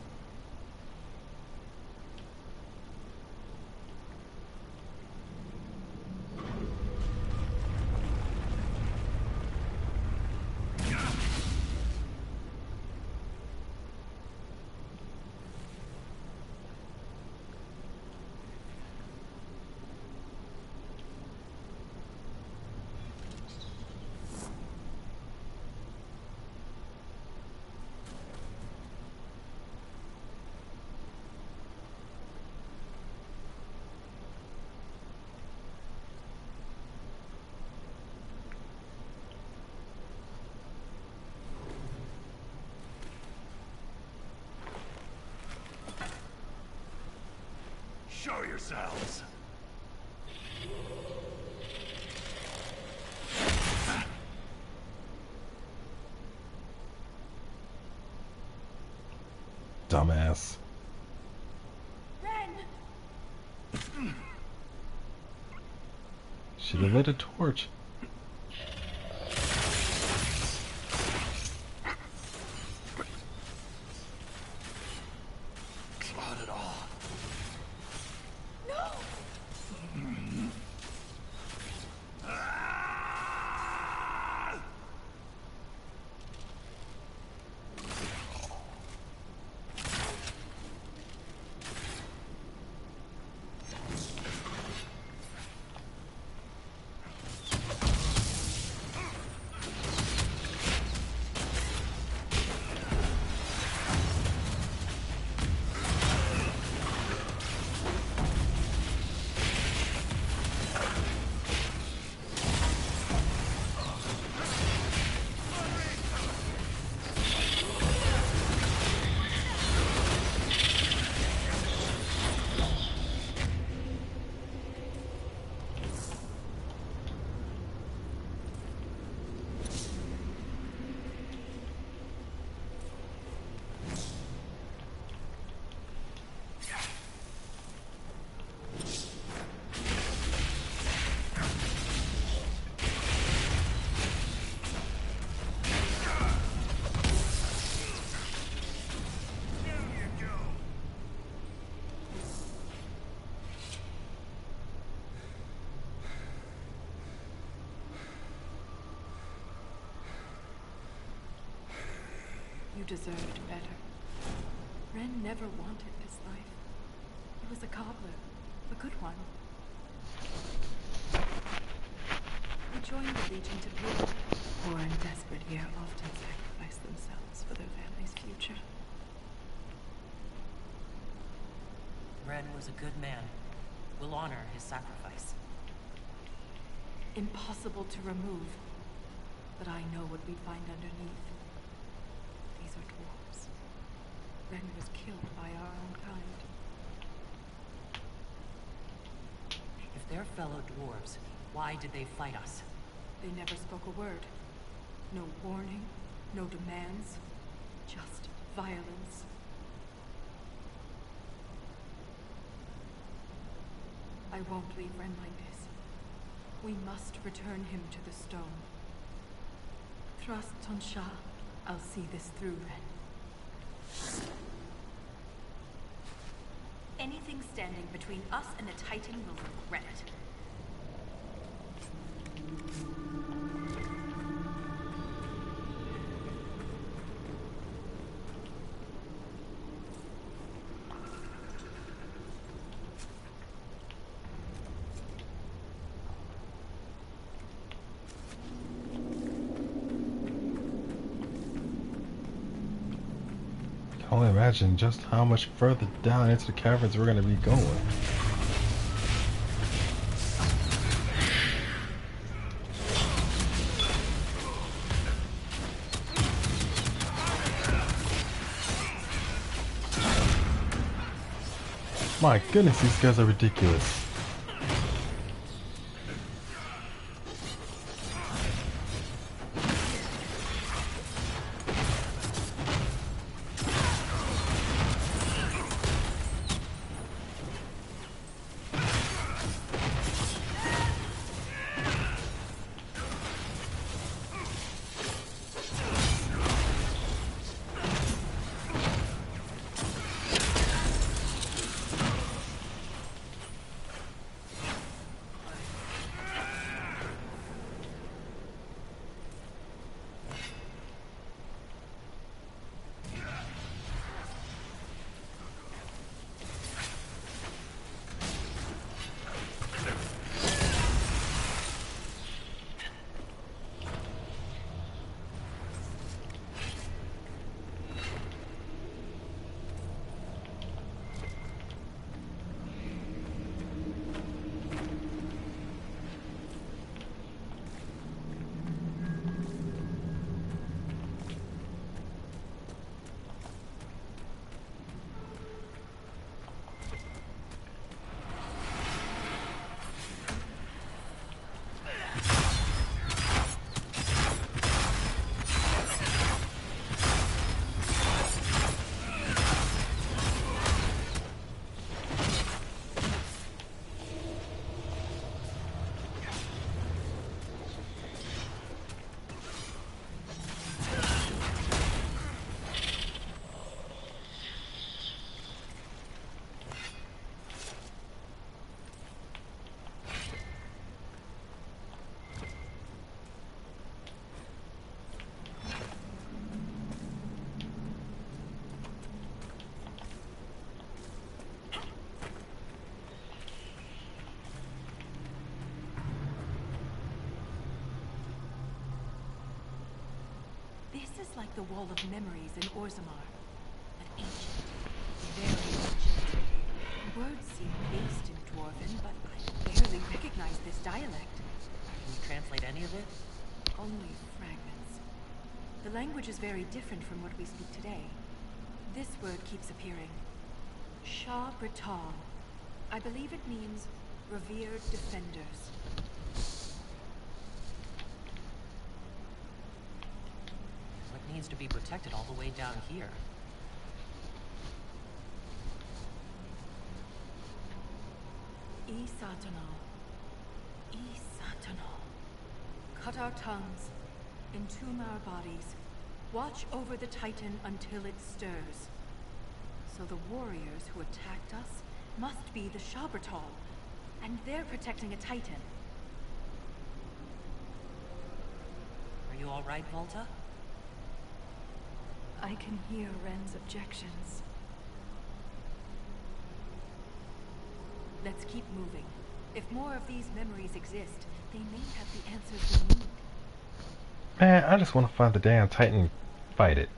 Show yourselves! Dumbass. Ren! Should have lit a torch. Not at all. No! You deserved better. Ren never wanted this life. He was a cobbler, a good one. He joined the Legion to build. Poor and desperate here often sacrifice themselves for their family's future. Ren was a good man. We'll honor his sacrifice. Impossible to remove. But I know what we'd find underneath. These are dwarves. Ren was killed by our own kind. If they're fellow dwarves, why did they fight us? They never spoke a word. No warning, no demands, just violence. I won't leave Ren like this. We must return him to the stone. Trust Tonsha. I'll see this through, Ren. Anything standing between us and the Titan will regret it. I can only imagine just how much further down into the caverns we're going to be going. My goodness, these guys are ridiculous. This is like the Wall of Memories in Orzammar. But ancient. Very ancient. Words seem based in Dwarven, but I barely recognize this dialect. Can you translate any of it? Only fragments. The language is very different from what we speak today. This word keeps appearing. Shah Breton. I believe it means revered defenders. What needs to be protected all the way down here? Isatanal. Isatanal. Cut our tongues. Entomb our bodies. Watch over the Titan until it stirs. So the warriors who attacked us must be the Shabertal, and they're protecting a Titan. Are you all right, Volta? I can hear Ren's objections. Let's keep moving. If more of these memories exist, they may have the answers we need. Man, I just want to find the damn Titan and fight it.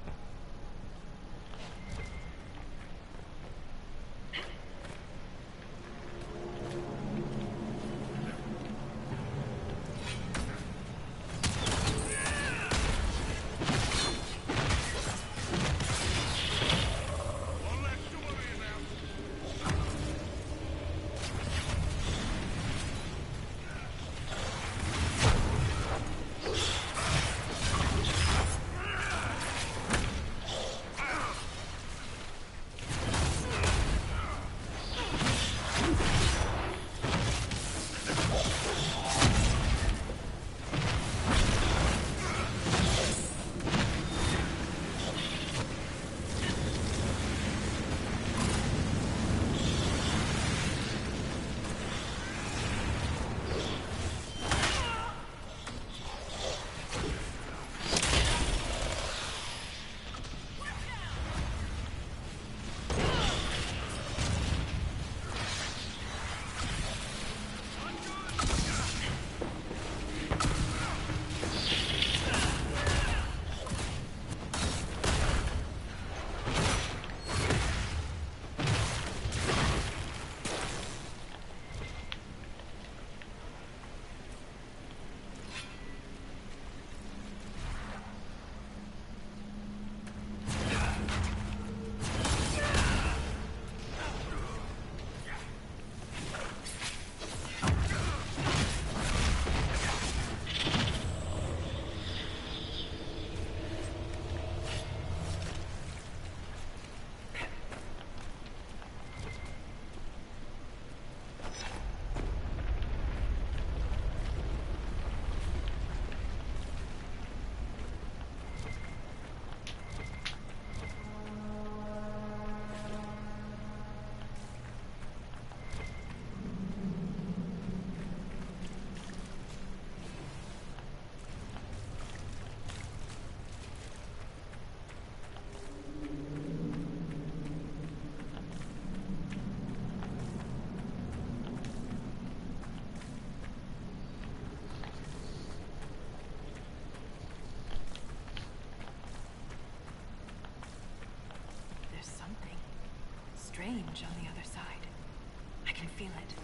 can feel it.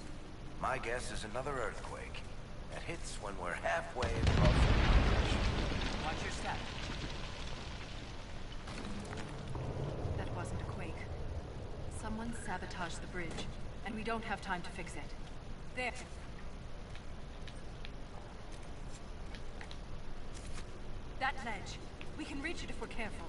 My guess is another earthquake. That hits when we're halfway across the Watch your step. That wasn't a quake. Someone sabotaged the bridge, and we don't have time to fix it. There. That ledge. We can reach it if we're careful.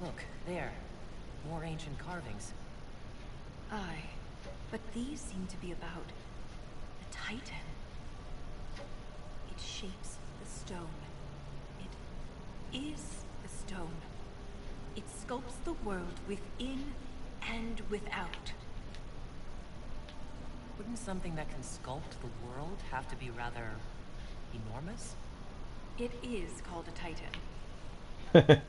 Look, there. More ancient carvings. Aye, but these seem to be about the Titan. It shapes the stone. It is the stone. It sculpts the world within and without. Wouldn't something that can sculpt the world have to be rather enormous? It is called a Titan.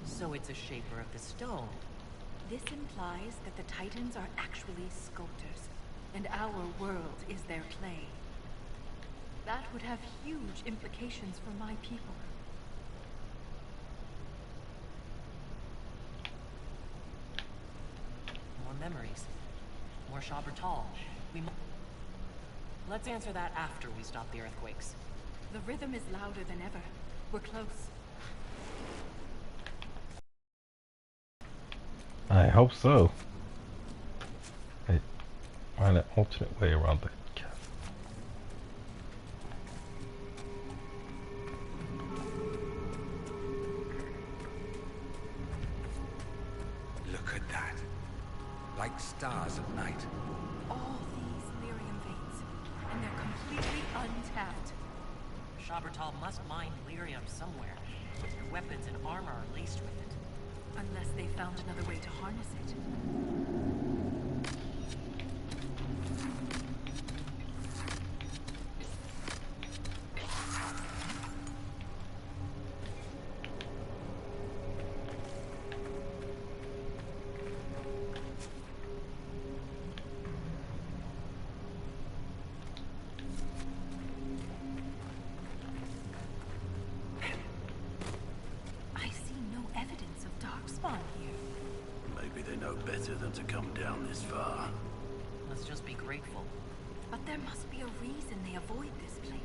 So it's a shaper of the stone. This implies that the Titans are actually sculptors, and our world is their clay. That would have huge implications for my people. More memories. More Shabertal. Let's answer that after we stop the earthquakes. The rhythm is louder than ever. We're close. I hope so. I find an alternate way around the castle. Look at that. Like stars at night. All these lyrium veins, and they're completely untapped. Shabertal must mine lyrium somewhere. Their weapons and armor are laced with it. Unless they found another way to harness it. I see no evidence of darkspawn here. Maybe they know better than to come down this far. Let's just be grateful. But there must be a reason they avoid this place.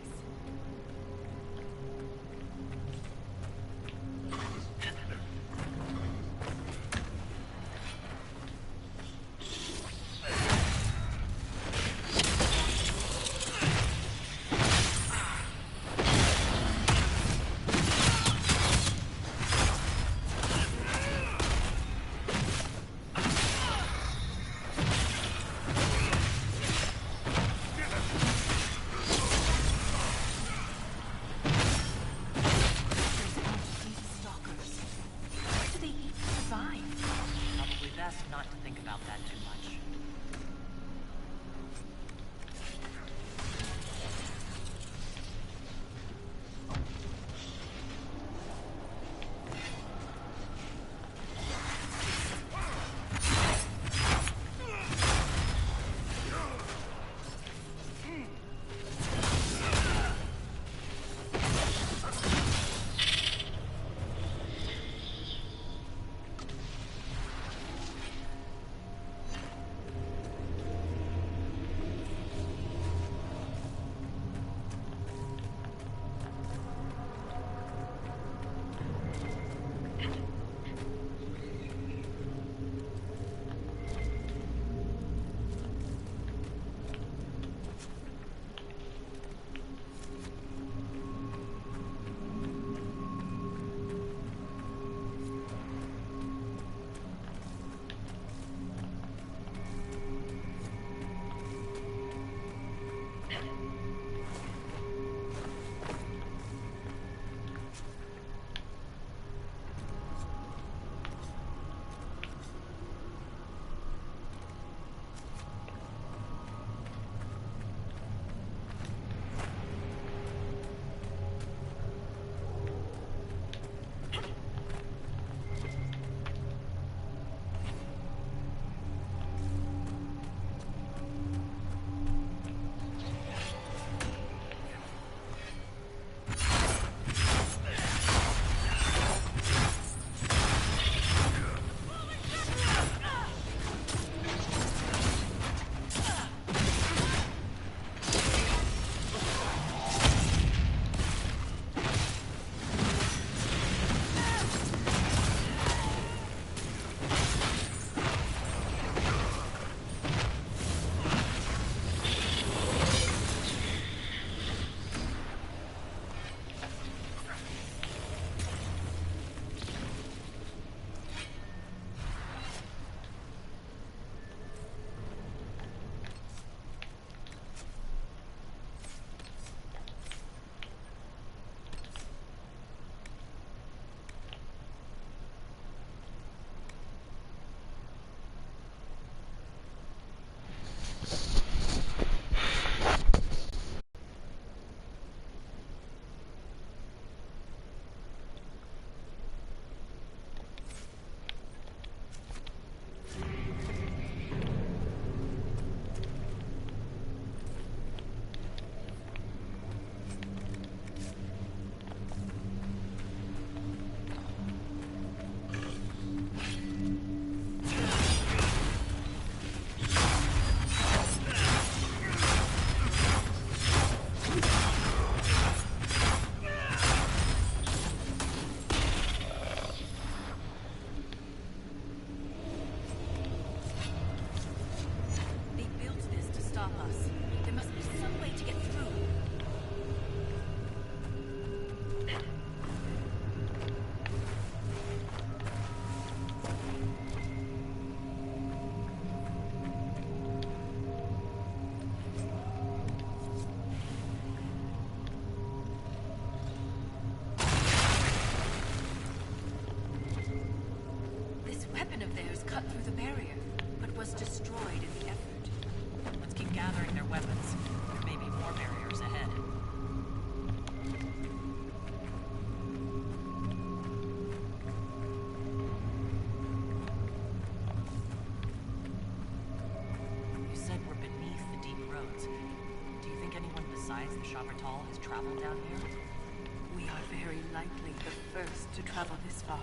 barrier, but was destroyed in the effort. Let's keep gathering their weapons. There may be more barriers ahead. You said we're beneath the deep roads. Do you think anyone besides the Shoppertall has traveled down here? We are very likely the first to travel this far.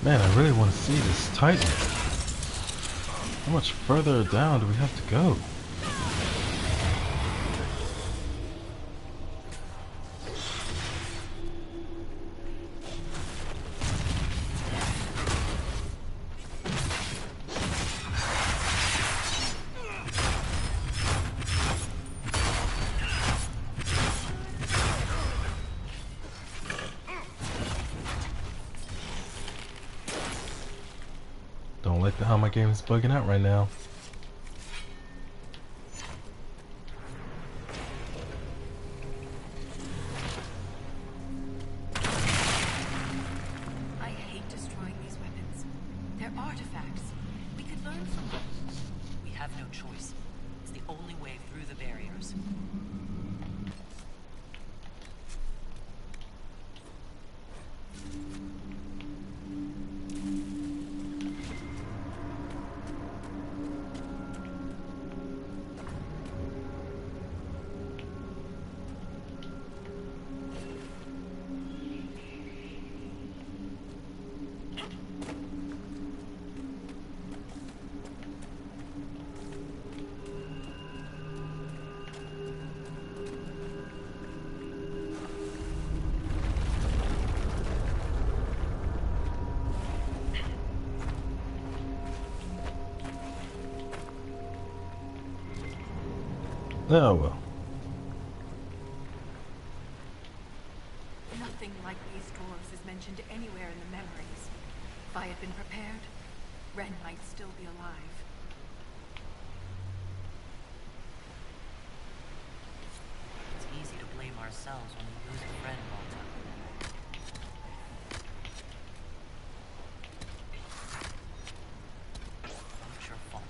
Man, I really want to see this Titan. How much further down do we have to go? Don't like how my game is bugging out right now. I hate destroying these weapons. They're artifacts. We could learn from them. We have no choice. It's the only way through the barriers. Oh well. Nothing like these dwarves is mentioned anywhere in the memories. If I had been prepared, Ren might still be alive. ourselves when we lose a friend, Walter. Not your fault.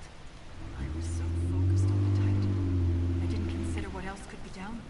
I was so focused on the Titan. I didn't consider what else could be down there.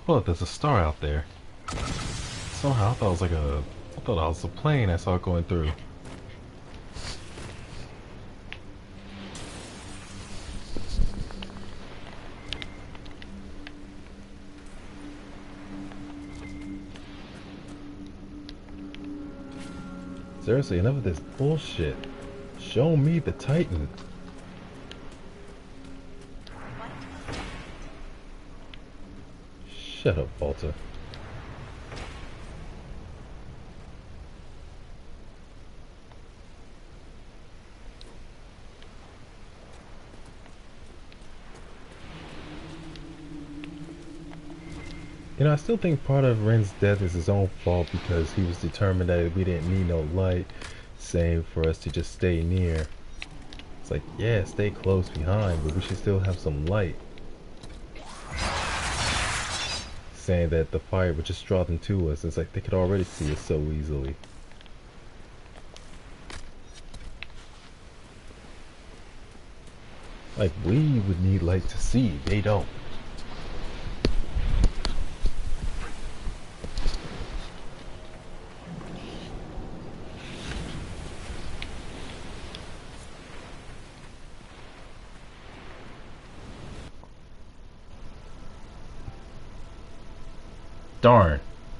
Oh, there's a star out there. Somehow I thought it was like a... I thought it was a plane I saw going through. Seriously, enough of this bullshit. Show me the Titan. Shut up, Walter. You know, I still think part of Ren's death is his own fault because he was determined that we didn't need no light, saying for us to just stay near. It's like, yeah, stay close behind, but we should still have some light. Saying that the fire would just draw them to us. It's like they could already see us so easily. Like, we would need light to see, they don't. Darn.